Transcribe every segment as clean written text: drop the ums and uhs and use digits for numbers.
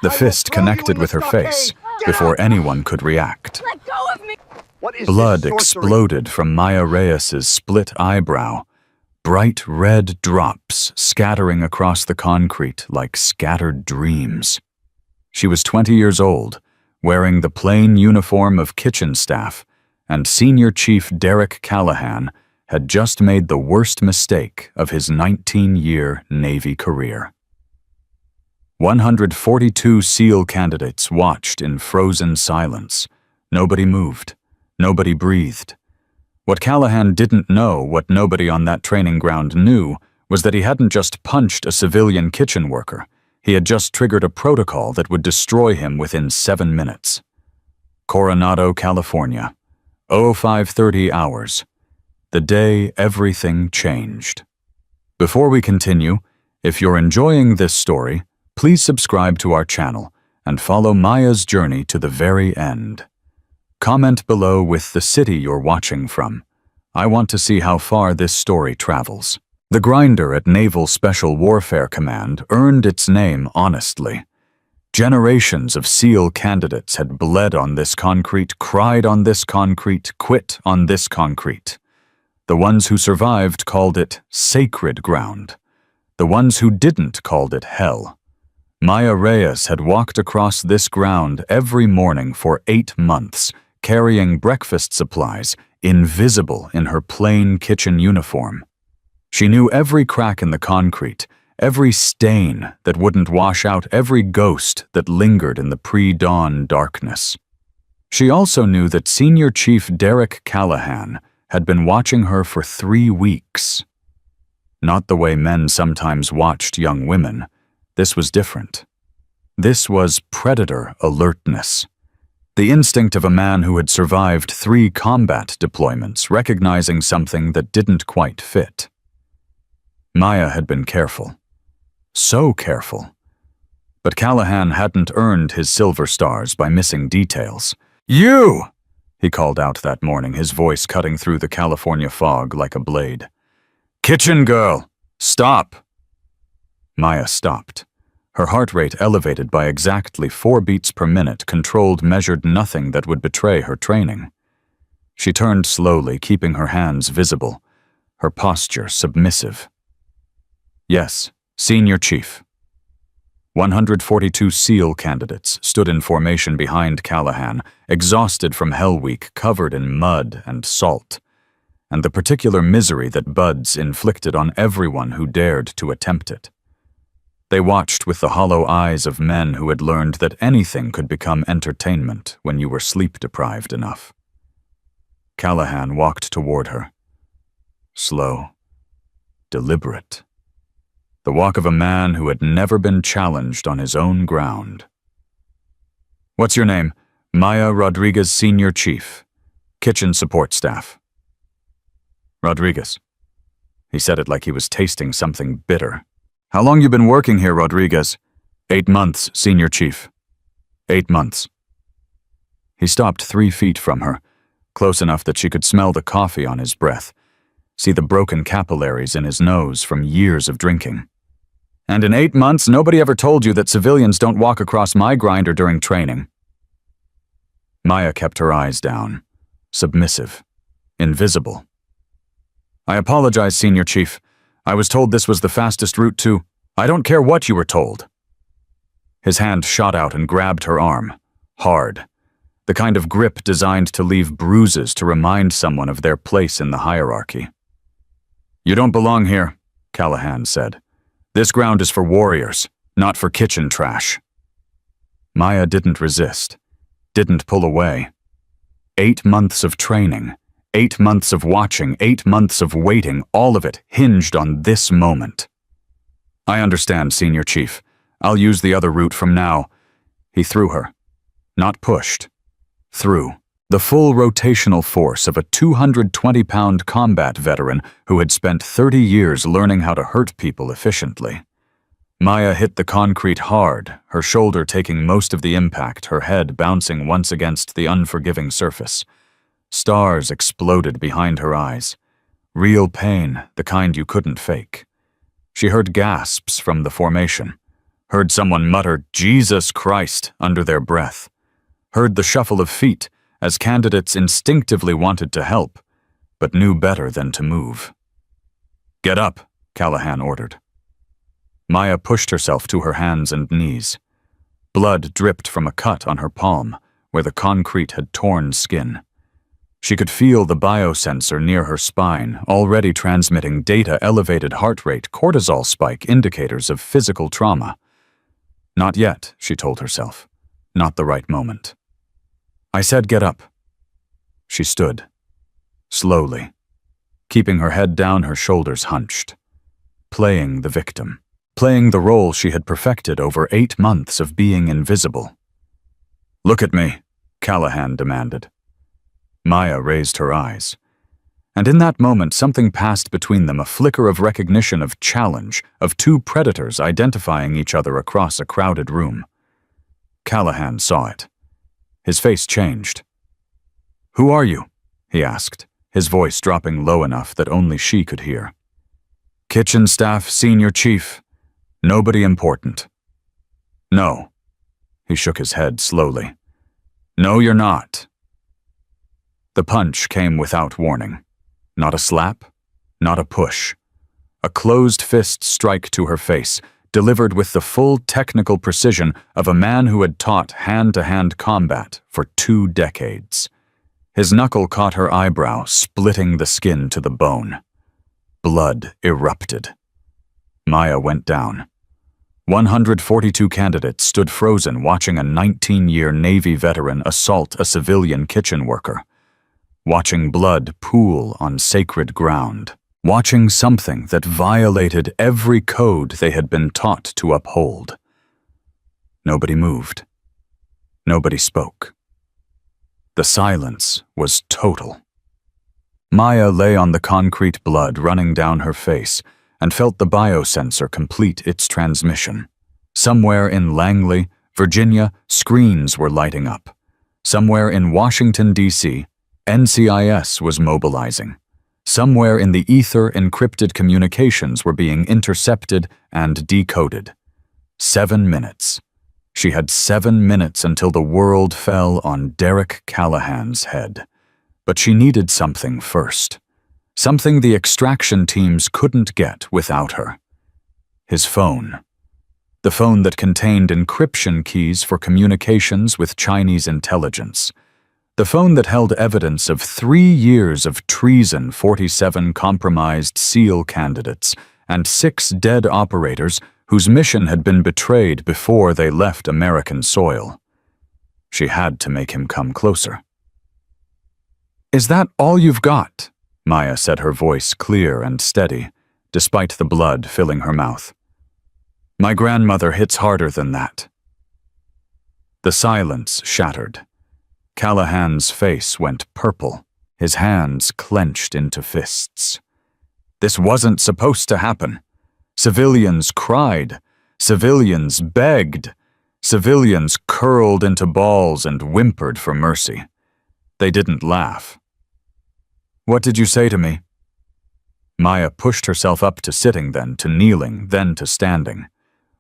The fist connected with her face before anyone could react. Let go of me! Blood exploded from Maya Reyes's split eyebrow, bright red drops scattering across the concrete like scattered dreams. She was 20 years old, wearing the plain uniform of kitchen staff, and Senior Chief Derek Callahan had just made the worst mistake of his 19-year Navy career. 142 SEAL candidates watched in frozen silence. Nobody moved. Nobody breathed. What Callahan didn't know, what nobody on that training ground knew, was that he hadn't just punched a civilian kitchen worker. He had just triggered a protocol that would destroy him within 7 minutes. Coronado, California. 0530 hours. The day everything changed. Before we continue, if you're enjoying this story, please subscribe to our channel and follow Maya's journey to the very end. Comment below with the city you're watching from. I want to see how far this story travels. The grinder at Naval Special Warfare Command earned its name honestly. Generations of SEAL candidates had bled on this concrete, cried on this concrete, quit on this concrete. The ones who survived called it sacred ground. The ones who didn't called it hell. Maya Reyes had walked across this ground every morning for 8 months, carrying breakfast supplies, invisible in her plain kitchen uniform. She knew every crack in the concrete, every stain that wouldn't wash out every ghost that lingered in the pre-dawn darkness. She also knew that Senior Chief Derek Callahan had been watching her for 3 weeks. Not the way men sometimes watched young women. This was different. This was predator alertness. The instinct of a man who had survived 3 combat deployments, recognizing something that didn't quite fit. Maya had been careful. So careful. But Callahan hadn't earned his silver stars by missing details. "You!" he called out that morning, his voice cutting through the California fog like a blade. "Kitchen girl, stop!" Maya stopped. Her heart rate elevated by exactly 4 beats per minute, controlled, measured nothing that would betray her training. She turned slowly, keeping her hands visible, her posture submissive. "Yes, Senior Chief." 142 SEAL candidates stood in formation behind Callahan, exhausted from Hell Week, covered in mud and salt, and the particular misery that buds inflicted on everyone who dared to attempt it. They watched with the hollow eyes of men who had learned that anything could become entertainment when you were sleep-deprived enough. Callahan walked toward her. Slow, deliberate. The walk of a man who had never been challenged on his own ground. "What's your name?" "Maya Rodriguez, Senior Chief. Kitchen Support Staff." "Rodriguez." He said it like he was tasting something bitter. "How long you been working here, Rodriguez?" 8 months, Senior Chief." 8 months. He stopped 3 feet from her, close enough that she could smell the coffee on his breath, see the broken capillaries in his nose from years of drinking. "And in 8 months, nobody ever told you that civilians don't walk across my grinder during training." Maya kept her eyes down, submissive, invisible. "I apologize, Senior Chief. I was told this was the fastest route to—" "I don't care what you were told." His hand shot out and grabbed her arm, hard, the kind of grip designed to leave bruises to remind someone of their place in the hierarchy. "You don't belong here," Callahan said. "This ground is for warriors, not for kitchen trash." Maya didn't resist, didn't pull away. 8 months of training, 8 months of watching, 8 months of waiting, all of it hinged on this moment. "I understand, Senior Chief. I'll use the other route from now." He threw her. Not pushed. Threw. The full rotational force of a 220-pound combat veteran who had spent 30 years learning how to hurt people efficiently. Maya hit the concrete hard, her shoulder taking most of the impact, her head bouncing once against the unforgiving surface. Stars exploded behind her eyes. Real pain, the kind you couldn't fake. She heard gasps from the formation. heard someone mutter "Jesus Christ" under their breath, heard the shuffle of feet as candidates instinctively wanted to help, but knew better than to move. "Get up," Callahan ordered. Maya pushed herself to her hands and knees. Blood dripped from a cut on her palm, where the concrete had torn skin. She could feel the biosensor near her spine, already transmitting data-elevated heart rate cortisol spike indicators of physical trauma. Not yet, she told herself. Not the right moment. "I said get up." She stood. Slowly. Keeping her head down, her shoulders hunched. Playing the victim. Playing the role she had perfected over 8 months of being invisible. "Look at me," Callahan demanded. Maya raised her eyes. And in that moment, something passed between them, a flicker of recognition, of challenge, of two predators identifying each other across a crowded room. Callahan saw it. His face changed. "Who are you?" he asked, his voice dropping low enough that only she could hear. "Kitchen staff senior chief. Nobody important." "No." He shook his head slowly. "No, you're not." The punch came without warning. Not a slap, not a push. A closed fist strike to her face, delivered with the full technical precision of a man who had taught hand-to-hand combat for 2 decades. His knuckle caught her eyebrow, splitting the skin to the bone. Blood erupted. Maya went down. 142 candidates stood frozen watching a 19-year Navy veteran assault a civilian kitchen worker. Watching blood pool on sacred ground. Watching something that violated every code they had been taught to uphold. Nobody moved. Nobody spoke. The silence was total. Maya lay on the concrete, blood running down her face, and felt the biosensor complete its transmission. Somewhere in Langley, Virginia, screens were lighting up. Somewhere in Washington, D.C., NCIS was mobilizing. Somewhere in the ether, encrypted communications were being intercepted and decoded. 7 minutes. She had 7 minutes until the world fell on Derek Callahan's head. But she needed something first. Something the extraction teams couldn't get without her. His phone. The phone that contained encryption keys for communications with Chinese intelligence. The phone that held evidence of 3 years of treason, 47 compromised SEAL candidates, and 6 dead operators whose mission had been betrayed before they left American soil. She had to make him come closer. "Is that all you've got?" Maya said, her voice clear and steady, despite the blood filling her mouth. "My grandmother hits harder than that." The silence shattered. Callahan's face went purple, his hands clenched into fists. This wasn't supposed to happen. Civilians cried. Civilians begged. Civilians curled into balls and whimpered for mercy. They didn't laugh. "What did you say to me?" Maya pushed herself up to sitting, then to kneeling, then to standing.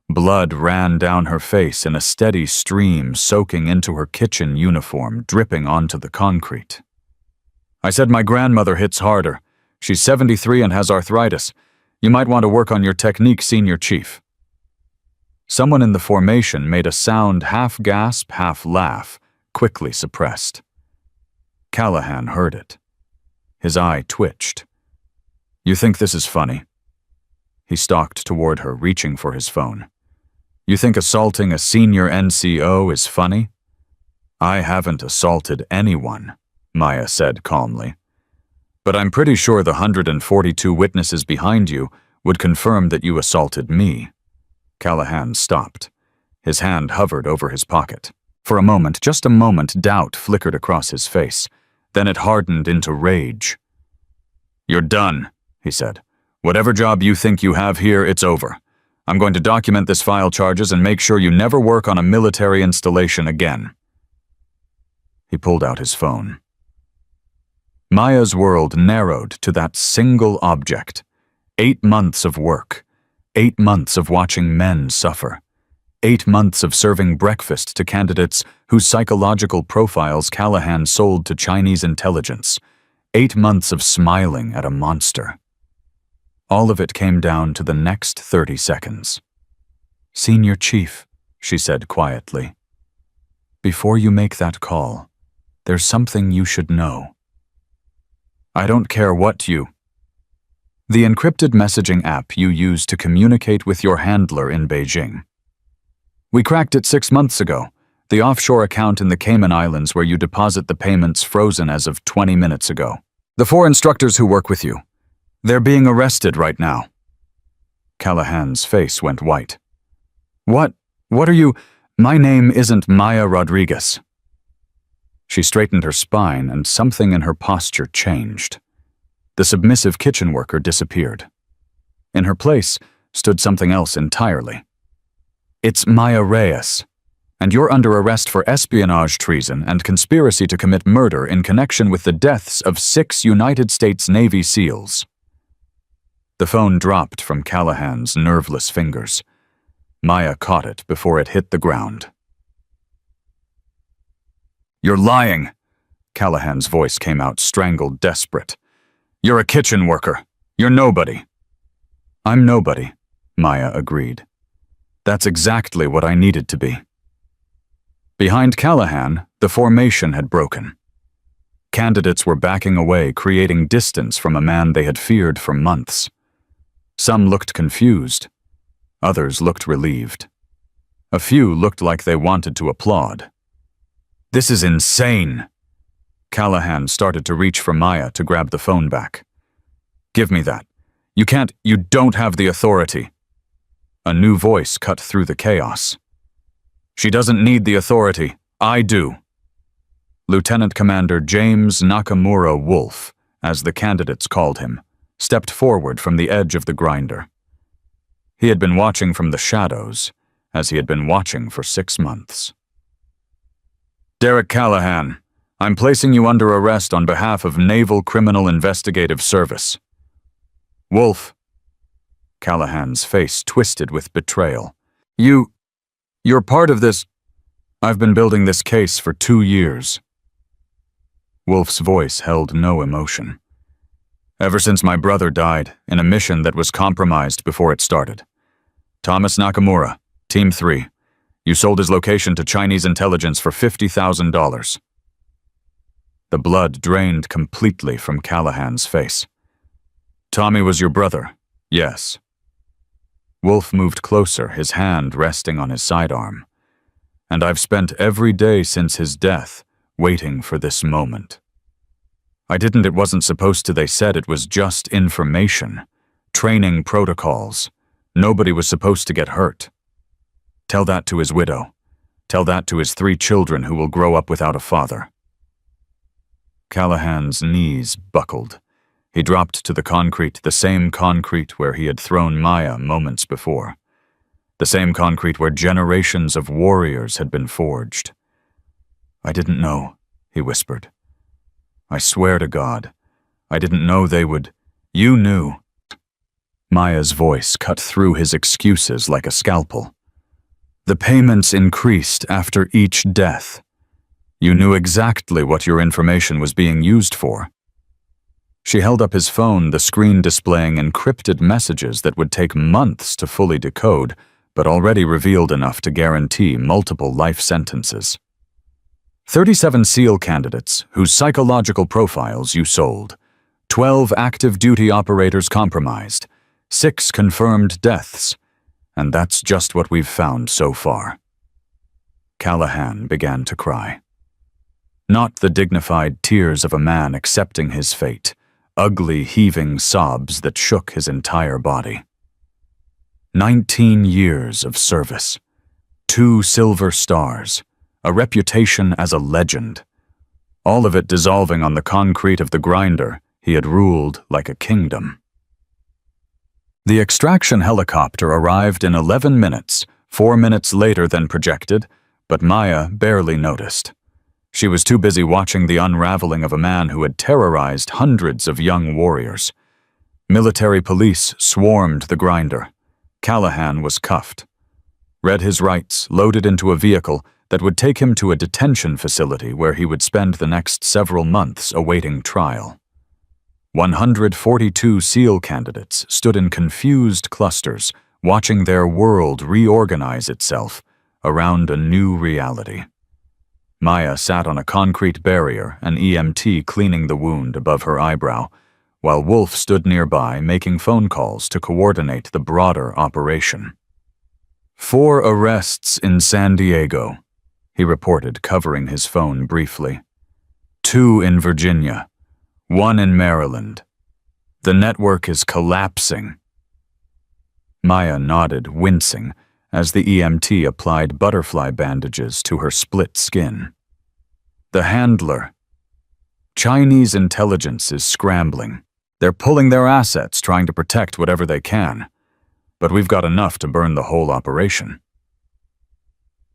Blood ran down her face in a steady stream, soaking into her kitchen uniform, dripping onto the concrete. "I said my grandmother hits harder. She's 73 and has arthritis. You might want to work on your technique, Senior Chief." Someone in the formation made a sound half gasp, half laugh, quickly suppressed. Callahan heard it. His eye twitched. "You think this is funny?" He stalked toward her, reaching for his phone. "You think assaulting a senior NCO is funny?" "I haven't assaulted anyone," Maya said calmly. "But I'm pretty sure the 142 witnesses behind you would confirm that you assaulted me." Callahan stopped. His hand hovered over his pocket. For a moment, just a moment, doubt flickered across his face. Then it hardened into rage. "You're done," he said. "Whatever job you think you have here, it's over. I'm going to document this file charges and make sure you never work on a military installation again." He pulled out his phone. Maya's world narrowed to that single object. 8 months of work. 8 months of watching men suffer. 8 months of serving breakfast to candidates whose psychological profiles Callahan sold to Chinese intelligence. 8 months of smiling at a monster. All of it came down to the next 30 seconds. "Senior Chief," she said quietly, "before you make that call, there's something you should know." "I don't care what you—" "The encrypted messaging app you use to communicate with your handler in Beijing. We cracked it 6 months ago. The offshore account in the Cayman Islands where you deposit the payments frozen as of 20 minutes ago. The 4 instructors who work with you, they're being arrested right now." Callahan's face went white. What are you— My name isn't Maya Rodriguez." She straightened her spine and something in her posture changed. The submissive kitchen worker disappeared. In her place stood something else entirely. "It's Maya Reyes, and you're under arrest for espionage, treason, and conspiracy to commit murder in connection with the deaths of 6 United States Navy SEALs." The phone dropped from Callahan's nerveless fingers. Maya caught it before it hit the ground. "You're lying!" Callahan's voice came out strangled, desperate. "You're a kitchen worker. You're nobody." "I'm nobody," Maya agreed. "That's exactly what I needed to be." Behind Callahan, the formation had broken. Candidates were backing away, creating distance from a man they had feared for months. Some looked confused. Others looked relieved. A few looked like they wanted to applaud. "This is insane!" Callahan started to reach for Maya to grab the phone back. "Give me that. You don't have the authority." A new voice cut through the chaos. "She doesn't need the authority. I do." Lieutenant Commander James Nakamura Wolf, as the candidates called him, stepped forward from the edge of the grinder. He had been watching from the shadows, as he had been watching for 6 months. "Derek Callahan, I'm placing you under arrest on behalf of Naval Criminal Investigative Service." "Wolf." Callahan's face twisted with betrayal. You're part of this. I've been building this case for 2 years." Wolf's voice held no emotion. "Ever since my brother died, in a mission that was compromised before it started. Thomas Nakamura, Team 3. You sold his location to Chinese intelligence for $50,000. The blood drained completely from Callahan's face. "Tommy was your brother, yes." Wolf moved closer, his hand resting on his sidearm. "And I've spent every day since his death waiting for this moment. It wasn't supposed to. They said it was just information, training protocols. Nobody was supposed to get hurt. Tell that to his widow. Tell that to his 3 children who will grow up without a father." Callahan's knees buckled. He dropped to the concrete, the same concrete where he had thrown Maya moments before. The same concrete where generations of warriors had been forged. "I didn't know," he whispered. "I swear to God, I didn't know they would—" "You knew." Maya's voice cut through his excuses like a scalpel. "The payments increased after each death. You knew exactly what your information was being used for." She held up his phone, the screen displaying encrypted messages that would take months to fully decode, but already revealed enough to guarantee multiple life sentences. 37 SEAL candidates whose psychological profiles you sold. 12 active duty operators compromised. 6 confirmed deaths. And that's just what we've found so far. Callahan began to cry. Not the dignified tears of a man accepting his fate. Ugly, heaving sobs that shook his entire body. 19 years of service. 2 silver stars. A reputation as a legend. All of it dissolving on the concrete of the grinder he had ruled like a kingdom. The extraction helicopter arrived in 11 minutes, 4 minutes later than projected, but Maya barely noticed. She was too busy watching the unraveling of a man who had terrorized hundreds of young warriors. Military police swarmed the grinder. Callahan was cuffed. read his rights, loaded into a vehicle that would take him to a detention facility where he would spend the next several months awaiting trial. 142 SEAL candidates stood in confused clusters, watching their world reorganize itself around a new reality. Maya sat on a concrete barrier, an EMT cleaning the wound above her eyebrow, while Wolf stood nearby making phone calls to coordinate the broader operation. 4 arrests in San Diego, he reported, covering his phone briefly. 2 in Virginia, 1 in Maryland. The network is collapsing. Maya nodded, wincing, as the EMT applied butterfly bandages to her split skin. The handler. Chinese intelligence is scrambling. They're pulling their assets, trying to protect whatever they can. But we've got enough to burn the whole operation.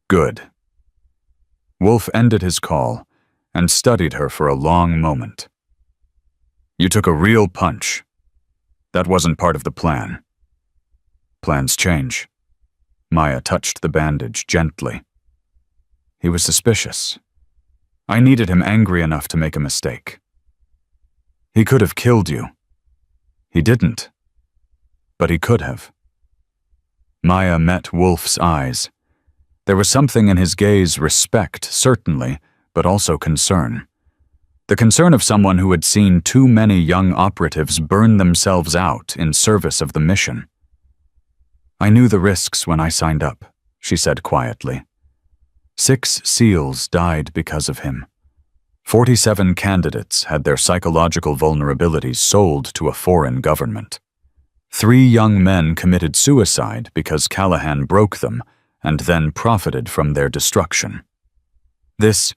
Good. Wolf ended his call and studied her for a long moment. You took a real punch. That wasn't part of the plan. Plans change. Maya touched the bandage gently. He was suspicious. I needed him angry enough to make a mistake. He could have killed you. He didn't. But he could have. Maya met Wolf's eyes. There was something in his gaze, respect, certainly, but also concern. The concern of someone who had seen too many young operatives burn themselves out in service of the mission. I knew the risks when I signed up, she said quietly. 6 SEALs died because of him. 47 candidates had their psychological vulnerabilities sold to a foreign government. 3 young men committed suicide because Callahan broke them and then profited from their destruction. This,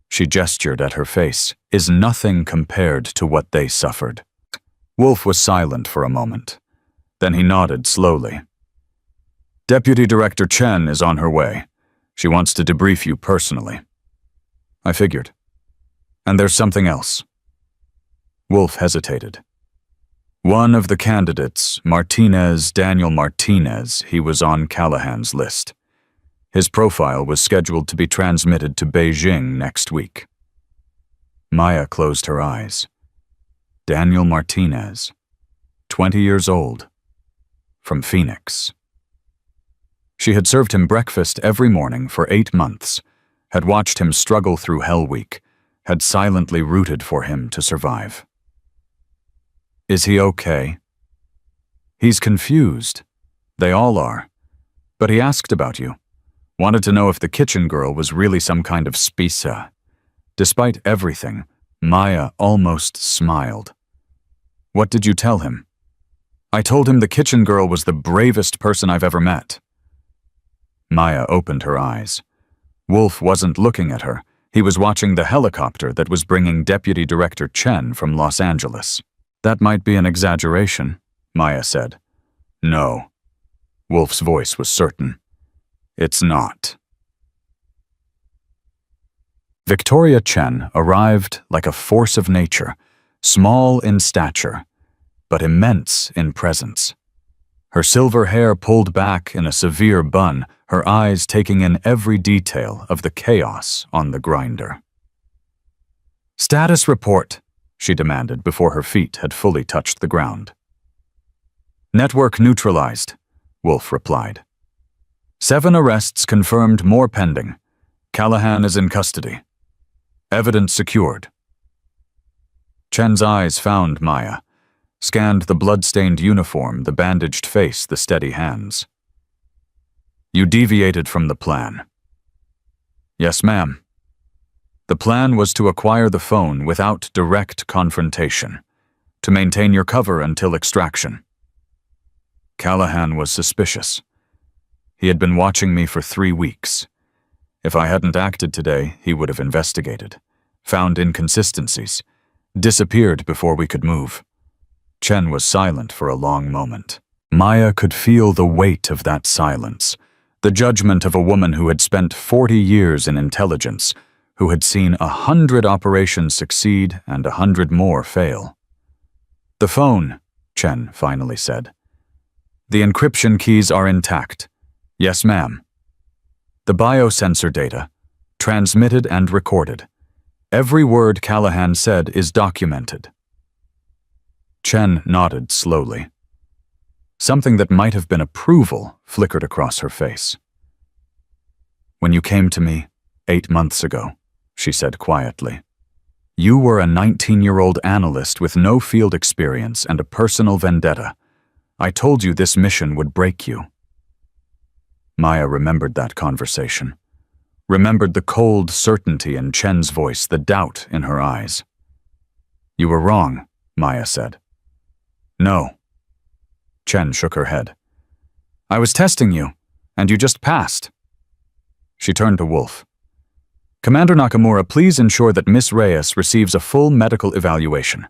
she gestured at her face, is nothing compared to what they suffered. Wolf was silent for a moment. Then he nodded slowly. Deputy Director Chen is on her way. She wants to debrief you personally. I figured. And there's something else. Wolf hesitated. One of the candidates, Daniel Martinez, he was on Callahan's list. His profile was scheduled to be transmitted to Beijing next week. Maya closed her eyes. Daniel Martinez, 20 years old, from Phoenix. She had served him breakfast every morning for 8 months, had watched him struggle through Hell Week, had silently rooted for him to survive. Is he okay? He's confused. They all are. But he asked about you. Wanted to know if the kitchen girl was really some kind of spisa. Despite everything, Maya almost smiled. What did you tell him? I told him the kitchen girl was the bravest person I've ever met. Maya opened her eyes. Wolf wasn't looking at her. He was watching the helicopter that was bringing Deputy Director Chen from Los Angeles. That might be an exaggeration, Maya said. No. Wolf's voice was certain. It's not. Victoria Chen arrived like a force of nature, small in stature, but immense in presence. Her silver hair pulled back in a severe bun, her eyes taking in every detail of the chaos on the grinder. Status report, she demanded before her feet had fully touched the ground. Network neutralized, Wolf replied. 7 arrests confirmed, more pending. Callahan is in custody. Evidence secured. Chen's eyes found Maya, scanned the blood-stained uniform, the bandaged face, the steady hands. You deviated from the plan. Yes, ma'am. The plan was to acquire the phone without direct confrontation, to maintain your cover until extraction. Callahan was suspicious. He had been watching me for 3 weeks. If I hadn't acted today, he would have investigated, found inconsistencies, disappeared before we could move. Chen was silent for a long moment. Maya could feel the weight of that silence, the judgment of a woman who had spent 40 years in intelligence, who had seen 100 operations succeed and 100 more fail. The phone, Chen finally said. The encryption keys are intact. Yes, ma'am, The biosensor data, transmitted and recorded. Every word Callahan said is documented. Chen nodded slowly. Something that might have been approval flickered across her face. "When you came to me 8 months ago," she said quietly, "you were a 19-year-old analyst with no field experience and a personal vendetta. I told you this mission would break you." Maya remembered that conversation, remembered the cold certainty in Chen's voice, the doubt in her eyes. "You were wrong," Maya said. "No." Chen shook her head. "I was testing you, and you just passed." She turned to Wolf. "Commander Nakamura, please ensure that Miss Reyes receives a full medical evaluation.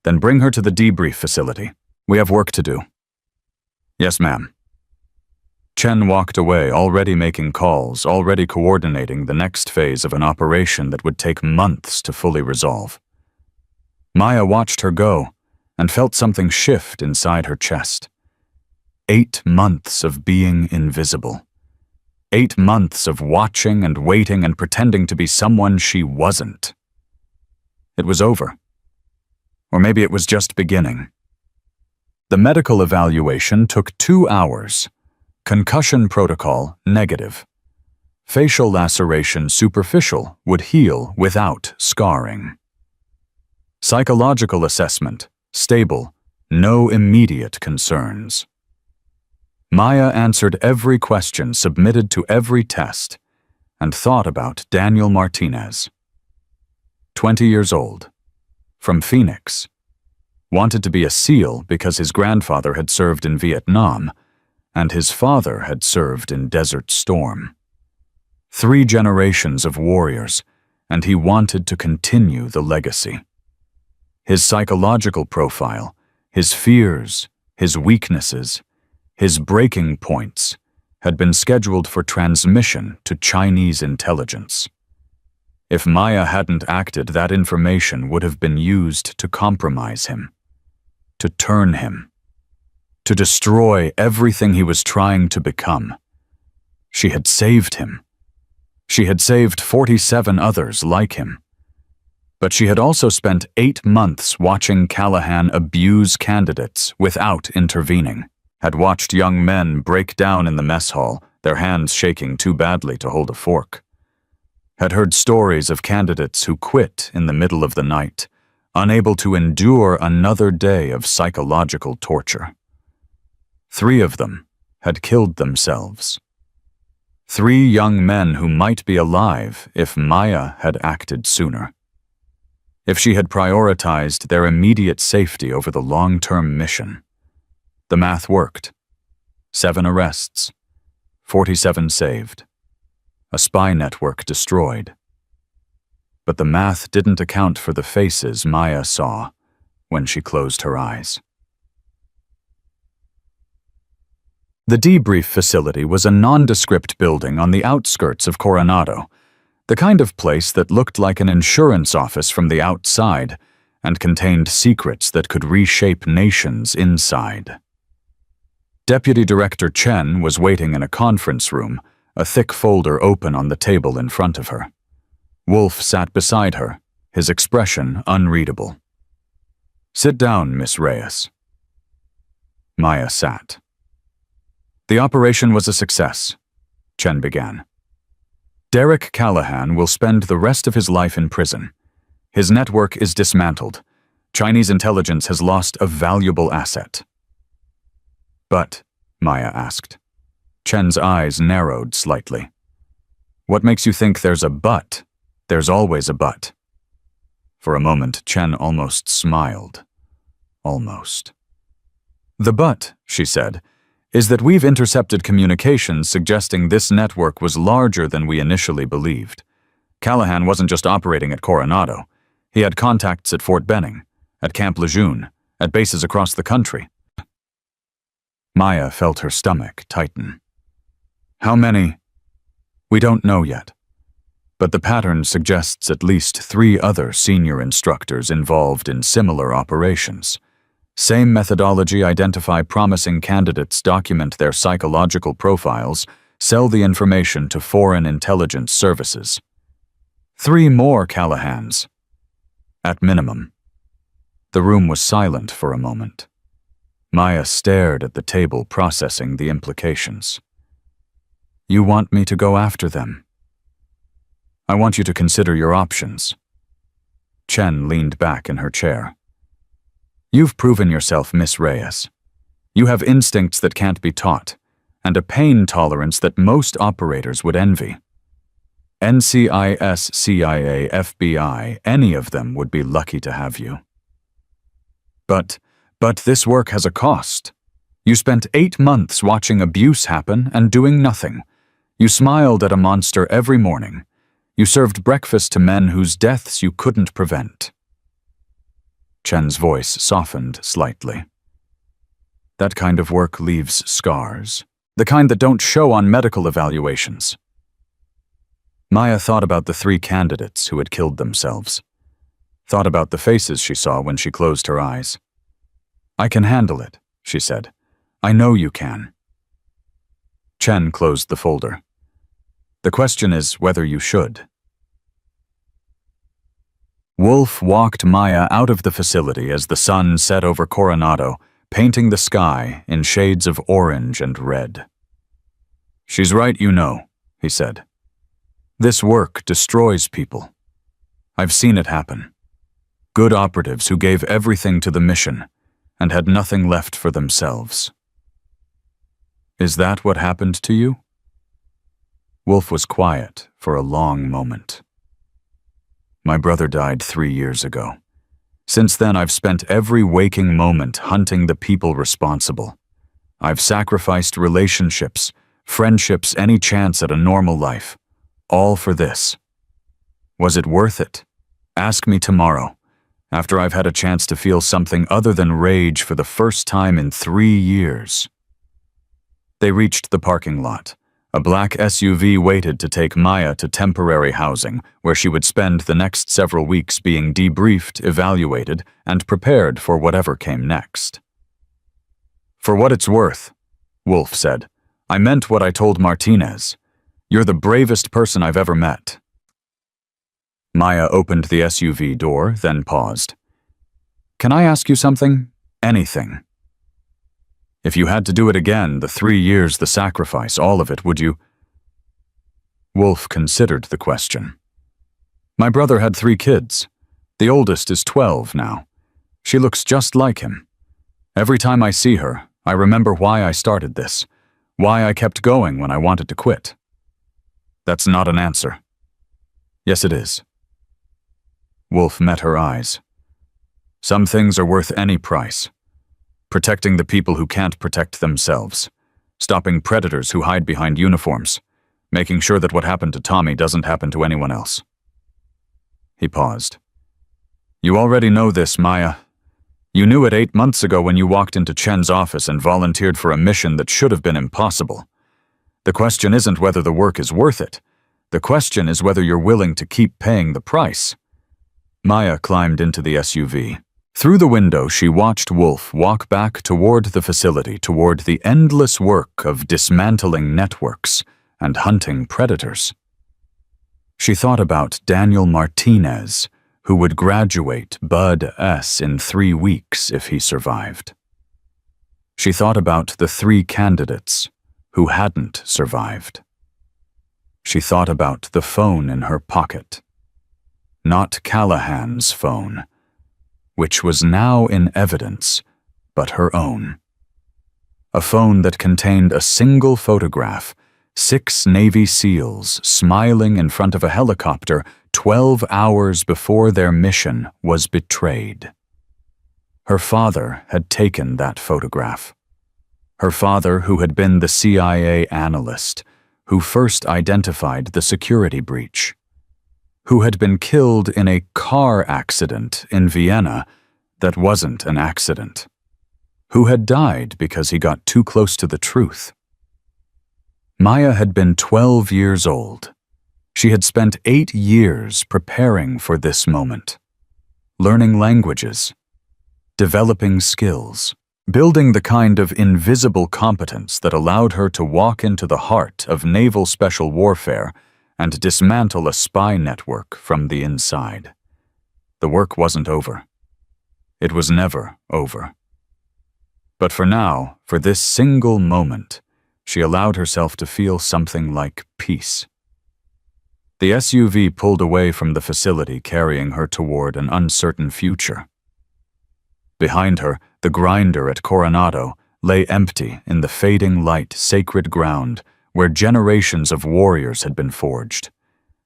Then bring her to the debrief facility. We have work to do." "Yes, ma'am." Chen walked away, already making calls, already coordinating the next phase of an operation that would take months to fully resolve. Maya watched her go and felt something shift inside her chest. 8 months of being invisible. 8 months of watching and waiting and pretending to be someone she wasn't. It was over. Or maybe it was just beginning. The medical evaluation took 2 hours. Concussion protocol, negative. Facial laceration, superficial, would heal without scarring. Psychological assessment, stable, no immediate concerns. Maya answered every question submitted to every test and thought about Daniel Martinez. 20 years old, from Phoenix. Wanted to be a SEAL because his grandfather had served in Vietnam and his father had served in Desert Storm. 3 generations of warriors, and he wanted to continue the legacy. His psychological profile, his fears, his weaknesses, his breaking points, had been scheduled for transmission to Chinese intelligence. If Maya hadn't acted, that information would have been used to compromise him, to turn him, to destroy everything he was trying to become. She had saved him. She had saved 47 others like him. But she had also spent 8 months watching Callahan abuse candidates without intervening, had watched young men break down in the mess hall, their hands shaking too badly to hold a fork, had heard stories of candidates who quit in the middle of the night, unable to endure another day of psychological torture. 3 of them had killed themselves. 3 young men who might be alive if Maya had acted sooner. If she had prioritized their immediate safety over the long-term mission. The math worked. 7 arrests, 47 saved. A spy network destroyed. But the math didn't account for the faces Maya saw when she closed her eyes. The debrief facility was a nondescript building on the outskirts of Coronado, the kind of place that looked like an insurance office from the outside and contained secrets that could reshape nations inside. Deputy Director Chen was waiting in a conference room, a thick folder open on the table in front of her. Wolf sat beside her, his expression unreadable. "Sit down, Miss Reyes." Maya sat. "The operation was a success," Chen began. "Derek Callahan will spend the rest of his life in prison. His network is dismantled. Chinese intelligence has lost a valuable asset." "But," Maya asked. Chen's eyes narrowed slightly. "What makes you think there's a but? There's always a but." For a moment, Chen almost smiled. Almost. "The but," she said, "is that we've intercepted communications suggesting this network was larger than we initially believed. Callahan wasn't just operating at Coronado. He had contacts at Fort Benning, at Camp Lejeune, at bases across the country." Maya felt her stomach tighten. "How many?" "We don't know yet. But the pattern suggests at least 3 other senior instructors involved in similar operations. Same methodology: identify promising candidates, document their psychological profiles, sell the information to foreign intelligence services. 3 more Callahans. At minimum. The room was silent for a moment. Maya stared at the table, processing the implications. You want me to go after them? I want you to consider your options. Chen leaned back in her chair. You've proven yourself, Miss Reyes. You have instincts that can't be taught, and a pain tolerance that most operators would envy. NCIS, CIA, FBI, any of them would be lucky to have you. But this work has a cost. You spent 8 months watching abuse happen and doing nothing. You smiled at a monster every morning. You served breakfast to men whose deaths you couldn't prevent. Chen's voice softened slightly. That kind of work leaves scars, the kind that don't show on medical evaluations. Maya thought about the 3 candidates who had killed themselves. Thought about the faces she saw when she closed her eyes. I can handle it, she said. I know you can. Chen closed the folder. The question is whether you should. Wolf walked Maya out of the facility as the sun set over Coronado, painting the sky in shades of orange and red. She's right, you know, he said. This work destroys people. I've seen it happen. Good operatives who gave everything to the mission and had nothing left for themselves. Is that what happened to you? Wolf was quiet for a long moment. My brother died 3 years ago. Since then, I've spent every waking moment hunting the people responsible. I've sacrificed relationships, friendships, any chance at a normal life. All for this. Was it worth it? Ask me tomorrow, after I've had a chance to feel something other than rage for the first time in 3 years. They reached the parking lot. A black SUV waited to take Maya to temporary housing, where she would spend the next several weeks being debriefed, evaluated, and prepared for whatever came next. For what it's worth, Wolf said, I meant what I told Martinez. You're the bravest person I've ever met. Maya opened the SUV door, then paused. Can I ask you something? Anything. If you had to do it again, the 3 years, the sacrifice, all of it, would you? Wolf considered the question. My brother had 3 kids. The oldest is 12 now. She looks just like him. Every time I see her, I remember why I started this, why I kept going when I wanted to quit. That's not an answer. Yes, it is. Wolf met her eyes. Some things are worth any price. Protecting the people who can't protect themselves. Stopping predators who hide behind uniforms. Making sure that what happened to Tommy doesn't happen to anyone else. He paused. You already know this, Maya. You knew it 8 months ago when you walked into Chen's office and volunteered for a mission that should have been impossible. The question isn't whether the work is worth it. The question is whether you're willing to keep paying the price. Maya climbed into the SUV. Through the window, she watched Wolf walk back toward the facility, toward the endless work of dismantling networks and hunting predators. She thought about Daniel Martinez, who would graduate Bud S. in 3 weeks if he survived. She thought about the 3 candidates who hadn't survived. She thought about the phone in her pocket. Not Callahan's phone, which was now in evidence, but her own. A phone that contained a single photograph, 6 Navy SEALs smiling in front of a helicopter 12 hours before their mission was betrayed. Her father had taken that photograph. Her father, who had been the CIA analyst, who first identified the security breach, who had been killed in a car accident in Vienna that wasn't an accident, who had died because he got too close to the truth. Maya had been 12 years old. She had spent 8 years preparing for this moment, learning languages, developing skills. building the kind of invisible competence that allowed her to walk into the heart of naval special warfare and dismantle a spy network from the inside. The work wasn't over. It was never over. But for now, for this single moment, she allowed herself to feel something like peace. The SUV pulled away from the facility, carrying her toward an uncertain future. Behind her, the grinder at Coronado lay empty in the fading light sacred ground where generations of warriors had been forged,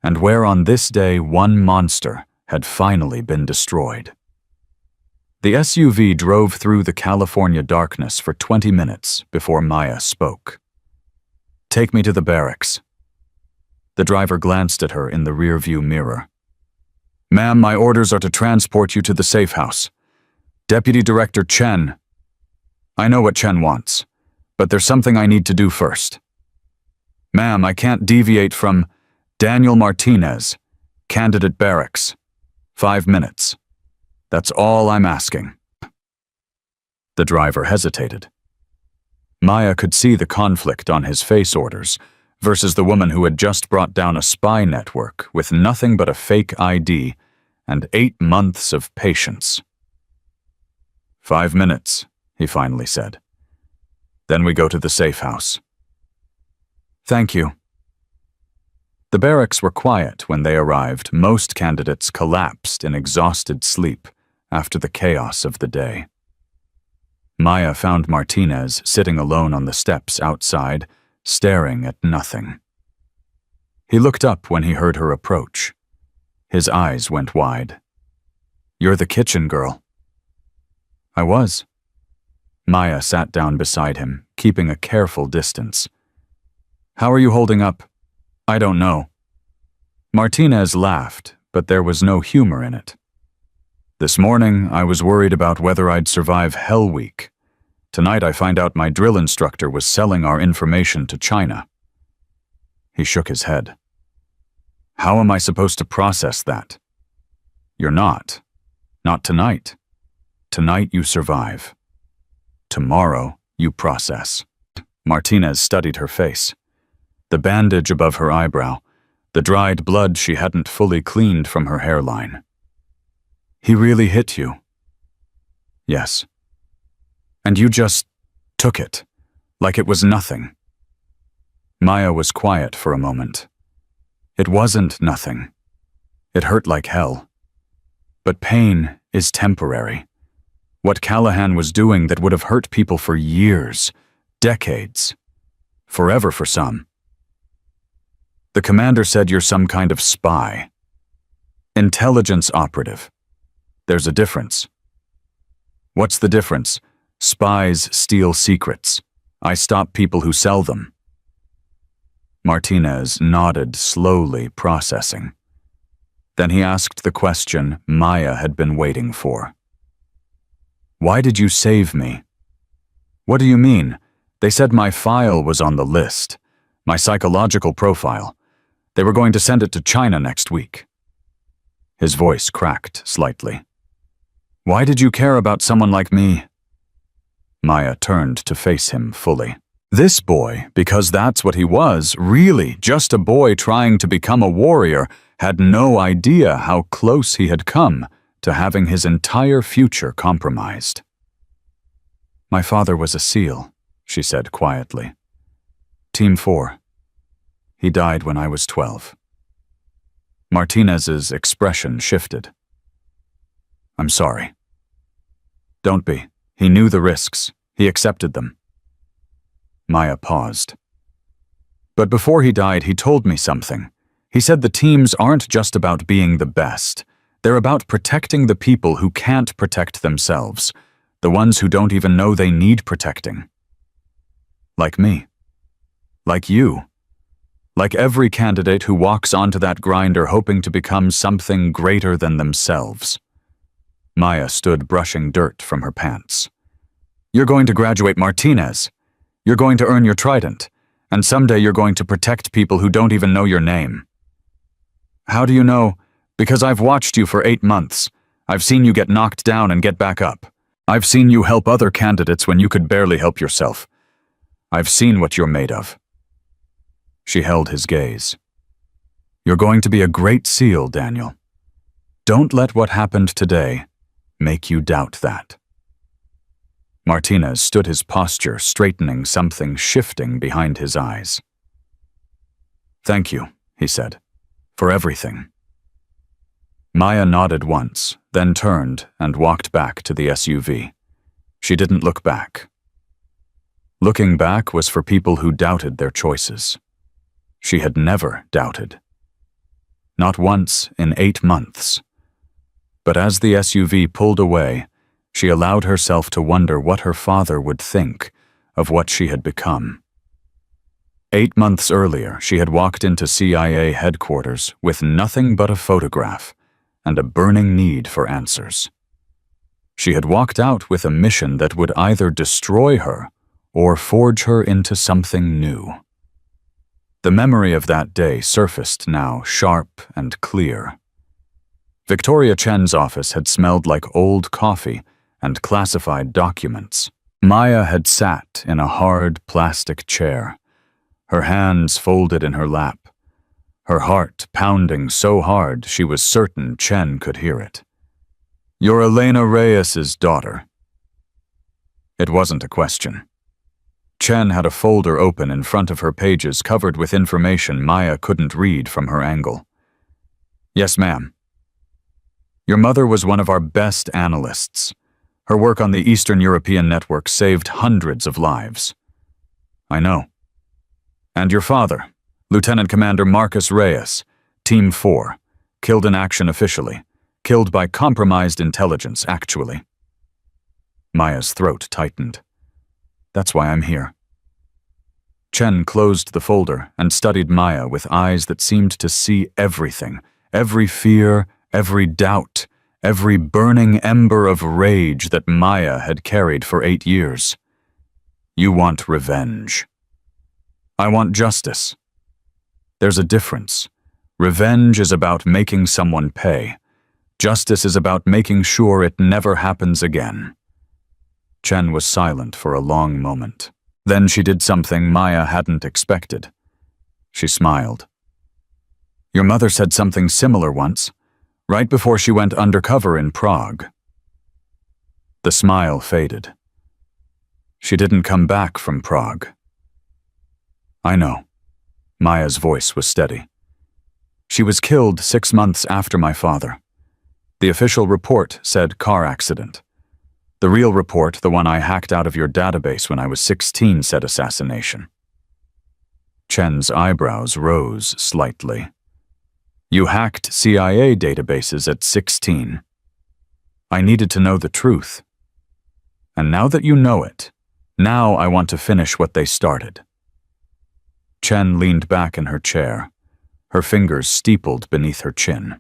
and where on this day one monster had finally been destroyed. The SUV drove through the California darkness for 20 minutes before Maya spoke. "Take me to the barracks." The driver glanced at her in the rearview mirror. "Ma'am, my orders are to transport you to the safe house. Deputy Director Chen." "I know what Chen wants, but there's something I need to do first." "Ma'am, I can't deviate from Daniel Martinez, candidate barracks. 5 minutes. That's all I'm asking." The driver hesitated. Maya could see the conflict on his face orders versus the woman who had just brought down a spy network with nothing but a fake ID and 8 months of patience. "5 minutes, he finally said. "Then we go to the safe house." "Thank you." The barracks were quiet when they arrived. Most candidates collapsed in exhausted sleep after the chaos of the day. Maya found Martinez sitting alone on the steps outside, staring at nothing. He looked up when he heard her approach. His eyes went wide. "You're the kitchen girl." "I was." Maya sat down beside him, keeping a careful distance. "How are you holding up?" "I don't know." Martinez laughed, but there was no humor in it. "This morning, I was worried about whether I'd survive Hell Week. Tonight, I find out my drill instructor was selling our information to China." He shook his head. "How am I supposed to process that?" "You're not. Not tonight. Tonight, you survive. Tomorrow, you process." Martinez studied her face. The bandage above her eyebrow, the dried blood she hadn't fully cleaned from her hairline. "He really hit you?" "Yes." "And you just took it, like it was nothing?" Maya was quiet for a moment. It wasn't nothing. It hurt like hell. But pain is temporary. What Callahan was doing that would have hurt people for years, decades, forever for some. "The commander said you're some kind of spy. Intelligence operative. There's a difference." "What's the difference?" "Spies steal secrets. I stop people who sell them." Martinez nodded slowly, processing. Then he asked the question Maya had been waiting for. "Why did you save me?" "What do you mean? They said my file was on the list. My psychological profile. They were going to send it to China next week." His voice cracked slightly. "Why did you care about someone like me?" Maya turned to face him fully. This boy, because that's what he was, really just a boy trying to become a warrior, had no idea how close he had come to having his entire future compromised. "My father was a SEAL," she said quietly. "Team 4. He died when I was 12. Martinez's expression shifted. "I'm sorry." "Don't be. He knew the risks. He accepted them." Maya paused. "But before he died, he told me something. He said the teams aren't just about being the best. They're about protecting the people who can't protect themselves, the ones who don't even know they need protecting. Like me. Like you. Like every candidate who walks onto that grinder hoping to become something greater than themselves." Maya stood brushing dirt from her pants. "You're going to graduate Martinez. You're going to earn your trident, and someday you're going to protect people who don't even know your name." "How do you know?" "Because I've watched you for 8 months. I've seen you get knocked down and get back up. I've seen you help other candidates when you could barely help yourself. I've seen what you're made of." She held his gaze. "You're going to be a great SEAL, Daniel. Don't let what happened today make you doubt that." Martinez stood his posture, straightening, something shifting behind his eyes. "Thank you," he said, "for everything." Maya nodded once, then turned and walked back to the SUV. She didn't look back. Looking back was for people who doubted their choices. She had never doubted. Not once in 8 months. But as the SUV pulled away, she allowed herself to wonder what her father would think of what she had become. 8 months earlier, she had walked into CIA headquarters with nothing but a photograph and a burning need for answers. She had walked out with a mission that would either destroy her or forge her into something new. The memory of that day surfaced now, sharp and clear. Victoria Chen's office had smelled like old coffee and classified documents. Maya had sat in a hard plastic chair, her hands folded in her lap, her heart pounding so hard she was certain Chen could hear it. "You're Elena Reyes's daughter." It wasn't a question. Chen had a folder open in front of her, pages covered with information Maya couldn't read from her angle. "Yes, ma'am. Your mother was one of our best analysts. Her work on the Eastern European network saved hundreds of lives." "I know." "And your father, Lieutenant Commander Marcus Reyes, Team 4, killed in action officially, killed by compromised intelligence actually." Maya's throat tightened. "That's why I'm here." Chen closed the folder and studied Maya with eyes that seemed to see everything, every fear, every doubt, every burning ember of rage that Maya had carried for 8 years. "You want revenge." "I want justice." There's a difference. Revenge is about making someone pay. Justice is about making sure it never happens again. Chen was silent for a long moment. Then she did something Maya hadn't expected. She smiled. "Your mother said something similar once, right before she went undercover in Prague." The smile faded. "She didn't come back from Prague." "I know." Maya's voice was steady. "She was killed 6 months after my father. The official report said car accident. The real report, the one I hacked out of your database when I was 16, said assassination." Chen's eyebrows rose slightly. "You hacked CIA databases at 16. I needed to know the truth. And now that you know it, now I want to finish what they started." Chen leaned back in her chair, her fingers steepled beneath her chin.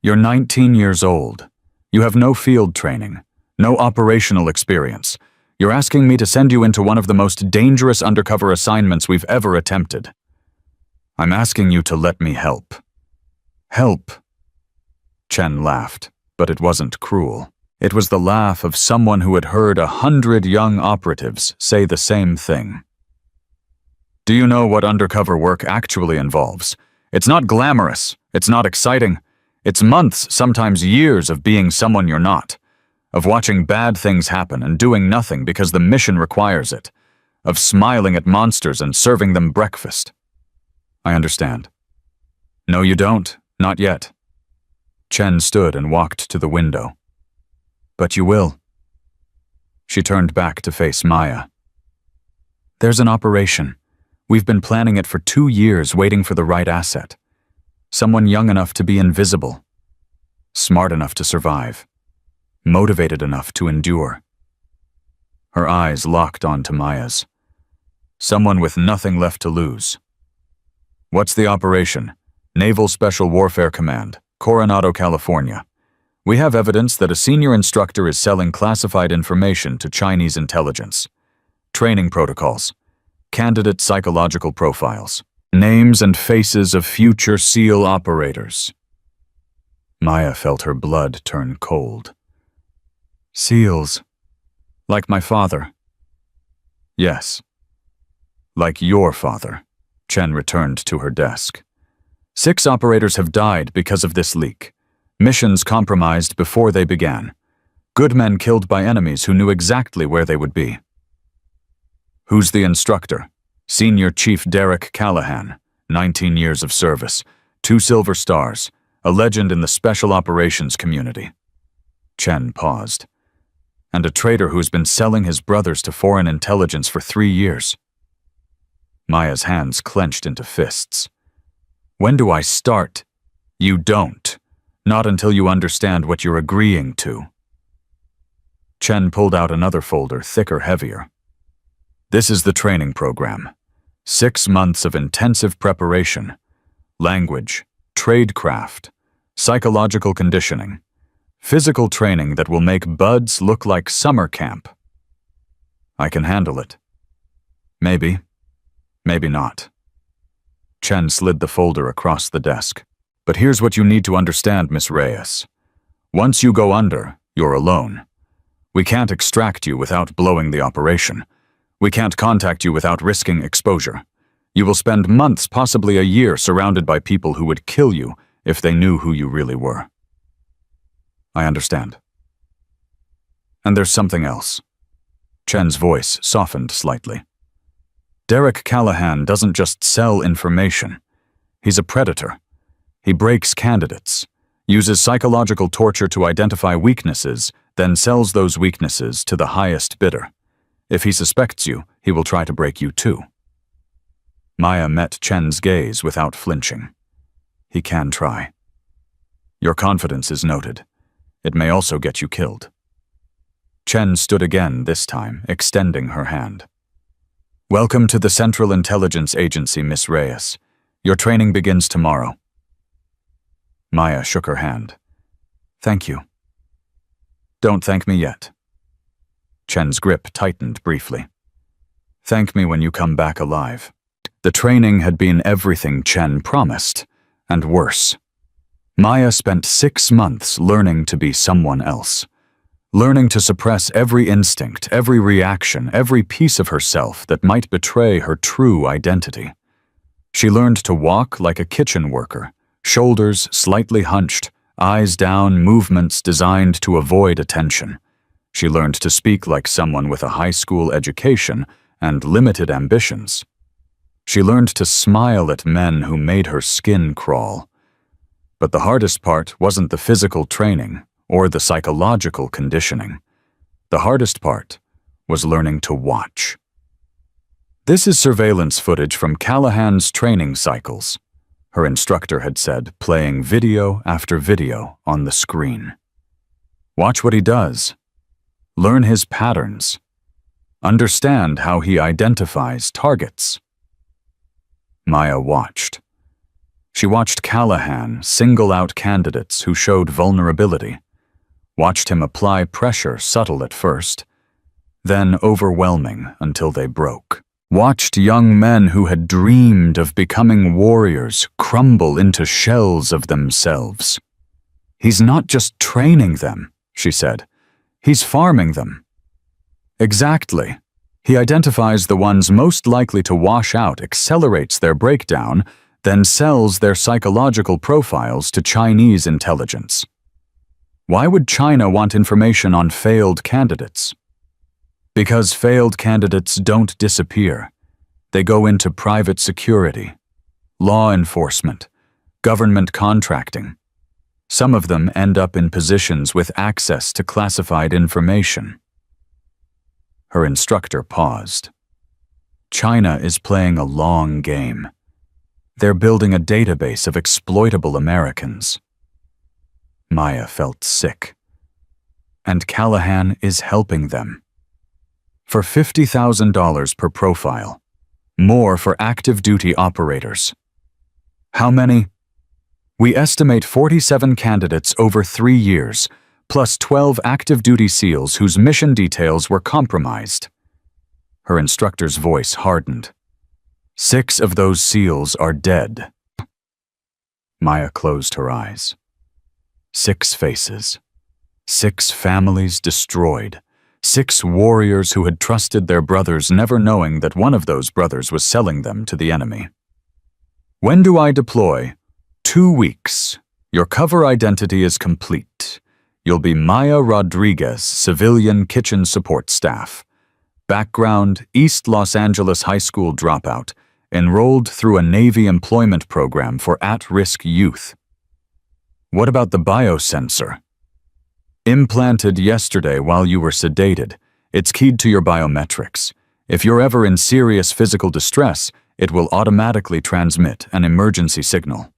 "You're 19 years old. You have no field training, no operational experience. You're asking me to send you into one of the most dangerous undercover assignments we've ever attempted. I'm asking you to let me help." "Help?" Chen laughed, but it wasn't cruel. It was the laugh of someone who had heard 100 young operatives say the same thing. "Do you know what undercover work actually involves? It's not glamorous, it's not exciting. It's months, sometimes years of being someone you're not, of watching bad things happen and doing nothing because the mission requires it, of smiling at monsters and serving them breakfast." "I understand." "No, you don't. Not yet." Chen stood and walked to the window. "But you will." She turned back to face Maya. "There's an operation. We've been planning it for 2 years, waiting for the right asset. Someone young enough to be invisible, smart enough to survive, motivated enough to endure." Her eyes locked onto Maya's. "Someone with nothing left to lose." "What's the operation?" "Naval Special Warfare Command, Coronado, California. We have evidence that a senior instructor is selling classified information to Chinese intelligence. Training protocols, candidate psychological profiles, names and faces of future SEAL operators." Maya felt her blood turn cold. Seals. Like my father. Yes. Like your father. Chen returned to her desk. 6 operators have died because of this leak. Missions compromised before they began. Good men killed by enemies who knew exactly where they would be. Who's the instructor? Senior Chief Derek Callahan, 19 years of service, 2 silver stars, a legend in the special operations community. Chen paused. And a traitor who's been selling his brothers to foreign intelligence for 3 years. Maya's hands clenched into fists. When do I start? You don't. Not until you understand what you're agreeing to. Chen pulled out another folder, thicker, heavier. This is the training program. 6 months of intensive preparation. Language, tradecraft, psychological conditioning, physical training that will make buds look like summer camp. I can handle it. Maybe. Maybe not. Chen slid the folder across the desk. But here's what you need to understand, Miss Reyes. Once you go under, you're alone. We can't extract you without blowing the operation. We can't contact you without risking exposure. You will spend months, possibly a year, surrounded by people who would kill you if they knew who you really were. I understand. And there's something else. Chen's voice softened slightly. Derek Callahan doesn't just sell information. He's a predator. He breaks candidates, uses psychological torture to identify weaknesses, then sells those weaknesses to the highest bidder. If he suspects you, he will try to break you too. Maya met Chen's gaze without flinching. He can try. Your confidence is noted. It may also get you killed. Chen stood again, this time, extending her hand. Welcome to the Central Intelligence Agency, Miss Reyes. Your training begins tomorrow. Maya shook her hand. Thank you. Don't thank me yet. Chen's grip tightened briefly. Thank me when you come back alive. The training had been everything Chen promised, and worse. Maya spent 6 months learning to be someone else. Learning to suppress every instinct, every reaction, every piece of herself that might betray her true identity. She learned to walk like a kitchen worker, shoulders slightly hunched, eyes down, movements designed to avoid attention. She learned to speak like someone with a high school education and limited ambitions. She learned to smile at men who made her skin crawl. But the hardest part wasn't the physical training or the psychological conditioning. The hardest part was learning to watch. This is surveillance footage from Callahan's training cycles, her instructor had said, playing video after video on the screen. Watch what he does. Learn his patterns. Understand how he identifies targets. Maya watched. She watched Callahan single out candidates who showed vulnerability, watched him apply pressure subtle at first, then overwhelming until they broke. Watched young men who had dreamed of becoming warriors crumble into shells of themselves. He's not just training them, she said. He's farming them. Exactly. He identifies the ones most likely to wash out, accelerates their breakdown, then sells their psychological profiles to Chinese intelligence. Why would China want information on failed candidates? Because failed candidates don't disappear. They go into private security, law enforcement, government contracting. Some of them end up in positions with access to classified information. Her instructor paused. China is playing a long game. They're building a database of exploitable Americans. Maya felt sick. And Callahan is helping them. For $50,000 per profile. More for active duty operators. How many? We estimate 47 candidates over 3 years, plus 12 active duty SEALs whose mission details were compromised. Her instructor's voice hardened. 6 of those SEALs are dead. Maya closed her eyes. 6 faces. 6 families destroyed. 6 warriors who had trusted their brothers, never knowing that one of those brothers was selling them to the enemy. When do I deploy? 2 weeks. Your cover identity is complete. You'll be Maya Rodriguez, civilian kitchen support staff. Background, East Los Angeles high school dropout, enrolled through a Navy employment program for at-risk youth. What about the biosensor? Implanted yesterday while you were sedated. It's keyed to your biometrics. If you're ever in serious physical distress, it will automatically transmit an emergency signal.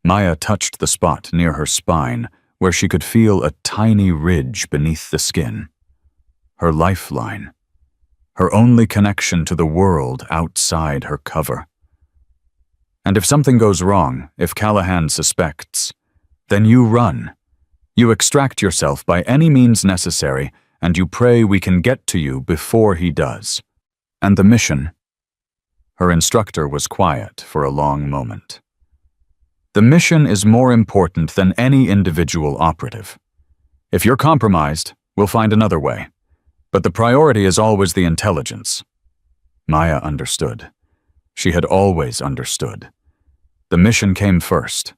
Maya touched the spot near her spine, where she could feel a tiny ridge beneath the skin. Her lifeline. Her only connection to the world outside her cover. And if something goes wrong, if Callahan suspects, then you run. You extract yourself by any means necessary, and you pray we can get to you before he does. And the mission? Her instructor was quiet for a long moment. The mission is more important than any individual operative. If you're compromised, we'll find another way. But the priority is always the intelligence. Maya understood. She had always understood. The mission came first.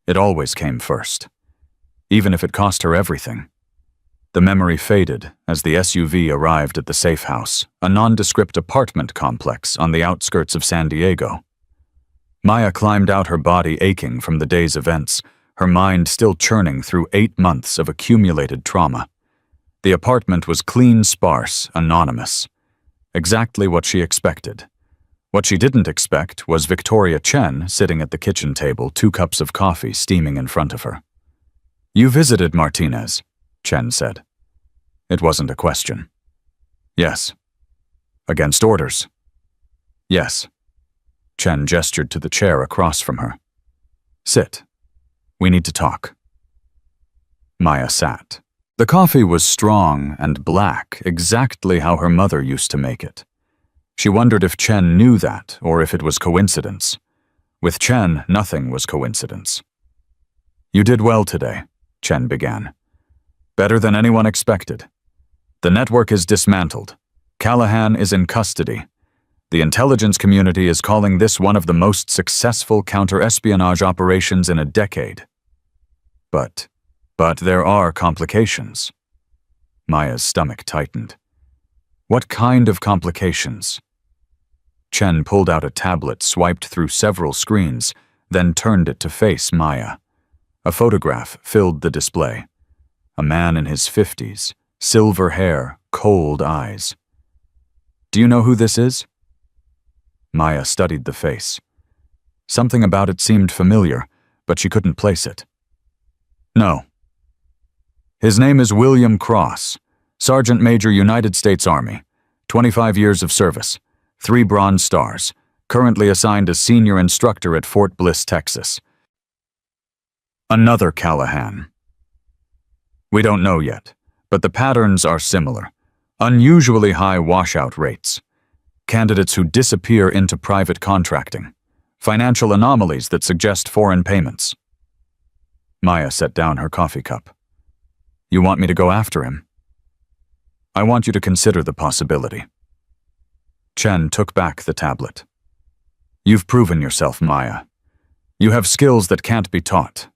It always came first. Even if it cost her everything. The memory faded as the SUV arrived at the safe house, a nondescript apartment complex on the outskirts of San Diego. Maya climbed out, her body aching from the day's events, her mind still churning through 8 months of accumulated trauma. The apartment was clean, sparse, anonymous. Exactly what she expected. What she didn't expect was Victoria Chen sitting at the kitchen table, 2 cups of coffee steaming in front of her. "You visited Martinez," Chen said. It wasn't a question. "Yes." "Against orders?" "Yes." Chen gestured to the chair across from her. "Sit. We need to talk." Maya sat. The coffee was strong and black, exactly how her mother used to make it. She wondered if Chen knew that, or if it was coincidence. With Chen, nothing was coincidence. "You did well today," Chen began. "Better than anyone expected. The network is dismantled. Callahan is in custody. The intelligence community is calling this one of the most successful counter-espionage operations in a decade. But there are complications." Maya's stomach tightened. What kind of complications? Chen pulled out a tablet, swiped through several screens, then turned it to face Maya. A photograph filled the display. A man in his 50s, silver hair, cold eyes. "Do you know who this is?" Maya studied the face. Something about it seemed familiar, but she couldn't place it. "No." "His name is William Cross, Sergeant Major, United States Army, 25 years of service, 3 Bronze Stars, currently assigned as senior instructor at Fort Bliss, Texas." Another Callahan. "We don't know yet, but the patterns are similar. Unusually high washout rates. Candidates who disappear into private contracting. Financial anomalies that suggest foreign payments." Maya set down her coffee cup. "You want me to go after him?" "I want you to consider the possibility." Chen took back the tablet. "You've proven yourself, Maya. You have skills that can't be taught.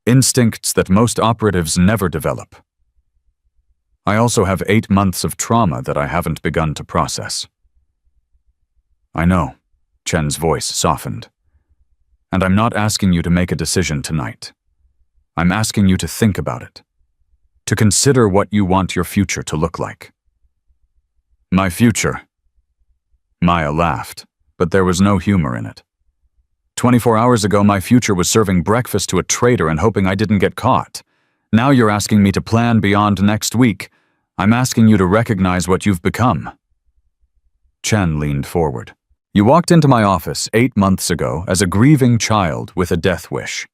Instincts that most operatives never develop. I also have 8 months of trauma that I haven't begun to process." "I know," Chen's voice softened. "And I'm not asking you to make a decision tonight. I'm asking you to think about it. To consider what you want your future to look like." "My future?" Maya laughed, but there was no humor in it. 24 hours ago, my future was serving breakfast to a traitor and hoping I didn't get caught. Now you're asking me to plan beyond next week. I'm asking you to recognize what you've become." Chen leaned forward. "You walked into my office 8 months ago as a grieving child with a death wish.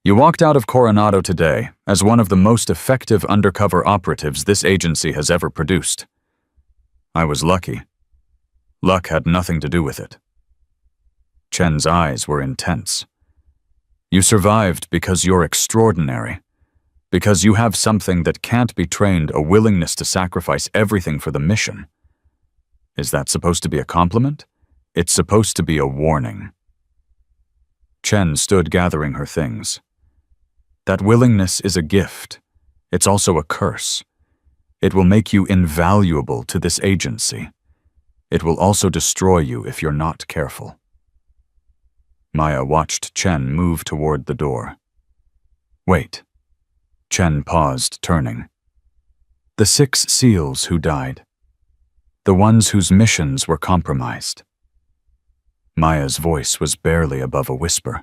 You walked out of Coronado today as one of the most effective undercover operatives this agency has ever produced. I was lucky. Luck had nothing to do with it." Chen's eyes were intense. "You survived because you're extraordinary. Because you have something that can't be trained, a willingness to sacrifice everything for the mission. Is that supposed to be a compliment? It's supposed to be a warning. Chen stood gathering her things. That willingness is a gift. It's also a curse. It will make you invaluable to this agency. It will also destroy you if you're not careful. Maya watched Chen move toward the door. Wait. Chen paused, turning. The 6 SEALs who died. The ones whose missions were compromised. Maya's voice was barely above a whisper.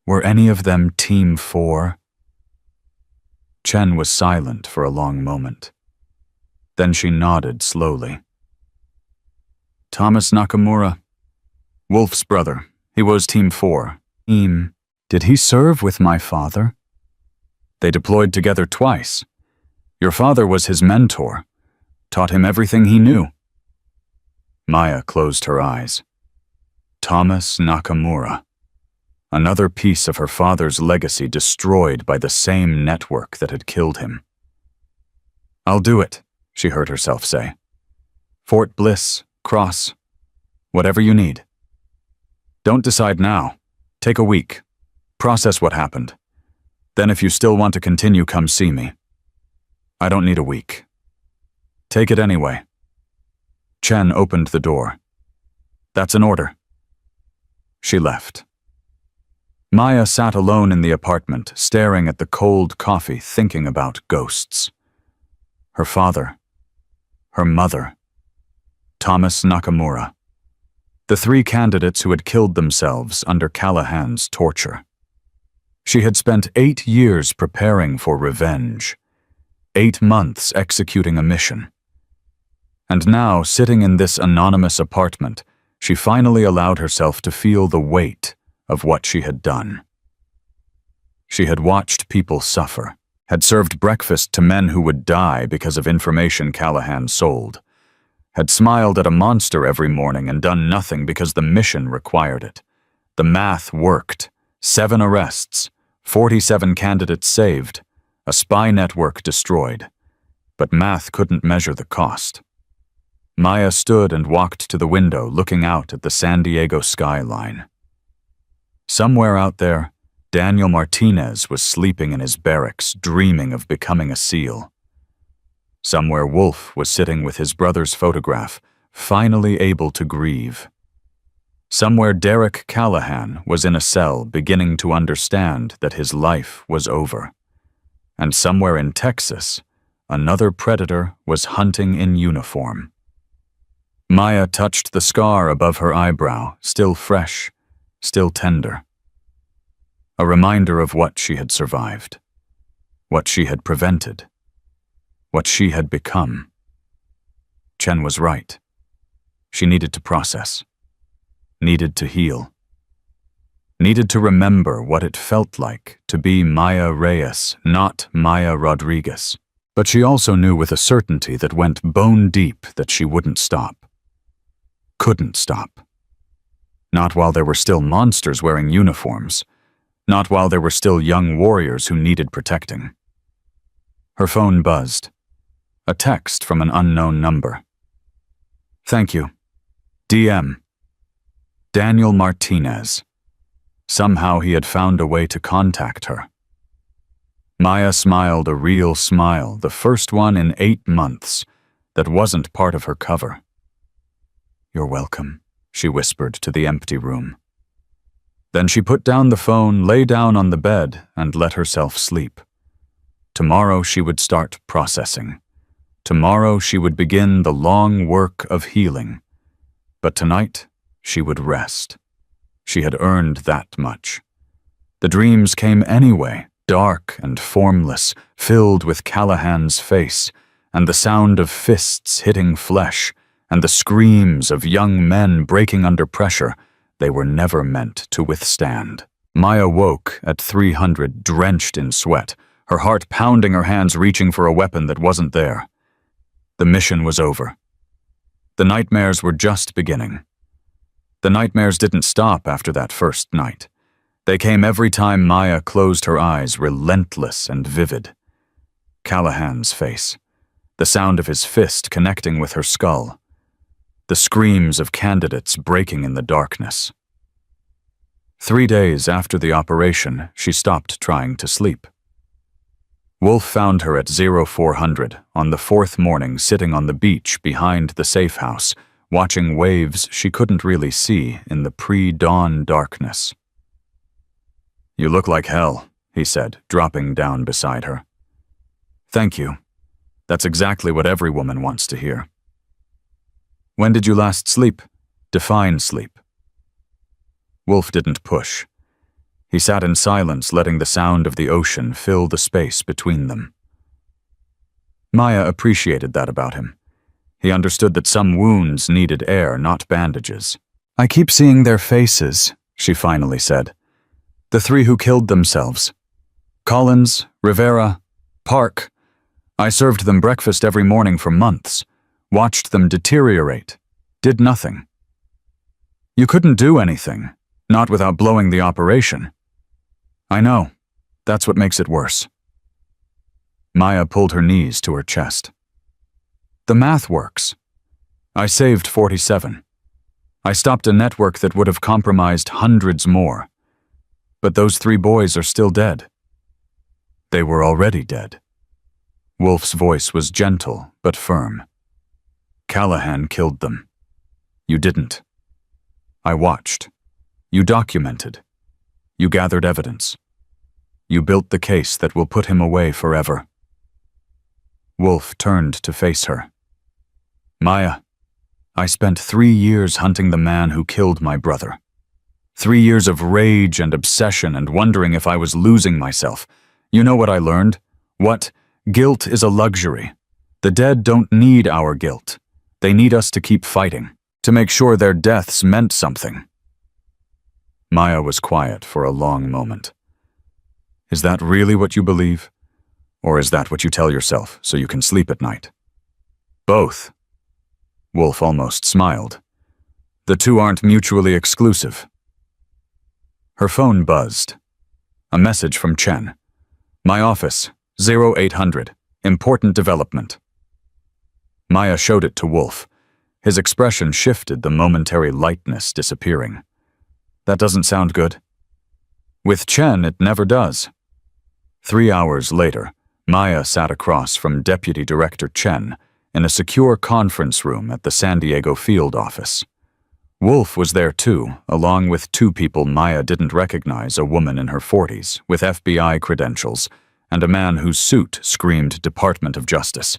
Were any of them Team 4? Chen was silent for a long moment. Then she nodded slowly. Thomas Nakamura. Wolf's brother. He was Team 4. Did he serve with my father? They deployed together twice. Your father was his mentor. Taught him everything he knew. Maya closed her eyes. Thomas Nakamura. Another piece of her father's legacy destroyed by the same network that had killed him. I'll do it, she heard herself say. Fort Bliss, Cross, whatever you need. Don't decide now. Take a week. Process what happened. Then if you still want to continue, come see me. I don't need a week. Take it anyway. Chen opened the door. That's an order. She left. Maya sat alone in the apartment, staring at the cold coffee, thinking about ghosts. Her father. Her mother. Thomas Nakamura. The 3 candidates who had killed themselves under Callahan's torture. She had spent 8 years preparing for revenge. 8 months executing a mission. And now, sitting in this anonymous apartment, she finally allowed herself to feel the weight of what she had done. She had watched people suffer, had served breakfast to men who would die because of information Callahan sold, had smiled at a monster every morning and done nothing because the mission required it. The math worked. 7 arrests, 47 candidates saved, a spy network destroyed. But math couldn't measure the cost. Maya stood and walked to the window, looking out at the San Diego skyline. Somewhere out there, Daniel Martinez was sleeping in his barracks, dreaming of becoming a SEAL. Somewhere Wolf was sitting with his brother's photograph, finally able to grieve. Somewhere Derek Callahan was in a cell, beginning to understand that his life was over. And somewhere in Texas, another predator was hunting in uniform. Maya touched the scar above her eyebrow, still fresh, still tender. A reminder of what she had survived, what she had prevented, what she had become. Chen was right. She needed to process, needed to heal, needed to remember what it felt like to be Maya Reyes, not Maya Rodriguez. But she also knew with a certainty that went bone deep that she wouldn't stop. Couldn't stop. Not while there were still monsters wearing uniforms. Not while there were still young warriors who needed protecting. Her phone buzzed. A text from an unknown number. Thank you. DM. Daniel Martinez. Somehow he had found a way to contact her. Maya smiled a real smile, the first one in 8 months, that wasn't part of her cover. You're welcome, she whispered to the empty room. Then she put down the phone, lay down on the bed, and let herself sleep. Tomorrow she would start processing. Tomorrow she would begin the long work of healing. But tonight she would rest. She had earned that much. The dreams came anyway, dark and formless, filled with Callahan's face, and the sound of fists hitting flesh, and the screams of young men breaking under pressure they were never meant to withstand. Maya woke at 300, drenched in sweat, her heart pounding, her hands reaching for a weapon that wasn't there. The mission was over. The nightmares were just beginning. The nightmares didn't stop after that first night. They came every time Maya closed her eyes, relentless and vivid. Callahan's face, the sound of his fist connecting with her skull, the screams of candidates breaking in the darkness. 3 days after the operation, she stopped trying to sleep. Wolf found her at 0400 on the 4th morning sitting on the beach behind the safe house, watching waves she couldn't really see in the pre-dawn darkness. "You look like hell," he said, dropping down beside her. "Thank you. That's exactly what every woman wants to hear." "When did you last sleep? Define sleep." Wolf didn't push. He sat in silence, letting the sound of the ocean fill the space between them. Maya appreciated that about him. He understood that some wounds needed air, not bandages. "I keep seeing their faces," she finally said. "The 3 who killed themselves. Collins, Rivera, Park. I served them breakfast every morning for months, watched them deteriorate, did nothing." "You couldn't do anything, not without blowing the operation." "I know. That's what makes it worse." Maya pulled her knees to her chest. "The math works. I saved 47. I stopped a network that would have compromised hundreds more. But those 3 boys are still dead." "They were already dead." Wolf's voice was gentle but firm. "Callahan killed them. You didn't. I watched. You documented. You gathered evidence. You built the case that will put him away forever." Wolf turned to face her. "Maya, I spent 3 years hunting the man who killed my brother. 3 years of rage and obsession and wondering if I was losing myself. You know what I learned? What? Guilt is a luxury. The dead don't need our guilt. They need us to keep fighting, to make sure their deaths meant something." Maya was quiet for a long moment. "Is that really what you believe? Or is that what you tell yourself so you can sleep at night?" "Both." Wolf almost smiled. "The 2 aren't mutually exclusive." Her phone buzzed. A message from Chen. "My office, 0800. Important development." Maya showed it to Wolf. His expression shifted, the momentary lightness disappearing. "That doesn't sound good." "With Chen, it never does." 3 hours later, Maya sat across from Deputy Director Chen in a secure conference room at the San Diego field office. Wolf was there too, along with 2 people Maya didn't recognize, a woman in her 40s with FBI credentials and a man whose suit screamed Department of Justice.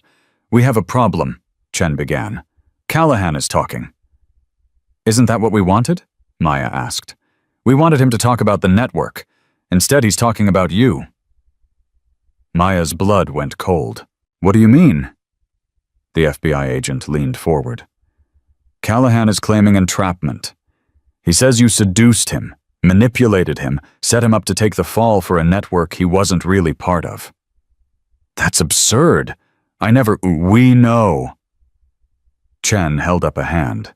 "We have a problem," Chen began. "Callahan is talking." "Isn't that what we wanted?" Maya asked. "We wanted him to talk about the network. Instead, he's talking about you." Maya's blood went cold. "What do you mean?" The FBI agent leaned forward. "Callahan is claiming entrapment. He says you seduced him, manipulated him, set him up to take the fall for a network he wasn't really part of." "That's absurd. We know." Chen held up a hand.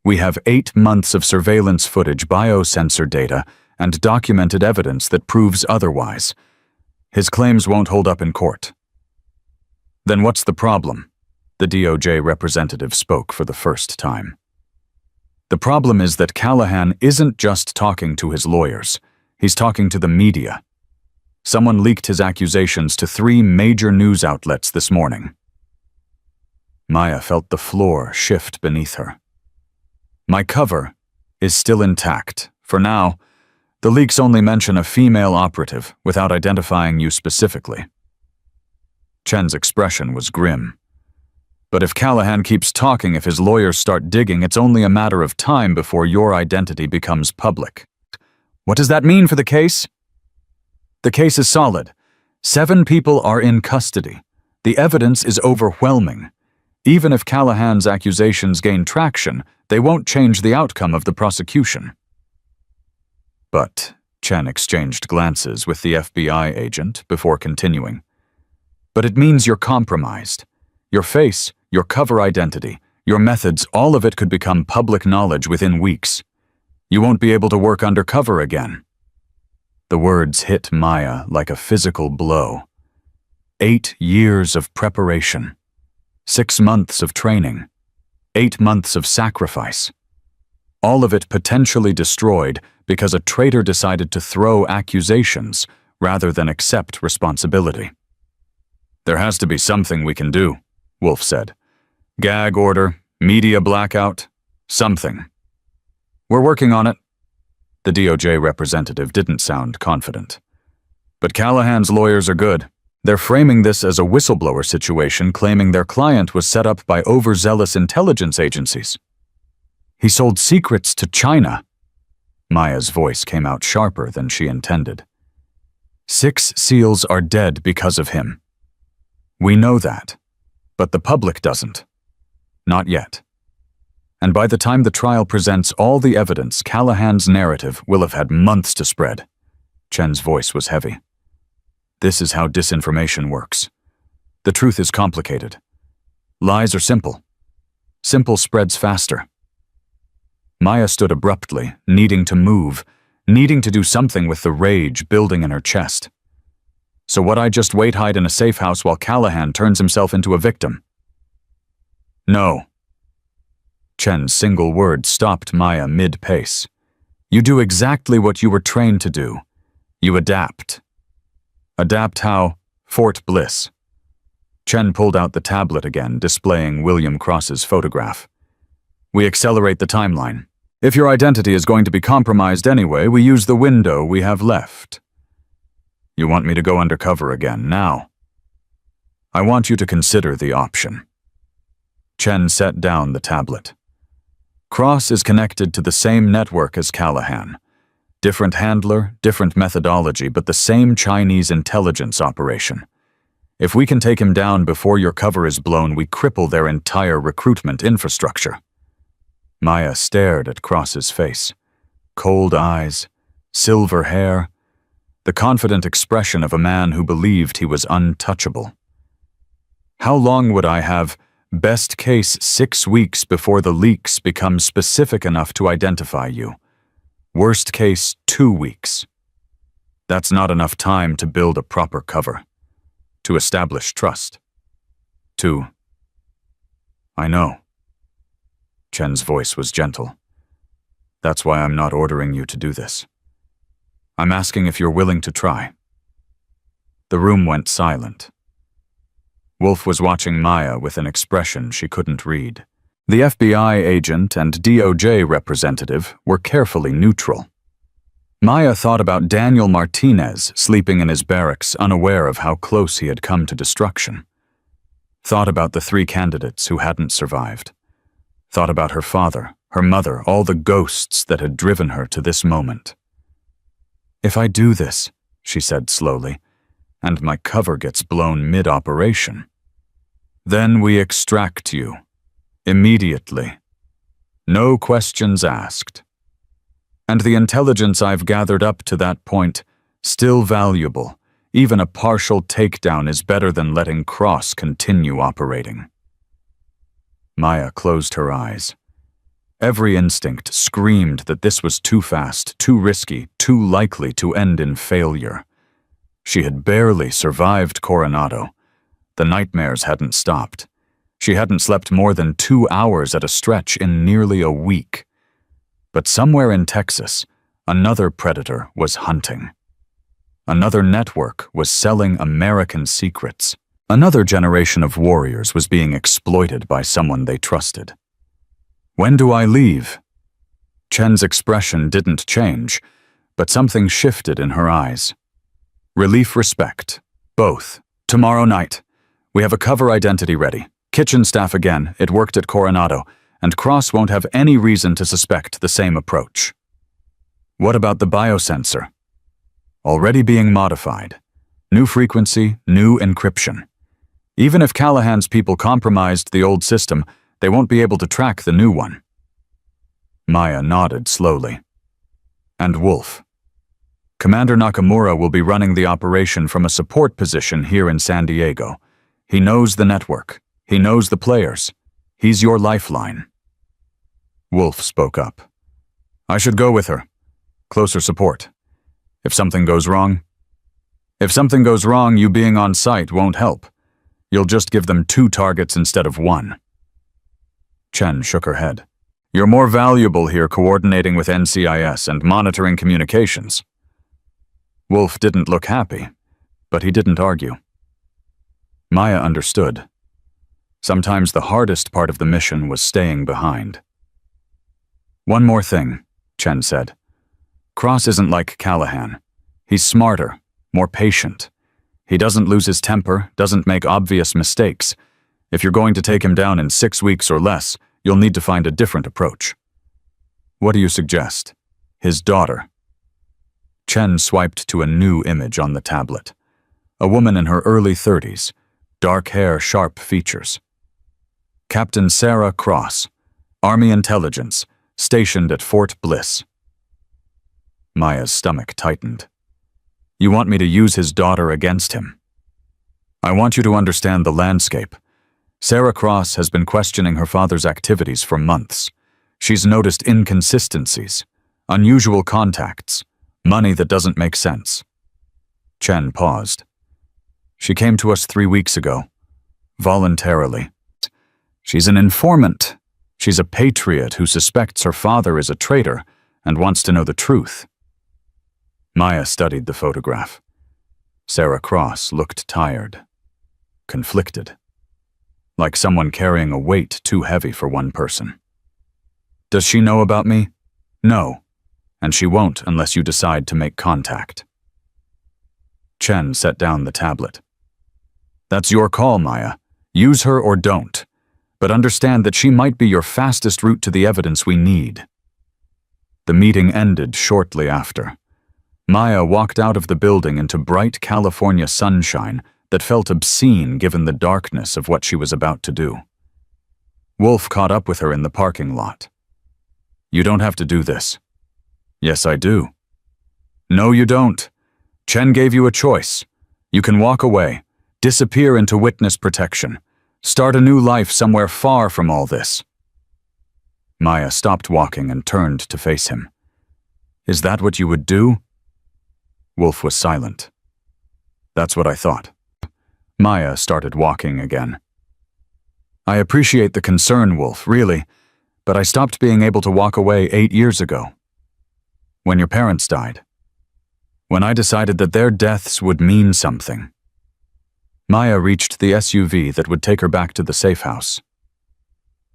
"We have 8 months of surveillance footage, biosensor data, and documented evidence that proves otherwise. His claims won't hold up in court." "Then what's the problem?" The DOJ representative spoke for the first time. "The problem is that Callahan isn't just talking to his lawyers. He's talking to the media. Someone leaked his accusations to 3 major news outlets this morning." Maya felt the floor shift beneath her. "My cover is still intact. For now, the leaks only mention a female operative without identifying you specifically." Chen's expression was grim. "But if Callahan keeps talking, if his lawyers start digging, it's only a matter of time before your identity becomes public." "What does that mean for the case?" "The case is solid. 7 people are in custody. The evidence is overwhelming. Even if Callahan's accusations gain traction, they won't change the outcome of the prosecution." "But," Chen exchanged glances with the FBI agent before continuing, "but it means you're compromised. Your face, your cover identity, your methods, all of it could become public knowledge within weeks. You won't be able to work undercover again." The words hit Maya like a physical blow. 8 years of preparation. 6 months of training. 8 months of sacrifice. All of it potentially destroyed because a traitor decided to throw accusations rather than accept responsibility. "There has to be something we can do," Wolf said. "Gag order, media blackout, something." "We're working on it." The DOJ representative didn't sound confident. "But Callahan's lawyers are good. They're framing this as a whistleblower situation, claiming their client was set up by overzealous intelligence agencies. He sold secrets to China." Maya's voice came out sharper than she intended. 6 SEALs are dead because of him. We know that, but the public doesn't. Not yet. And by the time the trial presents all the evidence, Callahan's narrative will have had months to spread. Chen's voice was heavy. This is how disinformation works. The truth is complicated. Lies are simple. Simple spreads faster. Maya stood abruptly, needing to move, needing to do something with the rage building in her chest. "So what, I just hide in a safe house while Callahan turns himself into a victim?" "No." Chen's single word stopped Maya mid-pace. "You do exactly what you were trained to do. You adapt." "Adapt how?" "Fort Bliss." Chen pulled out the tablet again, displaying William Cross's photograph. "We accelerate the timeline. If your identity is going to be compromised anyway, we use the window we have left." "You want me to go undercover again now?" "I want you to consider the option." Chen set down the tablet. Cross is connected to the same network as Callahan. Different handler, different methodology, but the same Chinese intelligence operation. If we can take him down before your cover is blown, we cripple their entire recruitment infrastructure. Maya stared at Cross's face. Cold eyes, silver hair, the confident expression of a man who believed he was untouchable. "How long would I have? Best case 6 weeks before the leaks become specific enough to identify you. Worst case 2 weeks. That's not enough time to build a proper cover, to establish trust. I know." Chen's voice was gentle. "That's why I'm not ordering you to do this. I'm asking if you're willing to try." The room went silent. Wolf was watching Maya with an expression she couldn't read. The FBI agent and DOJ representative were carefully neutral. Maya thought about Daniel Martinez sleeping in his barracks, unaware of how close he had come to destruction. Thought about the 3 candidates who hadn't survived. Thought about her father, her mother, all the ghosts that had driven her to this moment. "If I do this," she said slowly, "and my cover gets blown mid-operation, then we extract you. Immediately. No questions asked. And the intelligence I've gathered up to that point, still valuable. Even a partial takedown is better than letting Cross continue operating." Maya closed her eyes. Every instinct screamed that this was too fast, too risky, too likely to end in failure. She had barely survived Coronado. The nightmares hadn't stopped. She hadn't slept more than 2 hours at a stretch in nearly a week. But somewhere in Texas, another predator was hunting. Another network was selling American secrets. Another generation of warriors was being exploited by someone they trusted. "When do I leave?" Chen's expression didn't change, but something shifted in her eyes. "Relief, respect. Both. Tomorrow night. We have a cover identity ready. Kitchen staff again, it worked at Coronado, and Cross won't have any reason to suspect the same approach." "What about the biosensor?" "Already being modified. New frequency, new encryption. Even if Callahan's people compromised the old system, they won't be able to track the new one." Maya nodded slowly. "And Wolf. Commander Nakamura will be running the operation from a support position here in San Diego. He knows the network. He knows the players. He's your lifeline." Wolf spoke up. "I should go with her. Closer support. If something goes wrong? If something goes wrong, you being on site won't help. You'll just give them 2 targets instead of 1. Chen shook her head. You're more valuable here coordinating with NCIS and monitoring communications. Wolf didn't look happy, but he didn't argue. Maya understood. Sometimes the hardest part of the mission was staying behind. One more thing, Chen said. Cross isn't like Callahan. He's smarter, more patient. He doesn't lose his temper, doesn't make obvious mistakes. If you're going to take him down in 6 weeks or less, you'll need to find a different approach. What do you suggest? His daughter. Chen swiped to a new image on the tablet. A woman in her early 30s, dark hair, sharp features. Captain Sarah Cross, Army Intelligence, stationed at Fort Bliss. Maya's stomach tightened. You want me to use his daughter against him? I want you to understand the landscape. Sarah Cross has been questioning her father's activities for months. She's noticed inconsistencies, unusual contacts, money that doesn't make sense. Chen paused. She came to us 3 weeks ago, voluntarily. She's an informant. She's a patriot who suspects her father is a traitor and wants to know the truth. Maya studied the photograph. Sarah Cross looked tired, conflicted, like someone carrying a weight too heavy for one person. Does she know about me? No, and she won't unless you decide to make contact. Chen set down the tablet. That's your call, Maya. Use her or don't, but understand that she might be your fastest route to the evidence we need. The meeting ended shortly after. Maya walked out of the building into bright California sunshine that felt obscene given the darkness of what she was about to do. Wolf caught up with her in the parking lot. You don't have to do this. Yes, I do. No, you don't. Chen gave you a choice. You can walk away, disappear into witness protection, start a new life somewhere far from all this. Maya stopped walking and turned to face him. Is that what you would do? Wolf was silent. That's what I thought. Maya started walking again. I appreciate the concern, Wolf, really, but I stopped being able to walk away 8 years ago. When your parents died. When I decided that their deaths would mean something. Maya reached the SUV that would take her back to the safe house.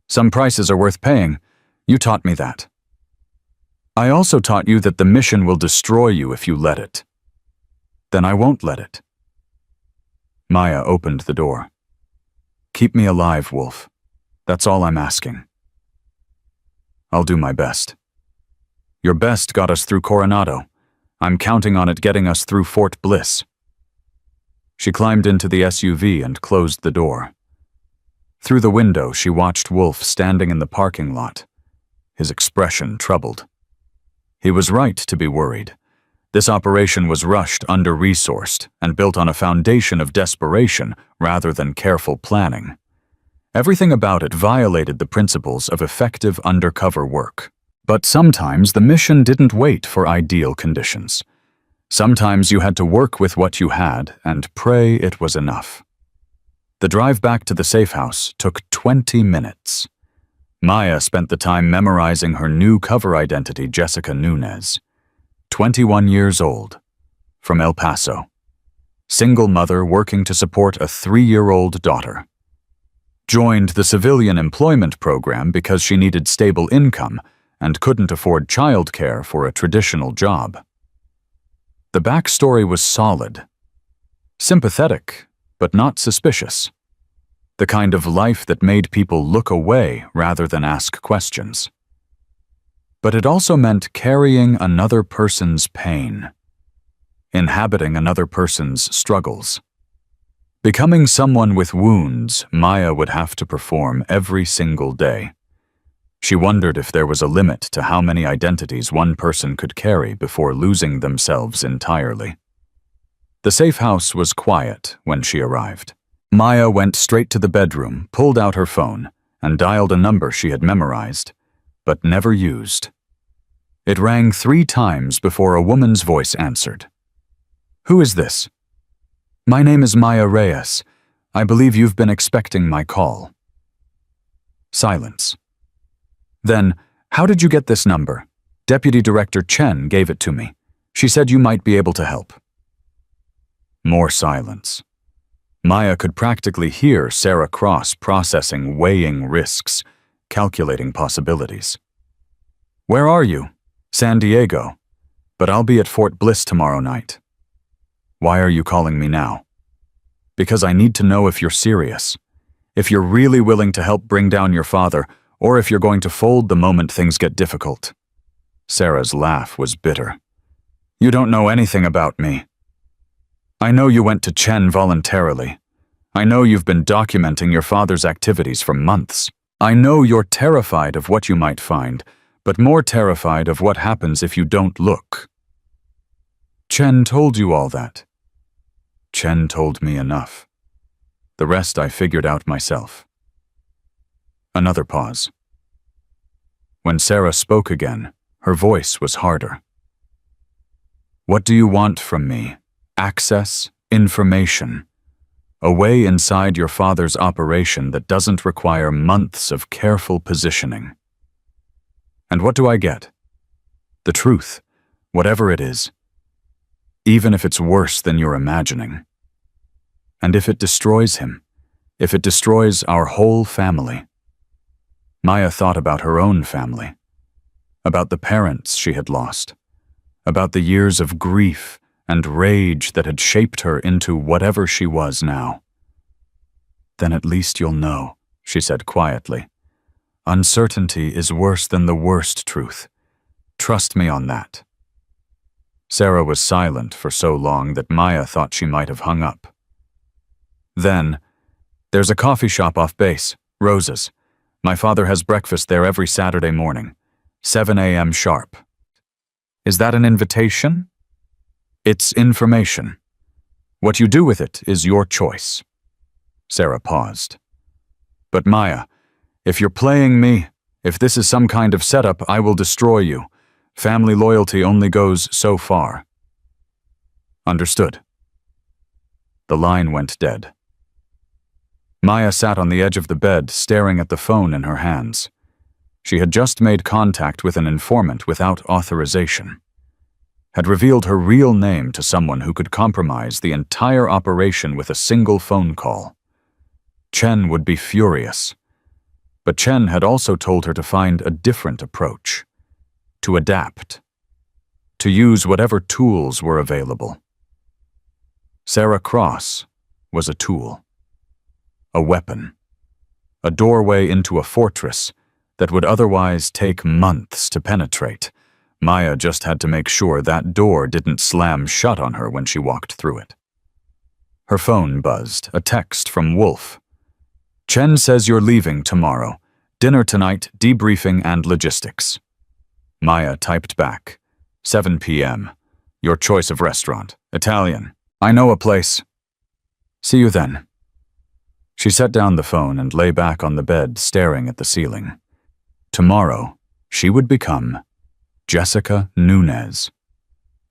Some prices are worth paying. You taught me that. I also taught you that the mission will destroy you if you let it. Then I won't let it. Maya opened the door. Keep me alive, Wolf. That's all I'm asking. I'll do my best. Your best got us through Coronado. I'm counting on it getting us through Fort Bliss. She climbed into the SUV and closed the door. Through the window, she watched Wolf standing in the parking lot, his expression troubled. He was right to be worried. This operation was rushed, under-resourced, and built on a foundation of desperation rather than careful planning. Everything about it violated the principles of effective undercover work. But sometimes the mission didn't wait for ideal conditions. Sometimes you had to work with what you had and pray it was enough. The drive back to the safe house took 20 minutes. Maya spent the time memorizing her new cover identity, Jessica Nunez. 21 years old, from El Paso. Single mother working to support a 3-year-old daughter. Joined the civilian employment program because she needed stable income and couldn't afford childcare for a traditional job. The backstory was solid. Sympathetic, but not suspicious. The kind of life that made people look away rather than ask questions. But it also meant carrying another person's pain, inhabiting another person's struggles. Becoming someone with wounds Maya would have to perform every single day. She wondered if there was a limit to how many identities one person could carry before losing themselves entirely. The safe house was quiet when she arrived. Maya went straight to the bedroom, pulled out her phone, and dialed a number she had memorized, but never used. It rang 3 times before a woman's voice answered. "Who is this?" "My name is Maya Reyes. I believe you've been expecting my call." Silence. Then, "How did you get this number?" "Deputy Director Chen gave it to me. She said you might be able to help." More silence. Maya could practically hear Sarah Cross processing, weighing risks, calculating possibilities. "Where are you?" "San Diego. But I'll be at Fort Bliss tomorrow night." "Why are you calling me now?" "Because I need to know if you're serious. If you're really willing to help bring down your father, or if you're going to fold the moment things get difficult." Sarah's laugh was bitter. "You don't know anything about me. I know you went to Chen voluntarily. I know you've been documenting your father's activities for months. I know you're terrified of what you might find, but more terrified of what happens if you don't look." "Chen told you all that." "Chen told me enough. The rest I figured out myself." Another pause. When Sarah spoke again, her voice was harder. "What do you want from me? Access, information, a way inside your father's operation that doesn't require months of careful positioning. And what do I get? The truth, whatever it is, even if it's worse than you're imagining. And if it destroys him, if it destroys our whole family." Maya thought about her own family, about the parents she had lost, about the years of grief and rage that had shaped her into whatever she was now. "Then at least you'll know," she said quietly. "Uncertainty is worse than the worst truth. Trust me on that." Sarah was silent for so long that Maya thought she might have hung up. Then, "There's a coffee shop off base, Rosa's. My father has breakfast there every Saturday morning, 7 a.m. sharp." "Is that an invitation?" "It's information. What you do with it is your choice." Sarah paused. "But Maya, if you're playing me, if this is some kind of setup, I will destroy you. Family loyalty only goes so far." "Understood." The line went dead. Maya sat on the edge of the bed, staring at the phone in her hands. She had just made contact with an informant without authorization, had revealed her real name to someone who could compromise the entire operation with a single phone call. Chen would be furious. But Chen had also told her to find a different approach, to adapt, to use whatever tools were available. Sarah Cross was a tool, a weapon, a doorway into a fortress that would otherwise take months to penetrate. Maya just had to make sure that door didn't slam shut on her when she walked through it. Her phone buzzed, a text from Wolf. "Chen says you're leaving tomorrow. Dinner tonight, debriefing and logistics." Maya typed back, 7 p.m. Your choice of restaurant. Italian. I know a place. See you then. She set down the phone and lay back on the bed, staring at the ceiling. Tomorrow, she would become Jessica Nunez.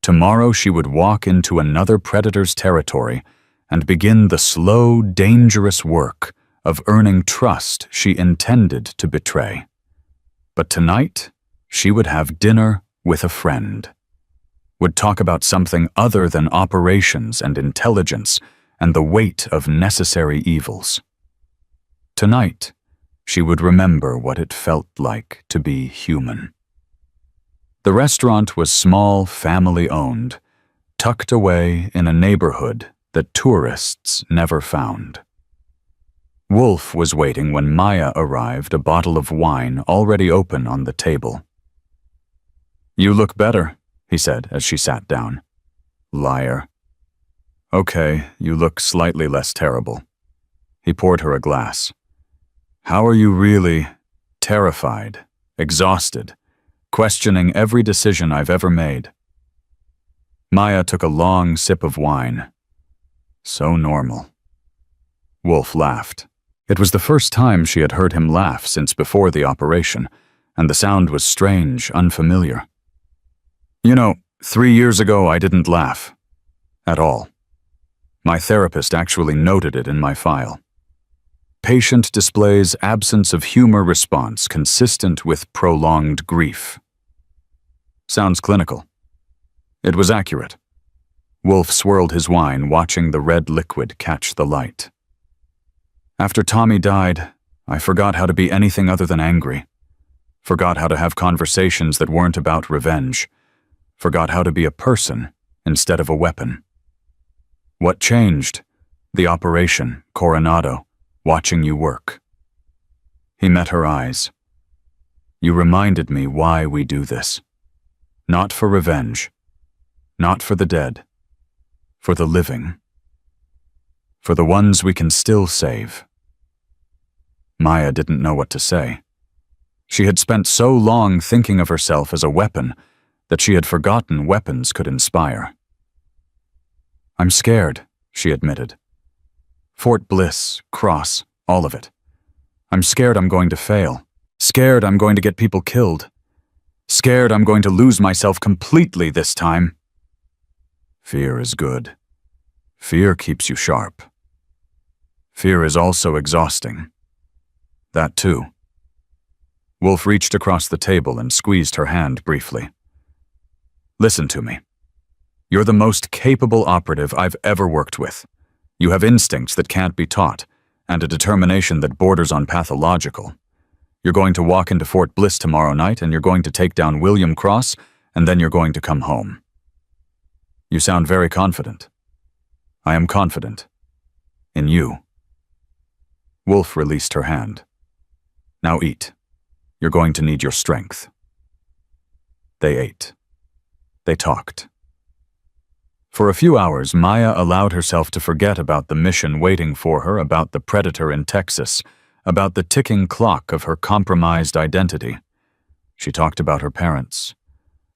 Tomorrow she would walk into another predator's territory and begin the slow, dangerous work of earning trust she intended to betray. But tonight, she would have dinner with a friend, would talk about something other than operations and intelligence and the weight of necessary evils. Tonight, she would remember what it felt like to be human. The restaurant was small, family-owned, tucked away in a neighborhood that tourists never found. Wolf was waiting when Maya arrived, a bottle of wine already open on the table. "You look better," he said as she sat down. "Liar." "Okay, you look slightly less terrible." He poured her a glass. "How are you really terrified, exhausted, questioning every decision I've ever made?" Maya took a long sip of wine. So normal. Wolf laughed. It was the first time she had heard him laugh since before the operation, and the sound was strange, unfamiliar. You know, 3 years ago I didn't laugh. At all. My therapist actually noted it in my file. Patient displays absence of humor response consistent with prolonged grief. Sounds clinical. It was accurate. Wolf swirled his wine, watching the red liquid catch the light. After Tommy died, I forgot how to be anything other than angry. Forgot how to have conversations that weren't about revenge. Forgot how to be a person instead of a weapon. What changed? The operation, Coronado, watching you work. He met her eyes. You reminded me why we do this. Not for revenge. Not for the dead. For the living. For the ones we can still save. Maya didn't know what to say. She had spent so long thinking of herself as a weapon that she had forgotten weapons could inspire. I'm scared, she admitted. Fort Bliss, Cross, all of it. I'm scared I'm going to fail. Scared I'm going to get people killed. Scared I'm going to lose myself completely this time. Fear is good. Fear keeps you sharp. Fear is also exhausting. That too. Wolf reached across the table and squeezed her hand briefly. Listen to me. You're the most capable operative I've ever worked with. You have instincts that can't be taught, and a determination that borders on pathological. You're going to walk into Fort Bliss tomorrow night, and you're going to take down William Cross, and then you're going to come home. You sound very confident. I am confident. In you. Wolf released her hand. Now eat. You're going to need your strength. They ate. They talked. For a few hours, Maya allowed herself to forget about the mission waiting for her, about the predator in Texas, about the ticking clock of her compromised identity. She talked about her parents,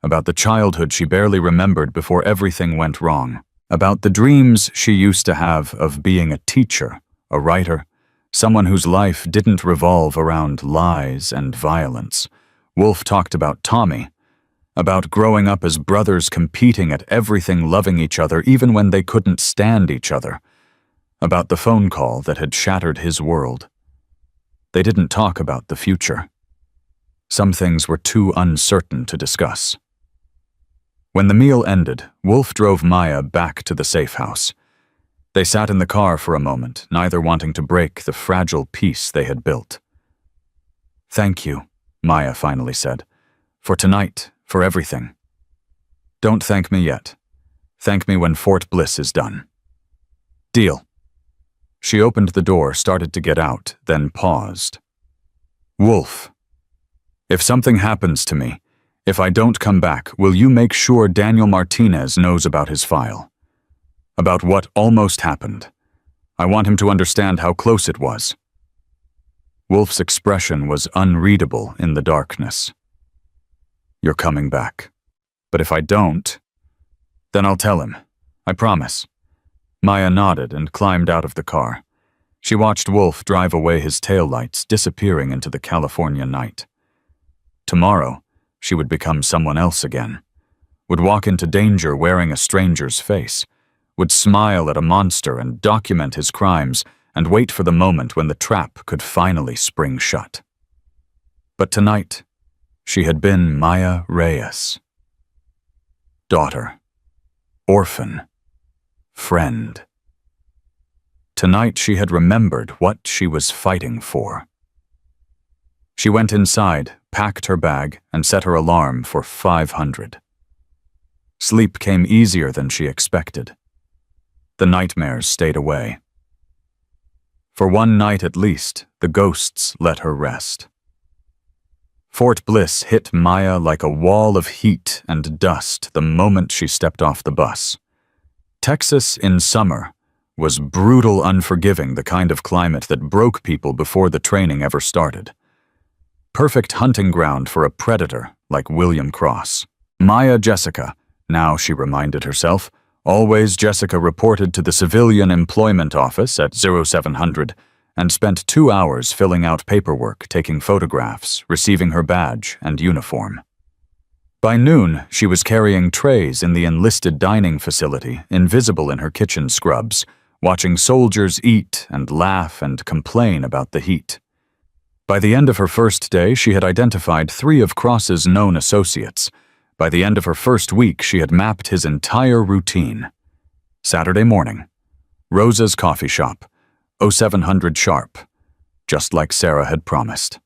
about the childhood she barely remembered before everything went wrong, about the dreams she used to have of being a teacher, a writer, someone whose life didn't revolve around lies and violence. Wolf talked about Tommy, about growing up as brothers competing at everything, loving each other even when they couldn't stand each other, about the phone call that had shattered his world. They didn't talk about the future. Some things were too uncertain to discuss. When the meal ended, Wolf drove Maya back to the safe house. They sat in the car for a moment, neither wanting to break the fragile peace they had built. Thank you, Maya finally said, for tonight, for everything. Don't thank me yet. Thank me when Fort Bliss is done. Deal. She opened the door, started to get out, then paused. Wolf, if something happens to me, if I don't come back, will you make sure Daniel Martinez knows about his file? About what almost happened. I want him to understand how close it was. Wolf's expression was unreadable in the darkness. You're coming back. But if I don't, then I'll tell him. I promise. Maya nodded and climbed out of the car. She watched Wolf drive away, his taillights disappearing into the California night. Tomorrow, she would become someone else again. Would walk into danger wearing a stranger's face. Would smile at a monster and document his crimes and wait for the moment when the trap could finally spring shut. But tonight, she had been Maya Reyes. Daughter. Orphan. Friend. Tonight she had remembered what she was fighting for. She went inside, packed her bag, and set her alarm for 500. Sleep came easier than she expected. The nightmares stayed away. For one night at least, the ghosts let her rest. Fort Bliss hit Maya like a wall of heat and dust the moment she stepped off the bus. Texas in summer was brutal, unforgiving, the kind of climate that broke people before the training ever started. Perfect hunting ground for a predator like William Cross. Maya Jessica, now she reminded herself, always Jessica reported to the Civilian Employment Office at 0700 and spent 2 hours filling out paperwork, taking photographs, receiving her badge and uniform. By noon, she was carrying trays in the enlisted dining facility, invisible in her kitchen scrubs, watching soldiers eat and laugh and complain about the heat. By the end of her first day, she had identified 3 of Cross's known associates. By the end of her first week, she had mapped his entire routine. Saturday morning, Rosa's coffee shop, 0700 sharp, just like Sarah had promised.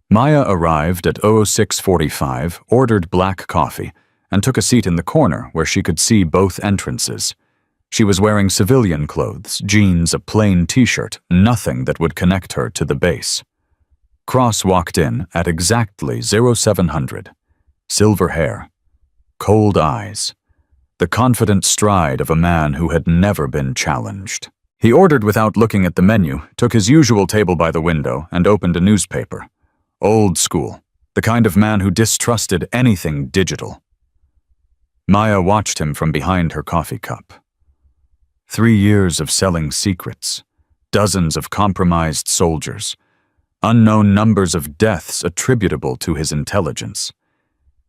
Maya arrived at 0645, ordered black coffee, and took a seat in the corner where she could see both entrances. She was wearing civilian clothes, jeans, a plain t-shirt, nothing that would connect her to the base. Cross walked in at exactly 0700. Silver hair, cold eyes, the confident stride of a man who had never been challenged. He ordered without looking at the menu, took his usual table by the window, and opened a newspaper. Old school, the kind of man who distrusted anything digital. Maya watched him from behind her coffee cup. 3 years of selling secrets, dozens of compromised soldiers, unknown numbers of deaths attributable to his intelligence.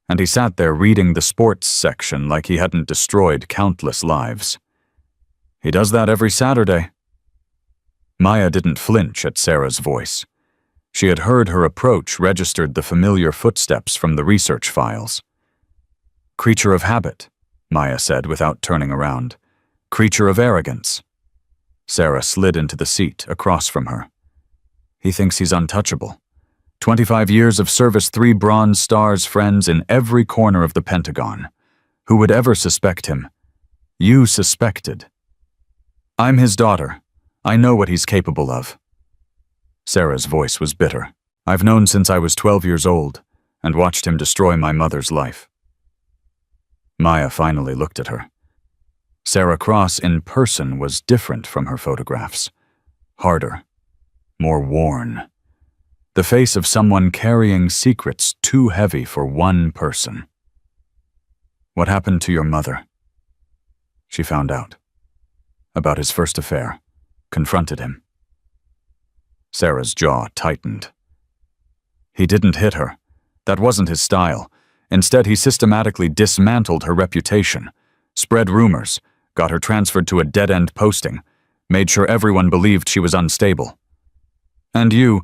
And he sat there reading the sports section like he hadn't destroyed countless lives. He does that every Saturday. Maya didn't flinch at Sarah's voice. She had heard her approach registered the familiar footsteps from the research files. Creature of habit, Maya said without turning around. Creature of arrogance. Sarah slid into the seat across from her. He thinks he's untouchable. 25 years of service, 3 Bronze Stars friends in every corner of the Pentagon. Who would ever suspect him? You suspected. I'm his daughter. I know what he's capable of. Sarah's voice was bitter. I've known since I was 12 years old and watched him destroy my mother's life. Maya finally looked at her. Sarah Cross in person was different from her photographs. Harder, more worn. The face of someone carrying secrets too heavy for one person. What happened to your mother? She found out. About his first affair. Confronted him. Sarah's jaw tightened. He didn't hit her. That wasn't his style. Instead, he systematically dismantled her reputation, spread rumors, got her transferred to a dead-end posting, made sure everyone believed she was unstable. And you,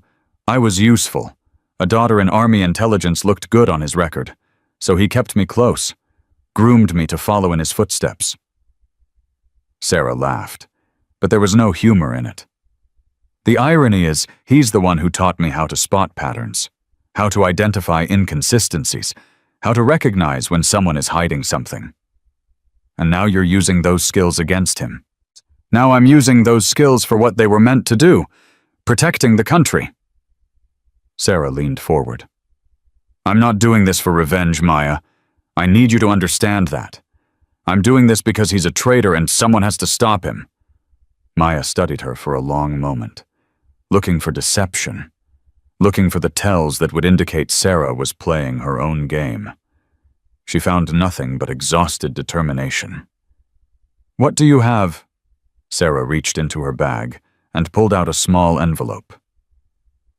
I was useful. A daughter in Army intelligence looked good on his record, so he kept me close, groomed me to follow in his footsteps. Sarah laughed, but there was no humor in it. The irony is, he's the one who taught me how to spot patterns, how to identify inconsistencies, how to recognize when someone is hiding something. And now you're using those skills against him. Now I'm using those skills for what they were meant to do, protecting the country. Sarah leaned forward. I'm not doing this for revenge, Maya. I need you to understand that. I'm doing this because he's a traitor and someone has to stop him. Maya studied her for a long moment, looking for deception, looking for the tells that would indicate Sarah was playing her own game. She found nothing but exhausted determination. What do you have? Sarah reached into her bag and pulled out a small envelope.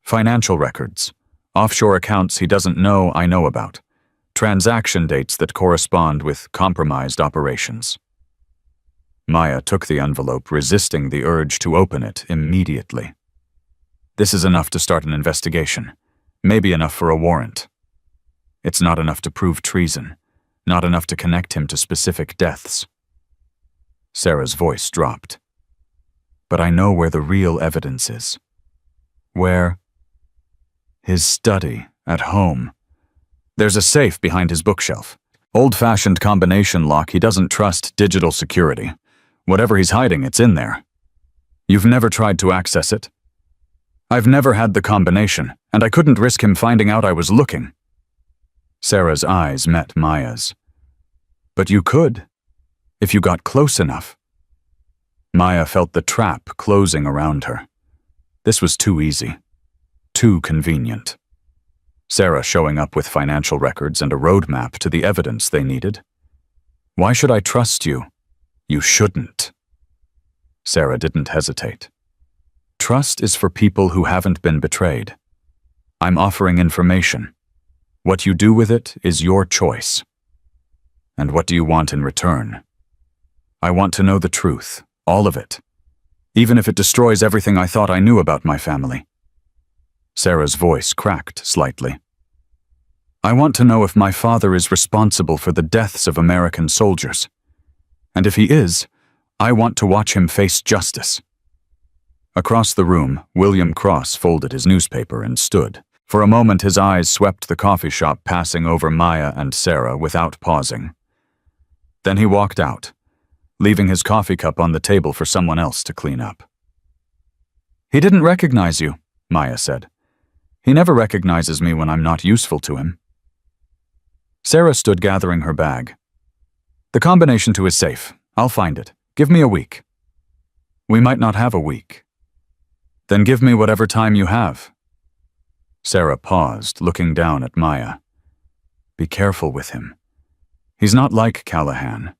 Financial records, offshore accounts he doesn't know I know about, transaction dates that correspond with compromised operations. Maya took the envelope, resisting the urge to open it immediately. This is enough to start an investigation, maybe enough for a warrant. It's not enough to prove treason, not enough to connect him to specific deaths. Sarah's voice dropped. But I know where the real evidence is. Where? His study, at home. There's a safe behind his bookshelf. Old-fashioned combination lock. He doesn't trust digital security. Whatever he's hiding, it's in there. You've never tried to access it? I've never had the combination, and I couldn't risk him finding out I was looking. Sarah's eyes met Maya's. But you could, if you got close enough. Maya felt the trap closing around her. This was too easy, too convenient. Sarah showing up with financial records and a roadmap to the evidence they needed. Why should I trust you? You shouldn't. Sarah didn't hesitate. Trust is for people who haven't been betrayed. I'm offering information. What you do with it is your choice. And what do you want in return? I want to know the truth, all of it, even if it destroys everything I thought I knew about my family. Sarah's voice cracked slightly. I want to know if my father is responsible for the deaths of American soldiers. And if he is, I want to watch him face justice. Across the room, William Cross folded his newspaper and stood. For a moment his eyes swept the coffee shop, passing over Maya and Sarah without pausing. Then he walked out, leaving his coffee cup on the table for someone else to clean up. He didn't recognize you, Maya said. He never recognizes me when I'm not useful to him. Sarah stood gathering her bag. The combination to his safe. I'll find it. Give me a week. We might not have a week. Then give me whatever time you have. Sarah paused, looking down at Maya. Be careful with him. He's not like Callahan.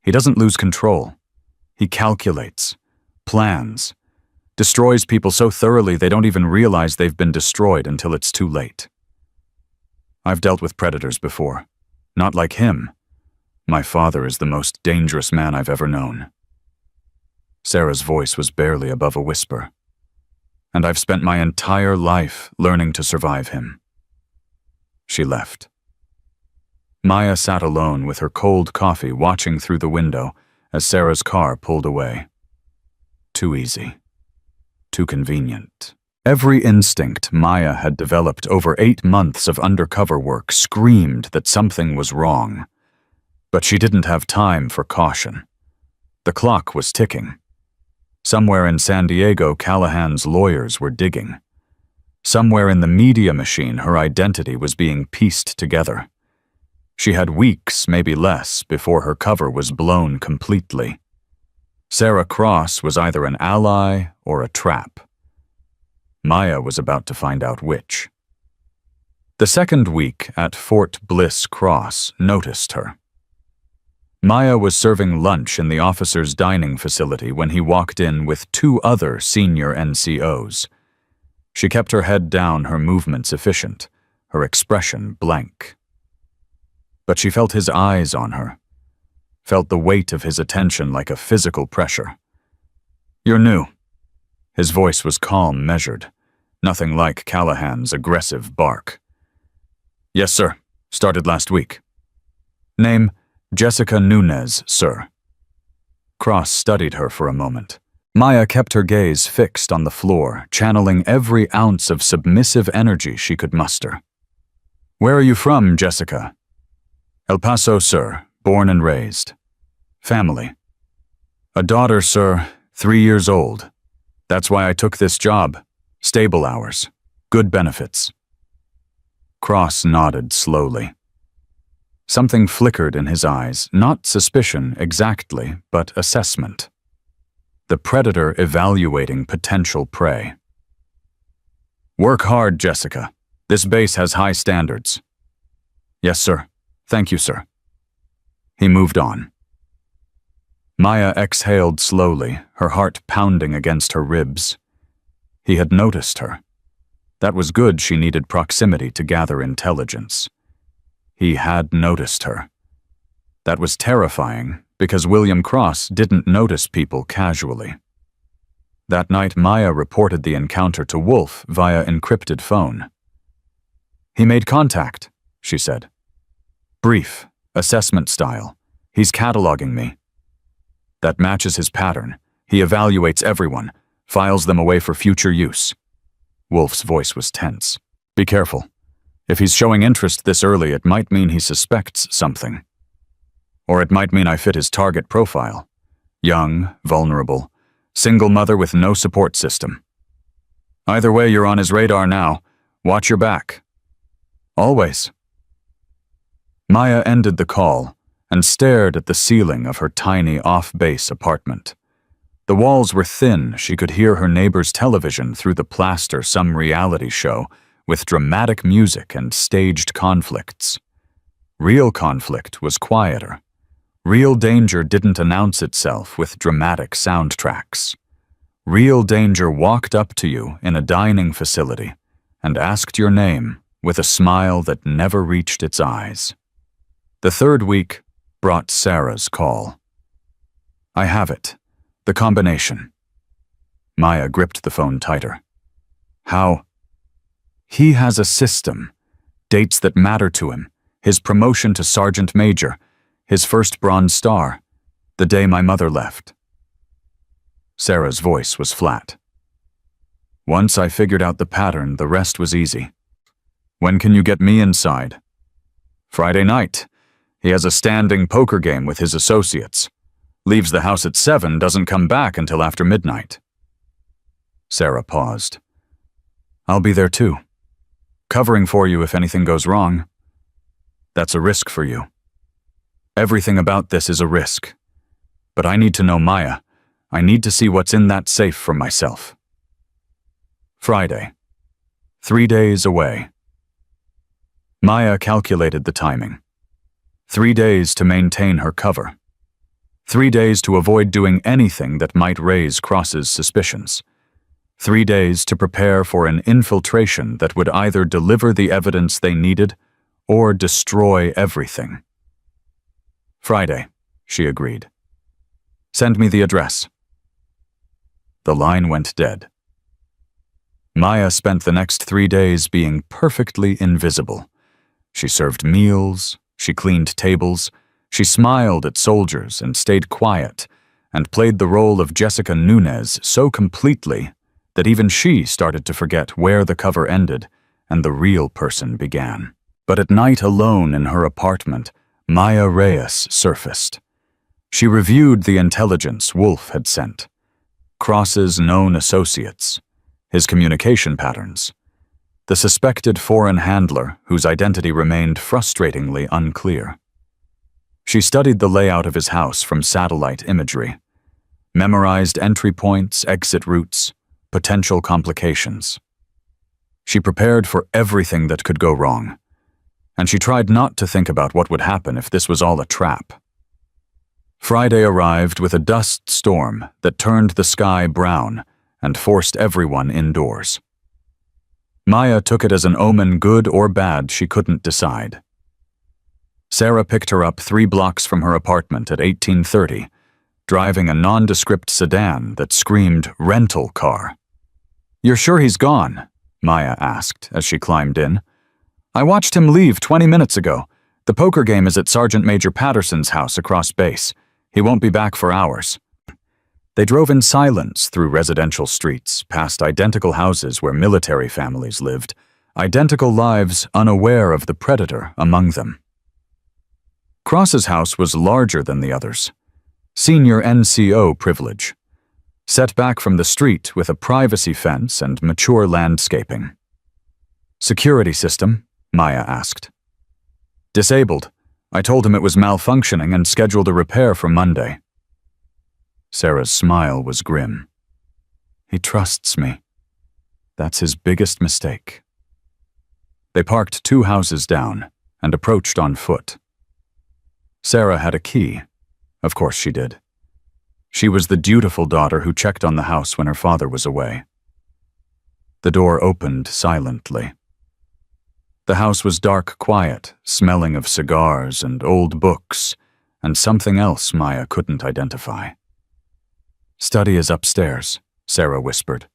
He doesn't lose control. He calculates, plans, destroys people so thoroughly they don't even realize they've been destroyed until it's too late. I've dealt with predators before. Not like him. My father is the most dangerous man I've ever known. Sarah's voice was barely above a whisper. And I've spent my entire life learning to survive him. She left. Maya sat alone with her cold coffee, watching through the window as Sarah's car pulled away. Too easy. Too convenient. Every instinct Maya had developed over 8 months of undercover work screamed that something was wrong. But she didn't have time for caution. The clock was ticking. Somewhere in San Diego, Callahan's lawyers were digging. Somewhere in the media machine, her identity was being pieced together. She had weeks, maybe less, before her cover was blown completely. Sarah Cross was either an ally or a trap. Maya was about to find out which. The second week at Fort Bliss Cross noticed her. Maya was serving lunch in the officers' dining facility when he walked in with 2 other senior NCOs. She kept her head down, her movements efficient, her expression blank. But she felt his eyes on her, felt the weight of his attention like a physical pressure. You're new. His voice was calm, measured, nothing like Callahan's aggressive bark. Yes, sir. Started last week. Name, Jessica Nunez, sir. Cross studied her for a moment. Maya kept her gaze fixed on the floor, channeling every ounce of submissive energy she could muster. Where are you from, Jessica? El Paso, sir. Born and raised. Family. A daughter, sir, 3 years old. That's why I took this job. Stable hours. Good benefits. Cross nodded slowly. Something flickered in his eyes, not suspicion exactly, but assessment. The predator evaluating potential prey. Work hard, Jessica. This base has high standards. Yes, sir. Thank you, sir. He moved on. Maya exhaled slowly, her heart pounding against her ribs. He had noticed her. That was good. She needed proximity to gather intelligence. He had noticed her. That was terrifying, because William Cross didn't notice people casually. That night, Maya reported the encounter to Wolf via encrypted phone. He made contact, she said. Brief, assessment style. He's cataloging me. That matches his pattern. He evaluates everyone, files them away for future use. Wolf's voice was tense. Be careful. If he's showing interest this early, it might mean he suspects something. Or it might mean I fit his target profile. Young, vulnerable, single mother with no support system. Either way, you're on his radar now. Watch your back. Always. Maya ended the call and stared at the ceiling of her tiny off-base apartment. The walls were thin. She could hear her neighbor's television through the plaster, some reality show with dramatic music and staged conflicts. Real conflict was quieter. Real danger didn't announce itself with dramatic soundtracks. Real danger walked up to you in a dining facility and asked your name with a smile that never reached its eyes. The third week brought Sarah's call. "I have it. The combination." Maya gripped the phone tighter. "How?" "He has a system. Dates that matter to him. His promotion to Sergeant Major. His first Bronze Star. The day my mother left." Sarah's voice was flat. "Once I figured out the pattern, the rest was easy. When can you get me inside?" "Friday night. He has a standing poker game with his associates. Leaves the house at 7, doesn't come back until after midnight." Sarah paused. "I'll be there too. Covering for you if anything goes wrong. That's a risk for you. Everything about this is a risk. But I need to know Maya. I need to see what's in that safe for myself." Friday. 3 days away. Maya calculated the timing. 3 days to maintain her cover. 3 days to avoid doing anything that might raise Cross's suspicions. 3 days to prepare for an infiltration that would either deliver the evidence they needed or destroy everything. "Friday," she agreed. "Send me the address." The line went dead. Maya spent the next 3 days being perfectly invisible. She served meals, she cleaned tables, she smiled at soldiers and stayed quiet, and played the role of Jessica Nunez so completely that even she started to forget where the cover ended and the real person began. But at night alone in her apartment, Maya Reyes surfaced. She reviewed the intelligence Wolf had sent, Cross's known associates, his communication patterns, the suspected foreign handler whose identity remained frustratingly unclear. She studied the layout of his house from satellite imagery, memorized entry points, exit routes, potential complications. She prepared for everything that could go wrong, and she tried not to think about what would happen if this was all a trap. Friday arrived with a dust storm that turned the sky brown and forced everyone indoors. Maya took it as an omen, good or bad, she couldn't decide. Sarah picked her up 3 blocks from her apartment at 18:30, driving a nondescript sedan that screamed rental car. "You're sure he's gone?" Maya asked as she climbed in. "I watched him leave 20 minutes ago. The poker game is at Sergeant Major Patterson's house across base. He won't be back for hours." They drove in silence through residential streets, past identical houses where military families lived, identical lives unaware of the predator among them. Cross's house was larger than the others. Senior NCO privilege. Set back from the street with a privacy fence and mature landscaping. "Security system?" Maya asked. "Disabled. I told him it was malfunctioning and scheduled a repair for Monday." Sarah's smile was grim. "He trusts me. That's his biggest mistake." They parked 2 houses down and approached on foot. Sarah had a key. Of course she did. She was the dutiful daughter who checked on the house when her father was away. The door opened silently. The house was dark, quiet, smelling of cigars and old books, and something else Maya couldn't identify. "Study is upstairs," Sarah whispered.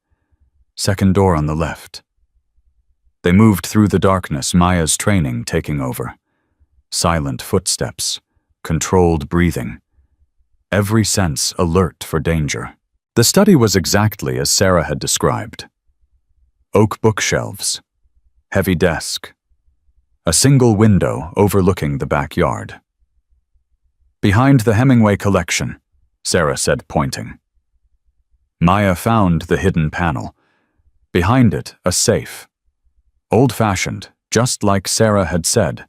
"Second door on the left." They moved through the darkness, Maya's training taking over. Silent footsteps, controlled breathing. Every sense alert for danger. The study was exactly as Sarah had described. Oak bookshelves, heavy desk, a single window overlooking the backyard. "Behind the Hemingway collection," Sarah said, pointing. Maya found the hidden panel. Behind it, a safe. Old-fashioned, just like Sarah had said.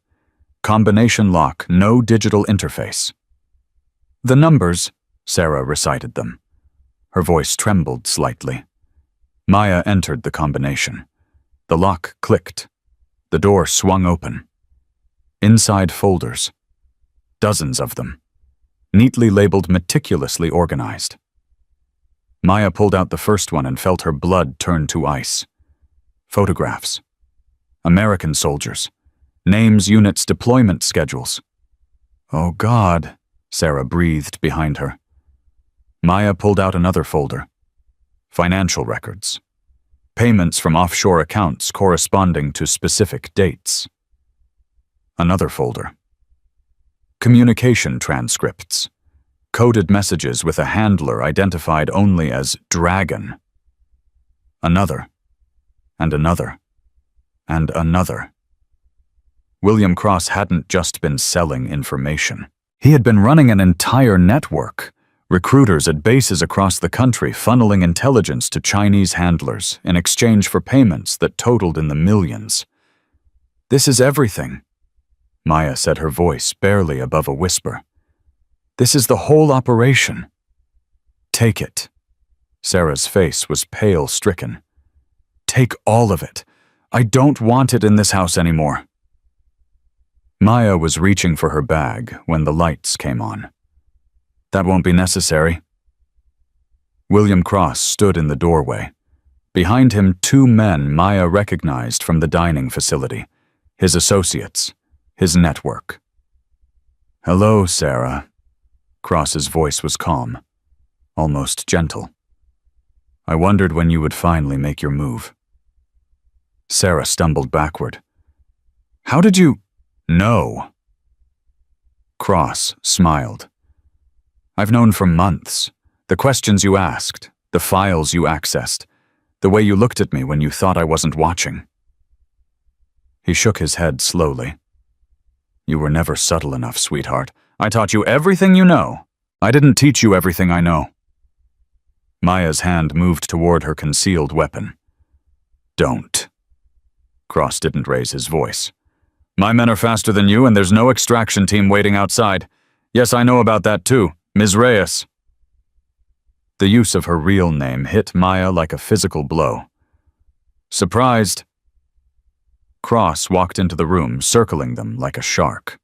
Combination lock, no digital interface. "The numbers," Sarah recited them. Her voice trembled slightly. Maya entered the combination. The lock clicked. The door swung open. Inside folders. Dozens of them. Neatly labeled, meticulously organized. Maya pulled out the first one and felt her blood turn to ice. Photographs. American soldiers. Names, units, deployment schedules. Oh God, Sarah breathed behind her. Maya pulled out another folder. Financial records. Payments from offshore accounts corresponding to specific dates. Another folder. Communication transcripts. Coded messages with a handler identified only as Dragon. Another. And another. And another. William Cross hadn't just been selling information. He had been running an entire network. Recruiters at bases across the country funneling intelligence to Chinese handlers in exchange for payments that totaled in the millions. This is everything, Maya said, her voice barely above a whisper. This is the whole operation. Take it. Sarah's face was pale stricken. Take all of it. I don't want it in this house anymore. Maya was reaching for her bag when the lights came on. That won't be necessary. William Cross stood in the doorway. Behind him, two men Maya recognized from the dining facility. His associates. His network. Hello, Sarah. Cross's voice was calm, almost gentle. I wondered when you would finally make your move. Sarah stumbled backward. How did you know? Cross smiled. I've known for months. The questions you asked, the files you accessed, the way you looked at me when you thought I wasn't watching. He shook his head slowly. You were never subtle enough, sweetheart. I taught you everything you know. I didn't teach you everything I know. Maya's hand moved toward her concealed weapon. Don't. Cross didn't raise his voice. My men are faster than you, and there's no extraction team waiting outside. Yes, I know about that too. Ms. Reyes. The use of her real name hit Maya like a physical blow. Surprised. Cross walked into the room, circling them like a shark.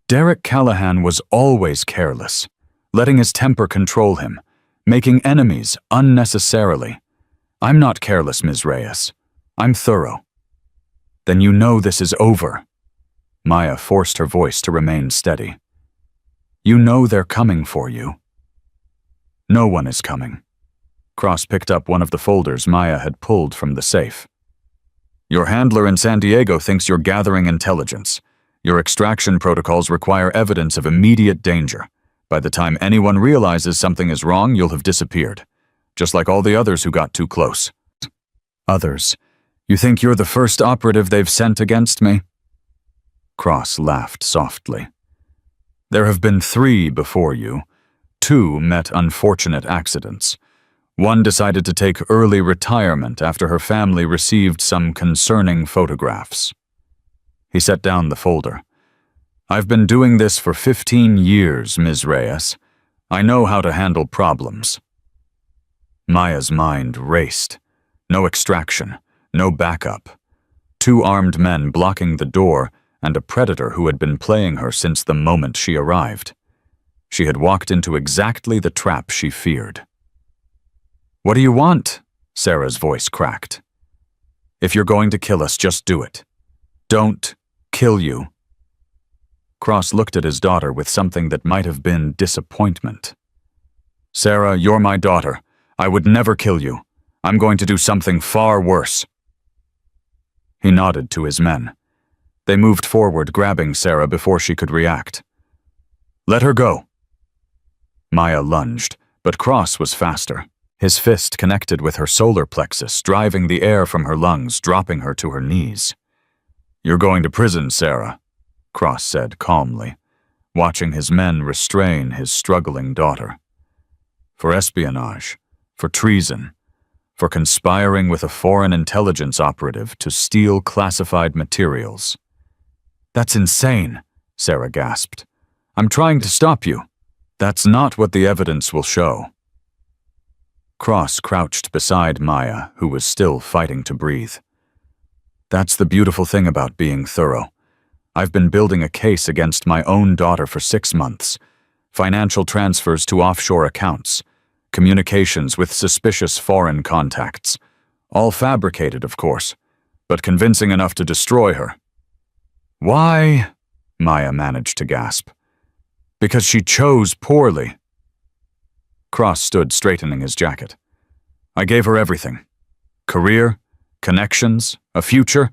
Derek Callahan was always careless, letting his temper control him, making enemies unnecessarily. I'm not careless, Ms. Reyes. I'm thorough. Then you know this is over. Maya forced her voice to remain steady. You know they're coming for you. No one is coming. Cross picked up one of the folders Maya had pulled from the safe. Your handler in San Diego thinks you're gathering intelligence. Your extraction protocols require evidence of immediate danger. By the time anyone realizes something is wrong, you'll have disappeared. Just like all the others who got too close. Others? You think you're the first operative they've sent against me? Cross laughed softly. There have been 3 before you. 2 met unfortunate accidents. One decided to take early retirement after her family received some concerning photographs. He set down the folder. I've been doing this for 15 years, Ms. Reyes. I know how to handle problems. Maya's mind raced. No extraction, no backup. 2 armed men blocking the door and a predator who had been playing her since the moment she arrived. She had walked into exactly the trap she feared. What do you want? Sarah's voice cracked. If you're going to kill us, just do it. Don't kill you. Cross looked at his daughter with something that might have been disappointment. Sarah, you're my daughter. I would never kill you. I'm going to do something far worse. He nodded to his men. They moved forward, grabbing Sarah before she could react. Let her go. Maya lunged, but Cross was faster. His fist connected with her solar plexus, driving the air from her lungs, dropping her to her knees. You're going to prison, Sarah, Cross said calmly, watching his men restrain his struggling daughter. For espionage, for treason, for conspiring with a foreign intelligence operative to steal classified materials. That's insane, Sarah gasped. I'm trying to stop you. That's not what the evidence will show. Cross crouched beside Maya, who was still fighting to breathe. That's the beautiful thing about being thorough. I've been building a case against my own daughter for 6 months. Financial transfers to offshore accounts. Communications with suspicious foreign contacts. All fabricated, of course. but convincing enough to destroy her. Why? Maya managed to gasp. Because she chose poorly. Cross stood straightening his jacket. I gave her everything. Career, connections, a future,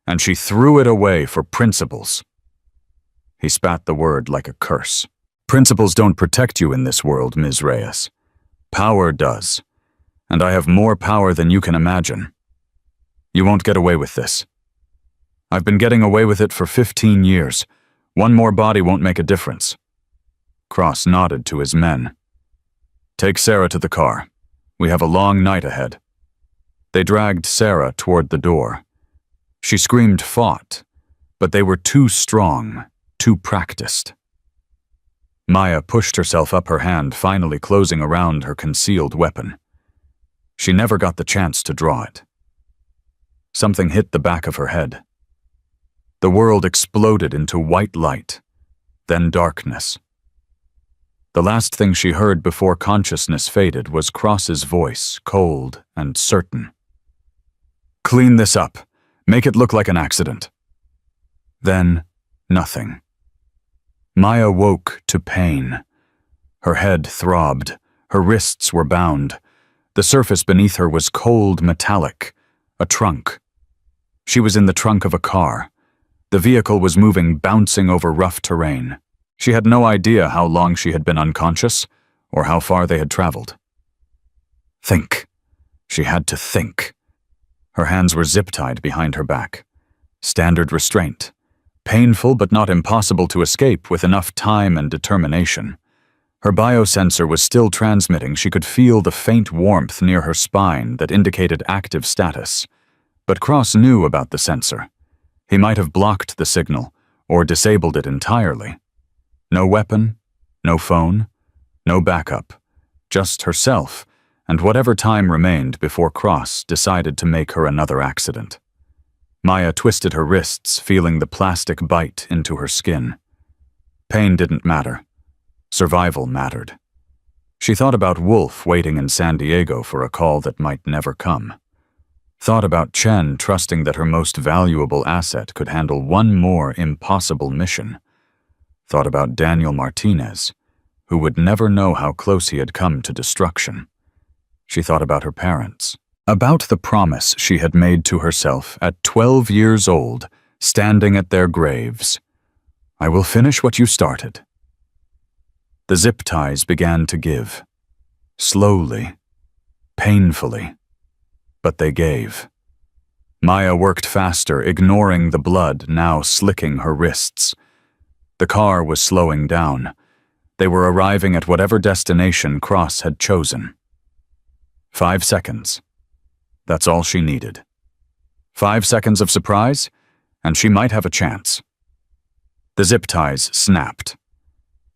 and she threw it away for principles. He spat the word like a curse. Principles don't protect you in this world, Ms. Reyes. Power does. And I have more power than you can imagine. You won't get away with this. I've been getting away with it for 15 years. One more body won't make a difference. Cross nodded to his men. Take Sarah to the car. We have a long night ahead. They dragged Sarah toward the door. She screamed fought, but they were too strong, too practiced. Maya pushed herself up her hand, finally closing around her concealed weapon. She never got the chance to draw it. Something hit the back of her head. The world exploded into white light, then darkness. The last thing she heard before consciousness faded was Cross's voice, cold and certain. Clean this up. Make it look like an accident. Then, nothing. Maya woke to pain. Her head throbbed. Her wrists were bound. The surface beneath her was cold metallic, a trunk. She was in the trunk of a car. The vehicle was moving, bouncing over rough terrain. She had no idea how long she had been unconscious, or how far they had traveled. Think. She had to think. Her hands were zip-tied behind her back. Standard restraint. Painful but not impossible to escape with enough time and determination. Her biosensor was still transmitting. She could feel the faint warmth near her spine that indicated active status. But Cross knew about the sensor. He might have blocked the signal, or disabled it entirely. No weapon, no phone, no backup. Just herself, and whatever time remained before Cross decided to make her another accident. Maya twisted her wrists, feeling the plastic bite into her skin. Pain didn't matter. Survival mattered. She thought about Wolf waiting in San Diego for a call that might never come. Thought about Chen trusting that her most valuable asset could handle one more impossible mission. Thought about Daniel Martinez, who would never know how close he had come to destruction. She thought about her parents, about the promise she had made to herself at 12 years old, standing at their graves. I will finish what you started. The zip ties began to give. Slowly, painfully, but they gave. Maya worked faster, ignoring the blood now slicking her wrists. The car was slowing down. They were arriving at whatever destination Cross had chosen. 5 seconds. That's all she needed. 5 seconds of surprise, and she might have a chance. The zip ties snapped.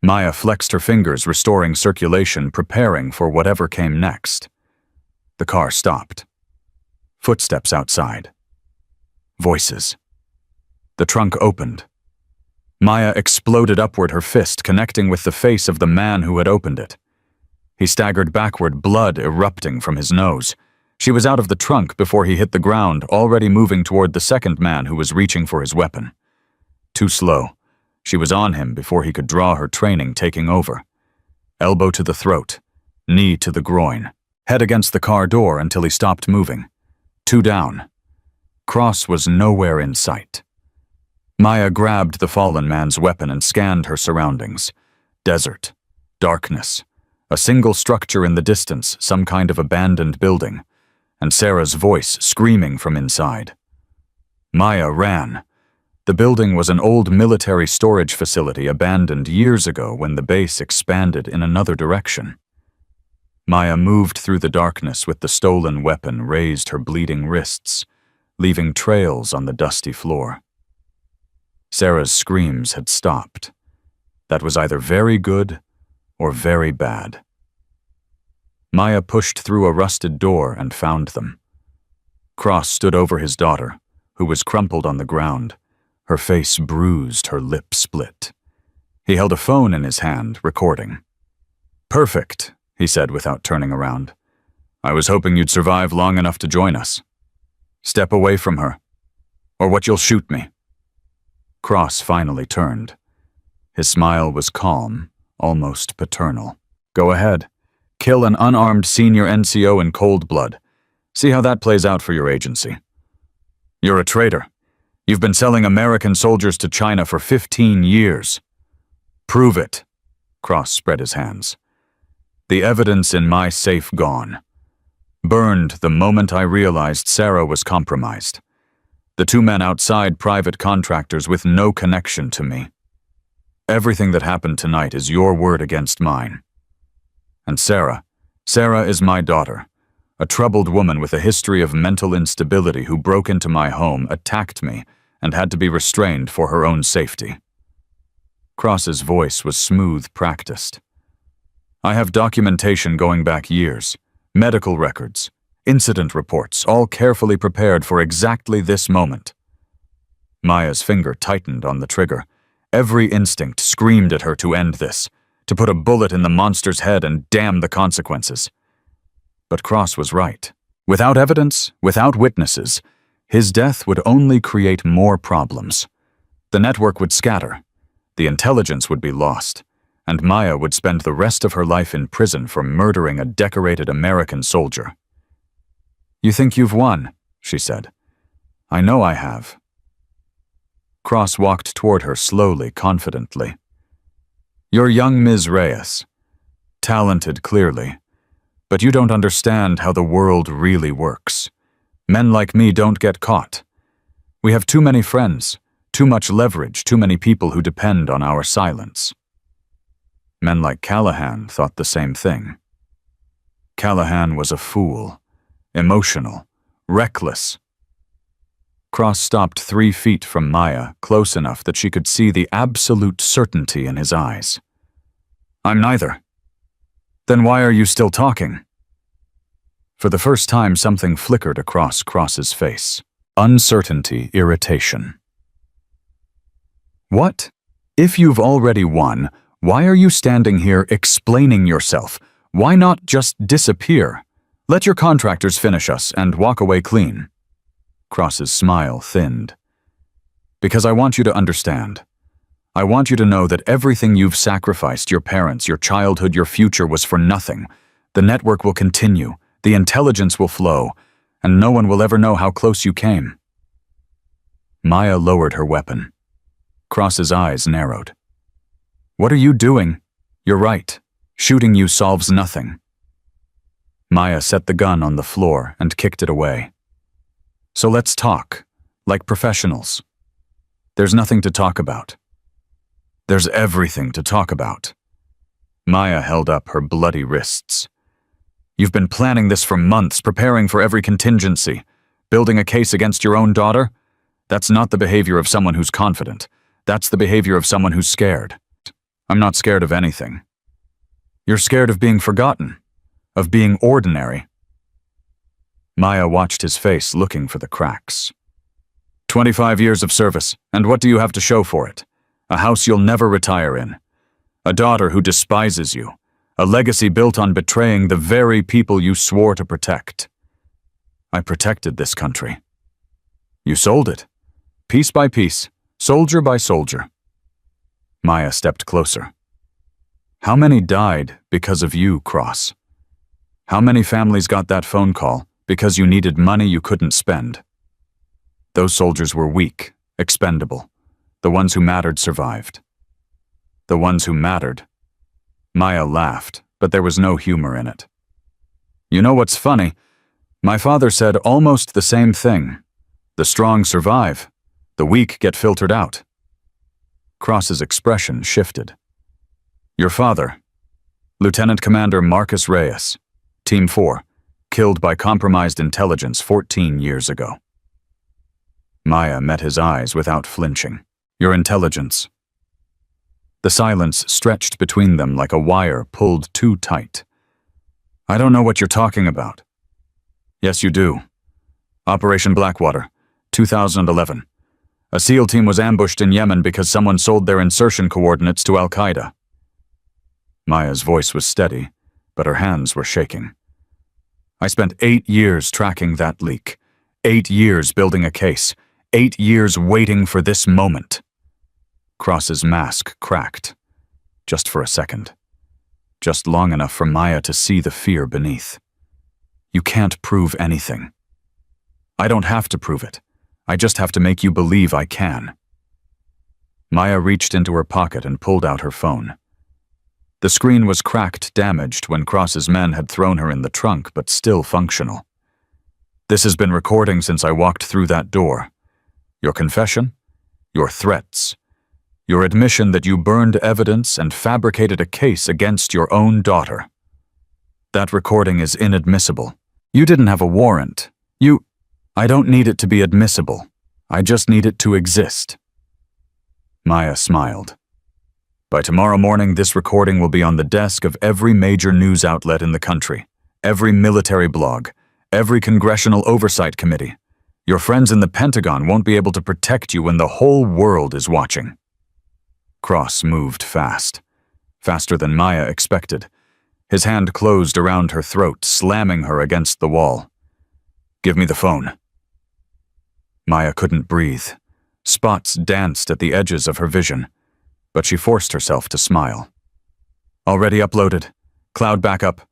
Maya flexed her fingers, restoring circulation, preparing for whatever came next. The car stopped. Footsteps outside. Voices. The trunk opened. Maya exploded upward, her fist connecting with the face of the man who had opened it. He staggered backward, blood erupting from his nose. She was out of the trunk before he hit the ground, already moving toward the second man who was reaching for his weapon. Too slow. She was on him before he could draw her training taking over. Elbow to the throat, knee to the groin, head against the car door until he stopped moving. 2 down. Cross was nowhere in sight. Maya grabbed the fallen man's weapon and scanned her surroundings. Desert, darkness, a single structure in the distance, some kind of abandoned building, and Sarah's voice screaming from inside. Maya ran. The building was an old military storage facility abandoned years ago when the base expanded in another direction. Maya moved through the darkness with the stolen weapon, raised her bleeding wrists, leaving trails on the dusty floor. Sarah's screams had stopped. That was either very good or very bad. Maya pushed through a rusted door and found them. Cross stood over his daughter, who was crumpled on the ground, her face bruised, her lip split. He held a phone in his hand, recording. Perfect, he said without turning around. I was hoping you'd survive long enough to join us. Step away from her. or what you'll shoot me." Cross finally turned. His smile was calm, almost paternal. "Go ahead. Kill an unarmed senior NCO in cold blood. See how that plays out for your agency. You're a traitor. You've been selling American soldiers to China for 15 years. Prove it." Cross spread his hands. "The evidence in my safe gone. Burned the moment I realized Sarah was compromised. The two men outside private contractors with no connection to me. Everything that happened tonight is your word against mine. And Sarah is my daughter, a troubled woman with a history of mental instability who broke into my home, attacked me, and had to be restrained for her own safety." Cross's voice was smooth, practiced. "I have documentation going back years, medical records, incident reports, all carefully prepared for exactly this moment." Maya's finger tightened on the trigger. Every instinct screamed at her to end this, to put a bullet in the monster's head and damn the consequences. But Cross was right. Without evidence, without witnesses, his death would only create more problems. The network would scatter, the intelligence would be lost, and Maya would spend the rest of her life in prison for murdering a decorated American soldier. "You think you've won," she said. "I know I have." Cross walked toward her slowly, confidently. "You're young Ms. Reyes. Talented, clearly. But you don't understand how the world really works. Men like me don't get caught. We have too many friends, too much leverage, too many people who depend on our silence." Men like Callahan thought the same thing. Callahan was a fool, emotional, reckless. Cross stopped 3 feet from Maya, close enough that she could see the absolute certainty in his eyes. "I'm neither." "Then why are you still talking?" For the first time, something flickered across Cross's face. Uncertainty, irritation. "What? If you've already won, why are you standing here explaining yourself? Why not just disappear? Let your contractors finish us and walk away clean." Cross's smile thinned. "Because I want you to understand. I want you to know that everything you've sacrificed, your parents, your childhood, your future, was for nothing. The network will continue, the intelligence will flow, and no one will ever know how close you came." Maya lowered her weapon. Cross's eyes narrowed. "What are you doing? You're right. Shooting you solves nothing." Maya set the gun on the floor and kicked it away. "So let's talk, like professionals. There's nothing to talk about." "There's everything to talk about." Maya held up her bloody wrists. "You've been planning this for months, preparing for every contingency, building a case against your own daughter? That's not the behavior of someone who's confident. That's the behavior of someone who's scared." "I'm not scared of anything." "You're scared of being forgotten, of being ordinary." Maya watched his face, looking for the cracks. 25 years of service, and what do you have to show for it? A house you'll never retire in. A daughter who despises you. A legacy built on betraying the very people you swore to protect. I protected this country. You sold it. Piece by piece, soldier by soldier. Maya stepped closer. How many died because of you, Cross? How many families got that phone call because you needed money you couldn't spend? Those soldiers were weak, expendable. The ones who mattered survived. The ones who mattered. Maya laughed, but there was no humor in it. You know what's funny? My father said almost the same thing. The strong survive. The weak get filtered out. Cross's expression shifted. Your father, Lieutenant Commander Marcus Reyes, Team 4, killed by compromised intelligence 14 years ago. Maya met his eyes without flinching. Your intelligence. The silence stretched between them like a wire pulled too tight. I don't know what you're talking about. Yes, you do. Operation Blackwater, 2011. A SEAL team was ambushed in Yemen because someone sold their insertion coordinates to Al-Qaeda. Maya's voice was steady, but her hands were shaking. I spent 8 years tracking that leak, 8 years building a case, 8 years waiting for this moment. Cross's mask cracked. Just for a second. Just long enough for Maya to see the fear beneath. You can't prove anything. I don't have to prove it. I just have to make you believe I can. Maya reached into her pocket and pulled out her phone. The screen was cracked, damaged when Cross's men had thrown her in the trunk, but still functional. This has been recording since I walked through that door. Your confession, your threats, your admission that you burned evidence and fabricated a case against your own daughter. That recording is inadmissible. You didn't have a warrant. I don't need it to be admissible. I just need it to exist. Maya smiled. By tomorrow morning, this recording will be on the desk of every major news outlet in the country, every military blog, every congressional oversight committee. Your friends in the Pentagon won't be able to protect you when the whole world is watching. Cross moved fast, faster than Maya expected. His hand closed around her throat, slamming her against the wall. Give me the phone. Maya couldn't breathe. Spots danced at the edges of her vision, but she forced herself to smile. Already uploaded. Cloud backup.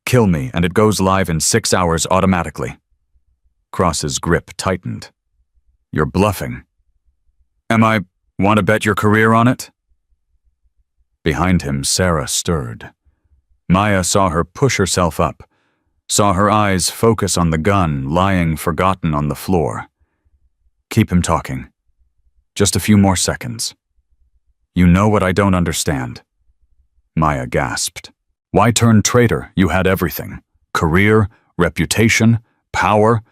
Kill me, and it goes live in 6 hours automatically. Cross's grip tightened. You're bluffing. Want to bet your career on it? Behind him, Sarah stirred. Maya saw her push herself up, saw her eyes focus on the gun lying forgotten on the floor. Keep him talking. Just a few more seconds. You know what I don't understand. Maya gasped. Why turn traitor? You had everything. Career, reputation, power.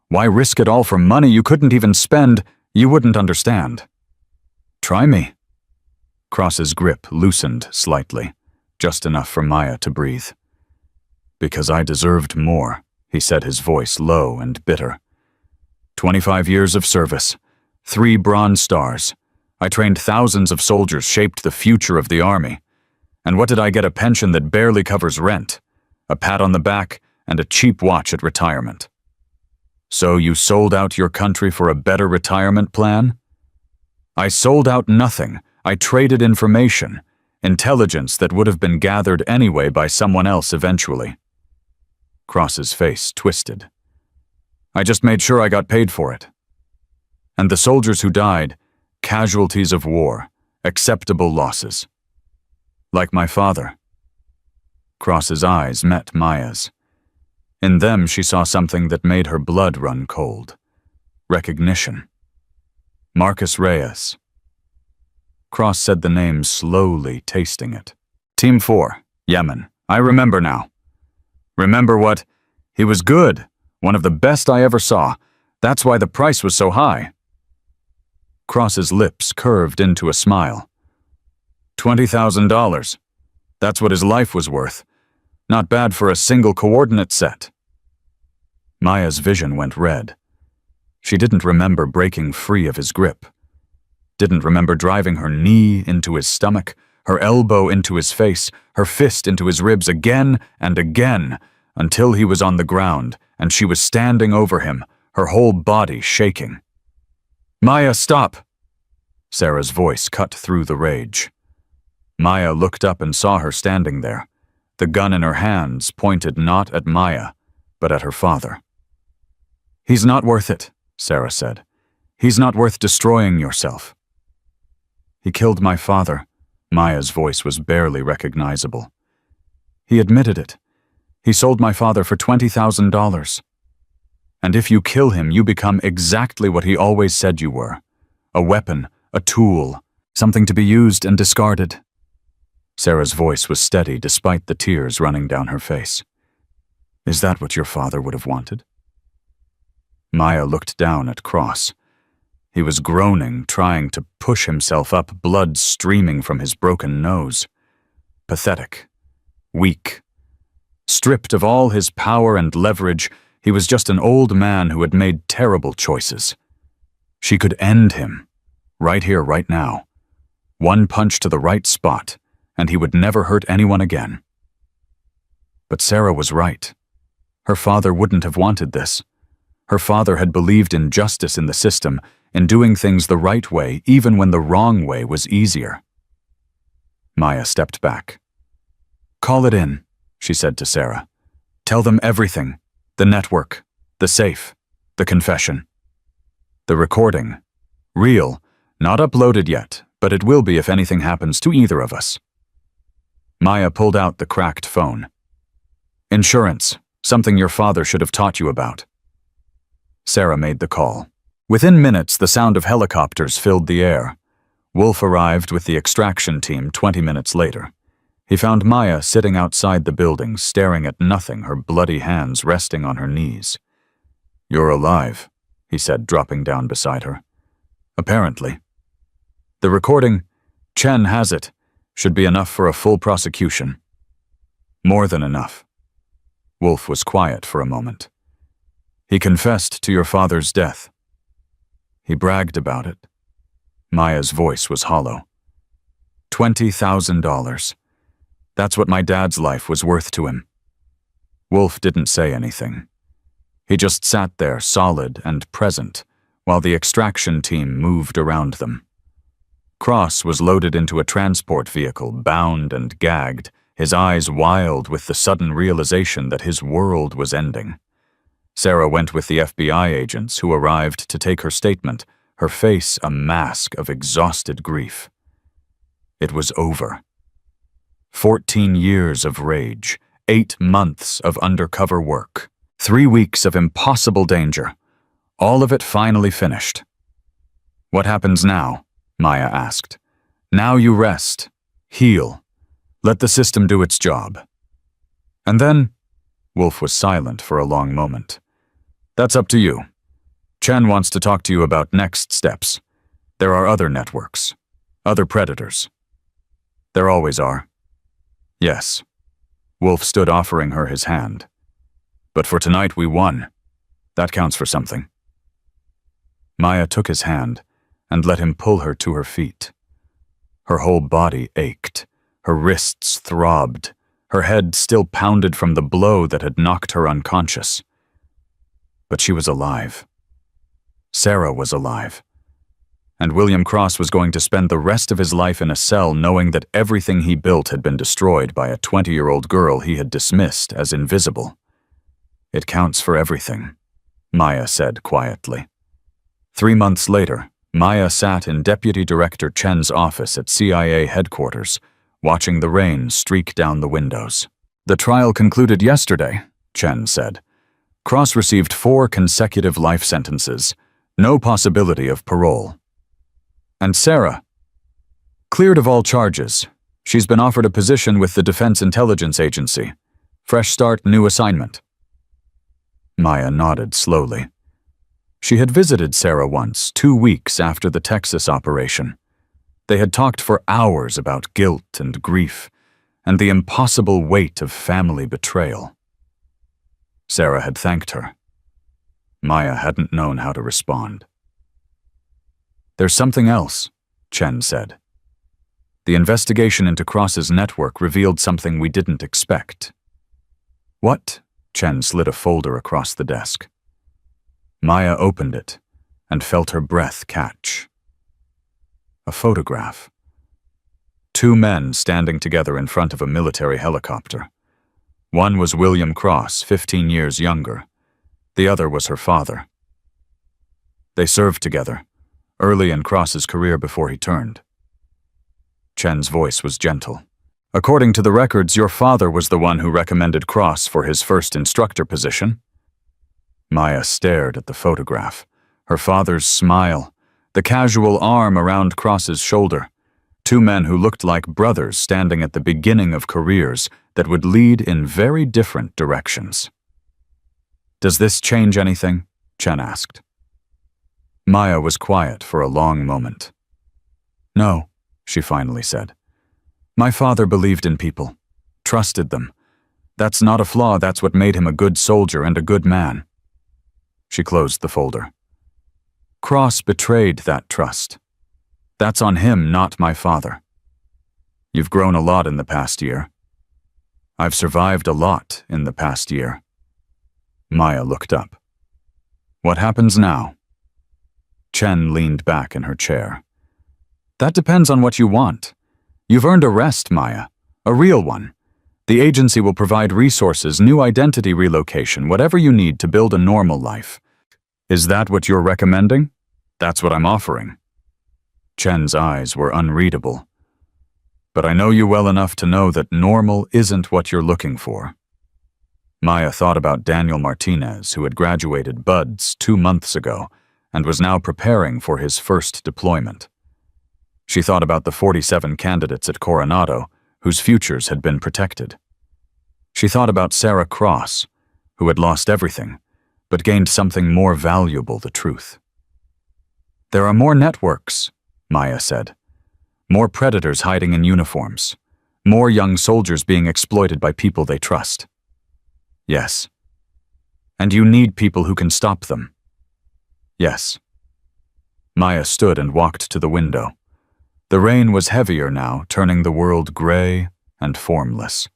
Why risk it all for money you couldn't even spend? You wouldn't understand. Try me. Cross's grip loosened slightly, just enough for Maya to breathe. Because I deserved more, he said, his voice low and bitter. 25 years of service, 3 Bronze Stars. I trained thousands of soldiers, shaped the future of the Army. And what did I get? A pension that barely covers rent, a pat on the back, and a cheap watch at retirement. So you sold out your country for a better retirement plan? I sold out nothing. I traded information, intelligence that would have been gathered anyway by someone else eventually. Cross's face twisted. I just made sure I got paid for it. And the soldiers who died, casualties of war, acceptable losses. Like my father. Cross's eyes met Maya's. In them she saw something that made her blood run cold. Recognition. Marcus Reyes. Cross said the name slowly, tasting it. Team 4, Yemen. I remember now. Remember what? He was good. One of the best I ever saw. That's why the price was so high. Cross's lips curved into a smile. $20,000. That's what his life was worth. Not bad for a single coordinate set. Maya's vision went red. She didn't remember breaking free of his grip. Didn't remember driving her knee into his stomach, her elbow into his face, her fist into his ribs again and again, until he was on the ground and she was standing over him, her whole body shaking. Maya, stop! Sarah's voice cut through the rage. Maya looked up and saw her standing there, the gun in her hands pointed not at Maya, but at her father. He's not worth it, Sarah said. He's not worth destroying yourself. He killed my father. Maya's voice was barely recognizable. He admitted it. He sold my father for $20,000. And if you kill him, you become exactly what he always said you were. A weapon, a tool, something to be used and discarded. Sarah's voice was steady despite the tears running down her face. Is that what your father would have wanted? Maya looked down at Cross. He was groaning, trying to push himself up, blood streaming from his broken nose. Pathetic. Weak. Stripped of all his power and leverage, he was just an old man who had made terrible choices. She could end him. Right here, right now. One punch to the right spot, and he would never hurt anyone again. But Sarah was right. Her father wouldn't have wanted this. Her father had believed in justice in the system, in doing things the right way even when the wrong way was easier. Maya stepped back. "Call it in," she said to Sarah. "Tell them everything. The network, the safe, the confession. The recording. Real, not uploaded yet, but it will be if anything happens to either of us." Maya pulled out the cracked phone. "Insurance, something your father should have taught you about." Sarah made the call. Within minutes, the sound of helicopters filled the air. Wolf arrived with the extraction team 20 minutes later. He found Maya sitting outside the building, staring at nothing, her bloody hands resting on her knees. "You're alive," he said, dropping down beside her. "Apparently. The recording, Chen has it, should be enough for a full prosecution." "More than enough." Wolf was quiet for a moment. "He confessed to your father's death." "He bragged about it." Maya's voice was hollow. $20,000. That's what my dad's life was worth to him." Wolf didn't say anything. He just sat there, solid and present, while the extraction team moved around them. Cross was loaded into a transport vehicle, bound and gagged, his eyes wild with the sudden realization that his world was ending. Sarah went with the FBI agents who arrived to take her statement, her face a mask of exhausted grief. It was over. 14 years of rage, 8 months of undercover work, 3 weeks of impossible danger, all of it finally finished. "What happens now?" Maya asked. "Now you rest, heal, let the system do its job." "And then?" Wolf was silent for a long moment. "That's up to you. Chen wants to talk to you about next steps. There are other networks, other predators." "There always are." "Yes." Wolf stood offering her his hand. "But for tonight we won. That counts for something." Maya took his hand and let him pull her to her feet. Her whole body ached, her wrists throbbed, her head still pounded from the blow that had knocked her unconscious. But she was alive. Sarah was alive. And William Cross was going to spend the rest of his life in a cell knowing that everything he built had been destroyed by a 20-year-old girl he had dismissed as invisible. "It counts for everything," Maya said quietly. 3 months later, Maya sat in Deputy Director Chen's office at CIA headquarters, watching the rain streak down the windows. "The trial concluded yesterday," Chen said. "Cross received 4 consecutive life sentences, no possibility of parole. And Sarah, cleared of all charges. She's been offered a position with the Defense Intelligence Agency. Fresh start, new assignment." Maya nodded slowly. She had visited Sarah once, 2 weeks after the Texas operation. They had talked for hours about guilt and grief, and the impossible weight of family betrayal. Sarah had thanked her. Maya hadn't known how to respond. "There's something else," Chen said. "The investigation into Cross's network revealed something we didn't expect." "What?" Chen slid a folder across the desk. Maya opened it and felt her breath catch. A photograph. 2 men standing together in front of a military helicopter. One was William Cross, 15 years younger. The other was her father. They served together, early in Cross's career before he turned. Chen's voice was gentle. "According to the records, your father was the one who recommended Cross for his first instructor position." Maya stared at the photograph, her father's smile, the casual arm around Cross's shoulder. 2 men who looked like brothers standing at the beginning of careers that would lead in very different directions. "Does this change anything?" Chen asked. Maya was quiet for a long moment. "No," she finally said. "My father believed in people, trusted them. That's not a flaw, that's what made him a good soldier and a good man." She closed the folder. "Cross betrayed that trust. That's on him, not my father. You've grown a lot in the past year. I've survived a lot in the past year." Maya looked up. "What happens now?" Chen leaned back in her chair. That depends on what you want. You've earned a rest, Maya. A real one. The agency will provide resources, new identity relocation, whatever you need to build a normal life. Is that what you're recommending? That's what I'm offering. Chen's eyes were unreadable. But I know you well enough to know that normal isn't what you're looking for. Maya thought about Daniel Martinez, who had graduated BUDS 2 months ago and was now preparing for his first deployment. She thought about the 47 candidates at Coronado whose futures had been protected. She thought about Sarah Cross, who had lost everything, but gained something more valuable, the truth. There are more networks, Maya said. More predators hiding in uniforms. More young soldiers being exploited by people they trust. Yes. And you need people who can stop them. Yes. Maya stood and walked to the window. The rain was heavier now, turning the world gray and formless.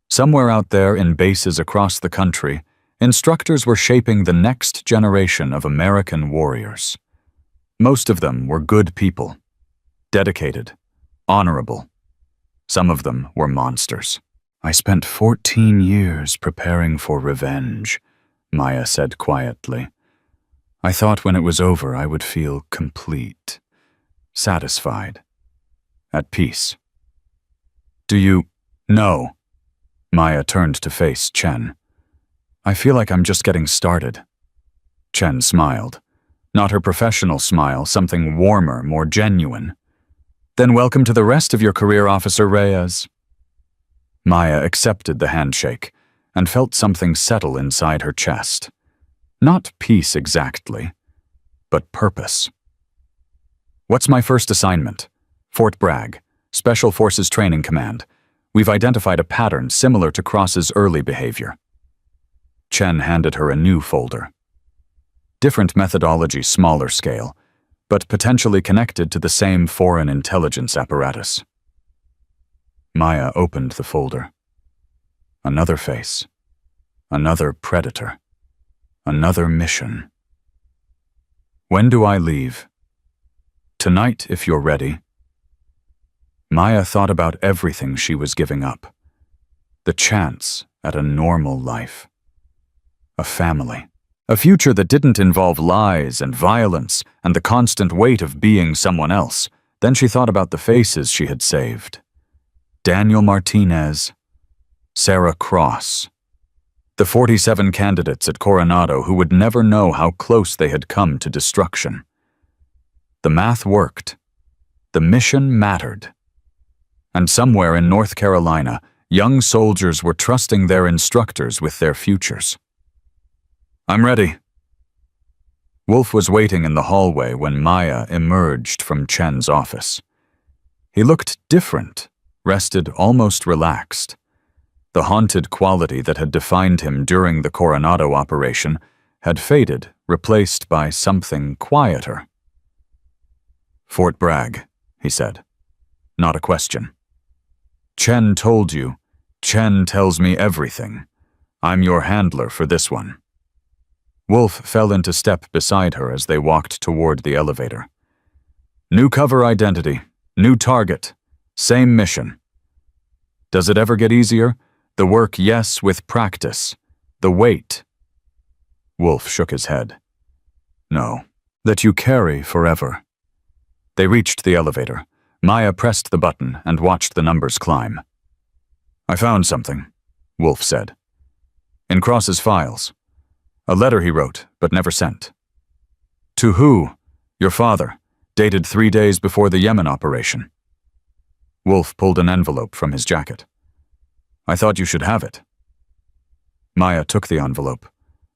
Somewhere out there in bases across the country, instructors were shaping the next generation of American warriors. Most of them were good people, dedicated, honorable. Some of them were monsters. I spent 14 years preparing for revenge, Maya said quietly. I thought when it was over I would feel complete. Satisfied. At peace. Do you... No. Maya turned to face Chen. I feel like I'm just getting started. Chen smiled. Not her professional smile, something warmer, more genuine. Then welcome to the rest of your career, Officer Reyes. Maya accepted the handshake and felt something settle inside her chest. Not peace exactly, but purpose. What's my first assignment? Fort Bragg, Special Forces Training Command. We've identified a pattern similar to Cross's early behavior. Chen handed her a new folder. Different methodology, smaller scale, but potentially connected to the same foreign intelligence apparatus. Maya opened the folder. Another face. Another predator. Another mission. When do I leave? Tonight, if you're ready. Maya thought about everything she was giving up. The chance at a normal life. A family. A future that didn't involve lies and violence and the constant weight of being someone else. Then she thought about the faces she had saved. Daniel Martinez. Sarah Cross. The 47 candidates at Coronado who would never know how close they had come to destruction. The math worked. The mission mattered. And somewhere in North Carolina, young soldiers were trusting their instructors with their futures. I'm ready. Wolf was waiting in the hallway when Maya emerged from Chen's office. He looked different, rested, almost relaxed. The haunted quality that had defined him during the Coronado operation had faded, replaced by something quieter. Fort Bragg, he said. Not a question. Chen told you. Chen tells me everything. I'm your handler for this one. Wolf fell into step beside her as they walked toward the elevator. New cover identity, new target, same mission. Does it ever get easier? The work, yes, with practice. The weight. Wolf shook his head. No, that you carry forever. They reached the elevator. Maya pressed the button and watched the numbers climb. I found something, Wolf said. In Cross's files. A letter he wrote, but never sent. To who? Your father, dated 3 days before the Yemen operation. Wolf pulled an envelope from his jacket. I thought you should have it. Maya took the envelope.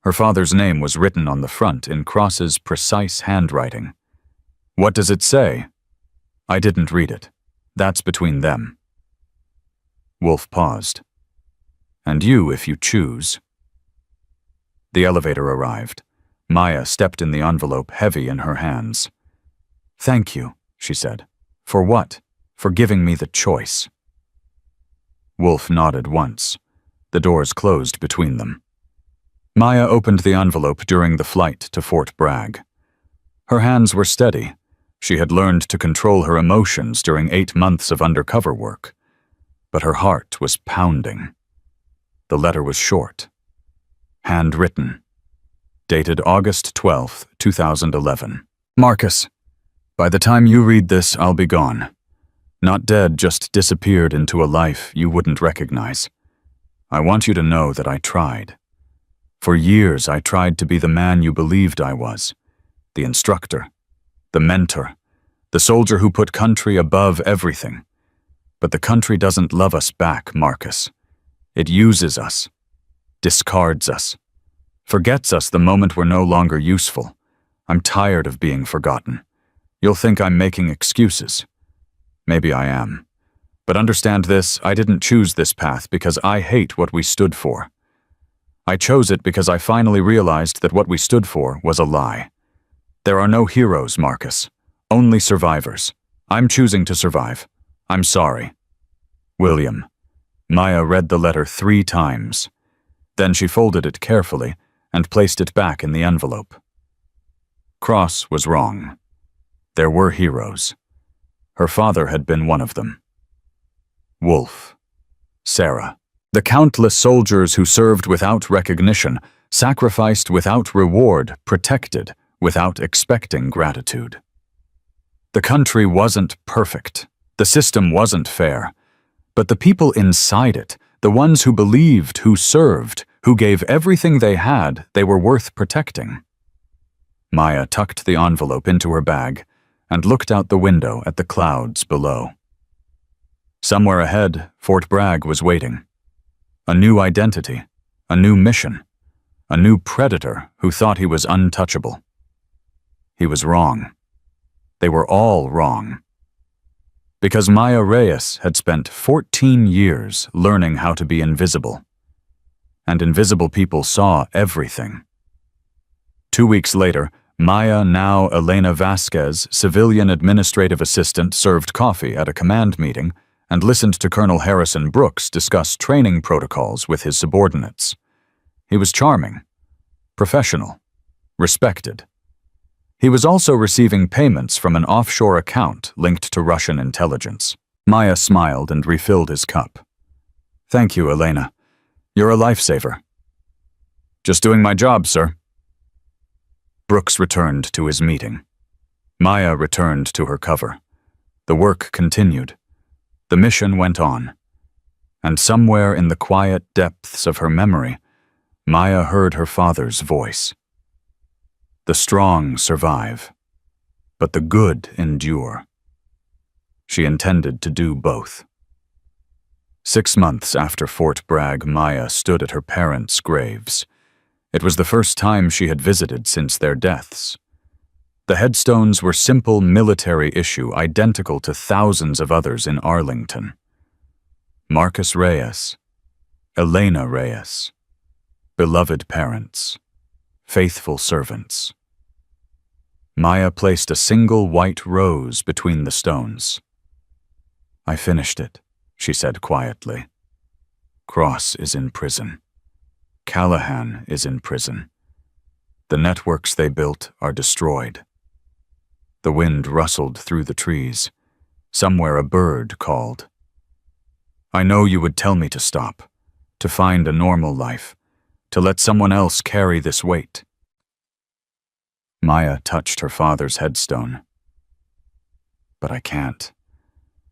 Her father's name was written on the front in Cross's precise handwriting. What does it say? I didn't read it. That's between them. Wolf paused. And you, if you choose. The elevator arrived. Maya stepped in the envelope, heavy in her hands. Thank you, she said. For what? For giving me the choice. Wolf nodded once. The doors closed between them. Maya opened the envelope during the flight to Fort Bragg. Her hands were steady. She had learned to control her emotions during 8 months of undercover work. But her heart was pounding. The letter was short. Handwritten. Dated August 12, 2011. Marcus, by the time you read this, I'll be gone. Not dead, just disappeared into a life you wouldn't recognize. I want you to know that I tried. For years, I tried to be the man you believed I was. The instructor, the mentor, the soldier who put country above everything. But the country doesn't love us back, Marcus. It uses us, discards us, forgets us the moment we're no longer useful. I'm tired of being forgotten. You'll think I'm making excuses. Maybe I am. But understand this, I didn't choose this path because I hate what we stood for. I chose it because I finally realized that what we stood for was a lie. There are no heroes, Marcus. Only survivors. I'm choosing to survive. I'm sorry. William. Maya read the letter 3 times. Then she folded it carefully and placed it back in the envelope. Cross was wrong. There were heroes. Her father had been one of them. Wolf. Sarah. The countless soldiers who served without recognition, sacrificed without reward, protected without expecting gratitude. The country wasn't perfect. The system wasn't fair. But the people inside it, the ones who believed, who served, who gave everything they had, they were worth protecting. Maya tucked the envelope into her bag and looked out the window at the clouds below. Somewhere ahead, Fort Bragg was waiting. A new identity, a new mission, a new predator who thought he was untouchable. He was wrong. They were all wrong. Because Maya Reyes had spent 14 years learning how to be invisible. And invisible people saw everything. 2 weeks later, Maya, now Elena Vasquez, civilian administrative assistant, served coffee at a command meeting and listened to Colonel Harrison Brooks discuss training protocols with his subordinates. He was charming, professional, respected. He was also receiving payments from an offshore account linked to Russian intelligence. Maya smiled and refilled his cup. Thank you, Elena. You're a lifesaver. Just doing my job, sir. Brooks returned to his meeting. Maya returned to her cover. The work continued. The mission went on. And somewhere in the quiet depths of her memory, Maya heard her father's voice. The strong survive, but the good endure. She intended to do both. 6 months after Fort Bragg, Maya stood at her parents' graves. It was the first time she had visited since their deaths. The headstones were simple military issue, identical to thousands of others in Arlington. Marcus Reyes, Elena Reyes, beloved parents, faithful servants. Maya placed a single white rose between the stones. I finished it, she said quietly. Cross is in prison. Callahan is in prison. The networks they built are destroyed. The wind rustled through the trees. Somewhere a bird called. I know you would tell me to stop, to find a normal life, to let someone else carry this weight. Maya touched her father's headstone. But I can't.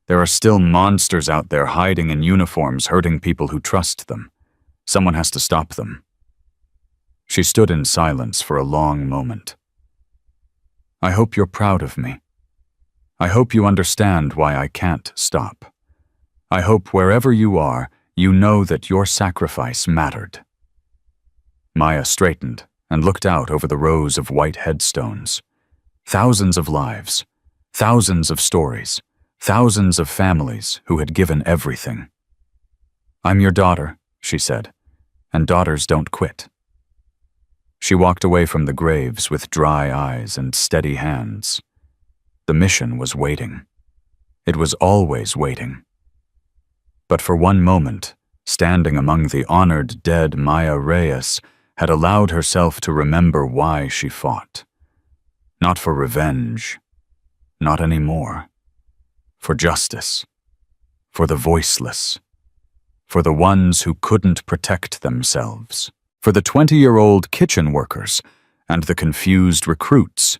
There are still monsters out there hiding in uniforms, hurting people who trust them. Someone has to stop them. She stood in silence for a long moment. I hope you're proud of me. I hope you understand why I can't stop. I hope wherever you are, you know that your sacrifice mattered. Maya straightened and looked out over the rows of white headstones. Thousands of lives, thousands of stories, thousands of families who had given everything. I'm your daughter, she said, and daughters don't quit. She walked away from the graves with dry eyes and steady hands. The mission was waiting. It was always waiting. But for one moment, standing among the honored dead, Maya Reyes had allowed herself to remember why she fought. Not for revenge. Not anymore. For justice. For the voiceless. For the ones who couldn't protect themselves. For the 20-year-old kitchen workers and the confused recruits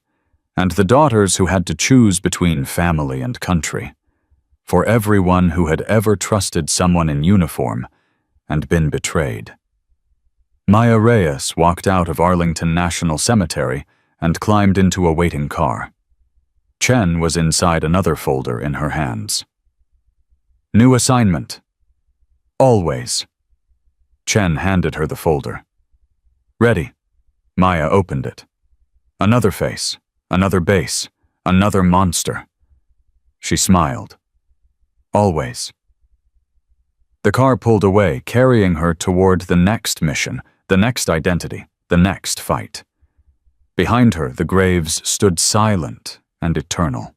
and the daughters who had to choose between family and country. For everyone who had ever trusted someone in uniform and been betrayed. Maya Reyes walked out of Arlington National Cemetery and climbed into a waiting car. Chen was inside another folder in her hands. New assignment. Always. Chen handed her the folder. Ready. Maya opened it. Another face, another base, another monster. She smiled. Always. The car pulled away, carrying her toward the next mission, the next identity, the next fight. Behind her, the graves stood silent and eternal.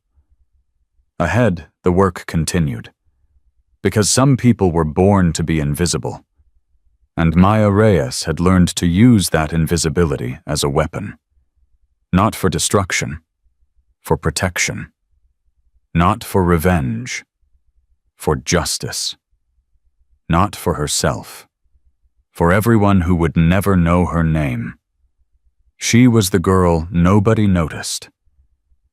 Ahead, the work continued. Because some people were born to be invisible. And Maya Reyes had learned to use that invisibility as a weapon. Not for destruction, for protection. Not for revenge, for justice. Not for herself, for everyone who would never know her name. She was the girl nobody noticed,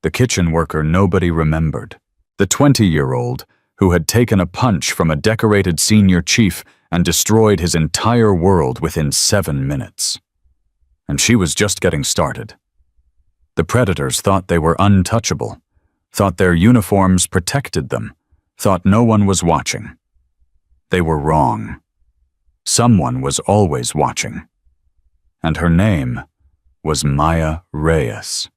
the kitchen worker nobody remembered, the 20-year-old who had taken a punch from a decorated senior chief and destroyed his entire world within 7 minutes. And she was just getting started. The predators thought they were untouchable, thought their uniforms protected them, thought no one was watching. They were wrong. Someone was always watching. And her name was Maya Reyes.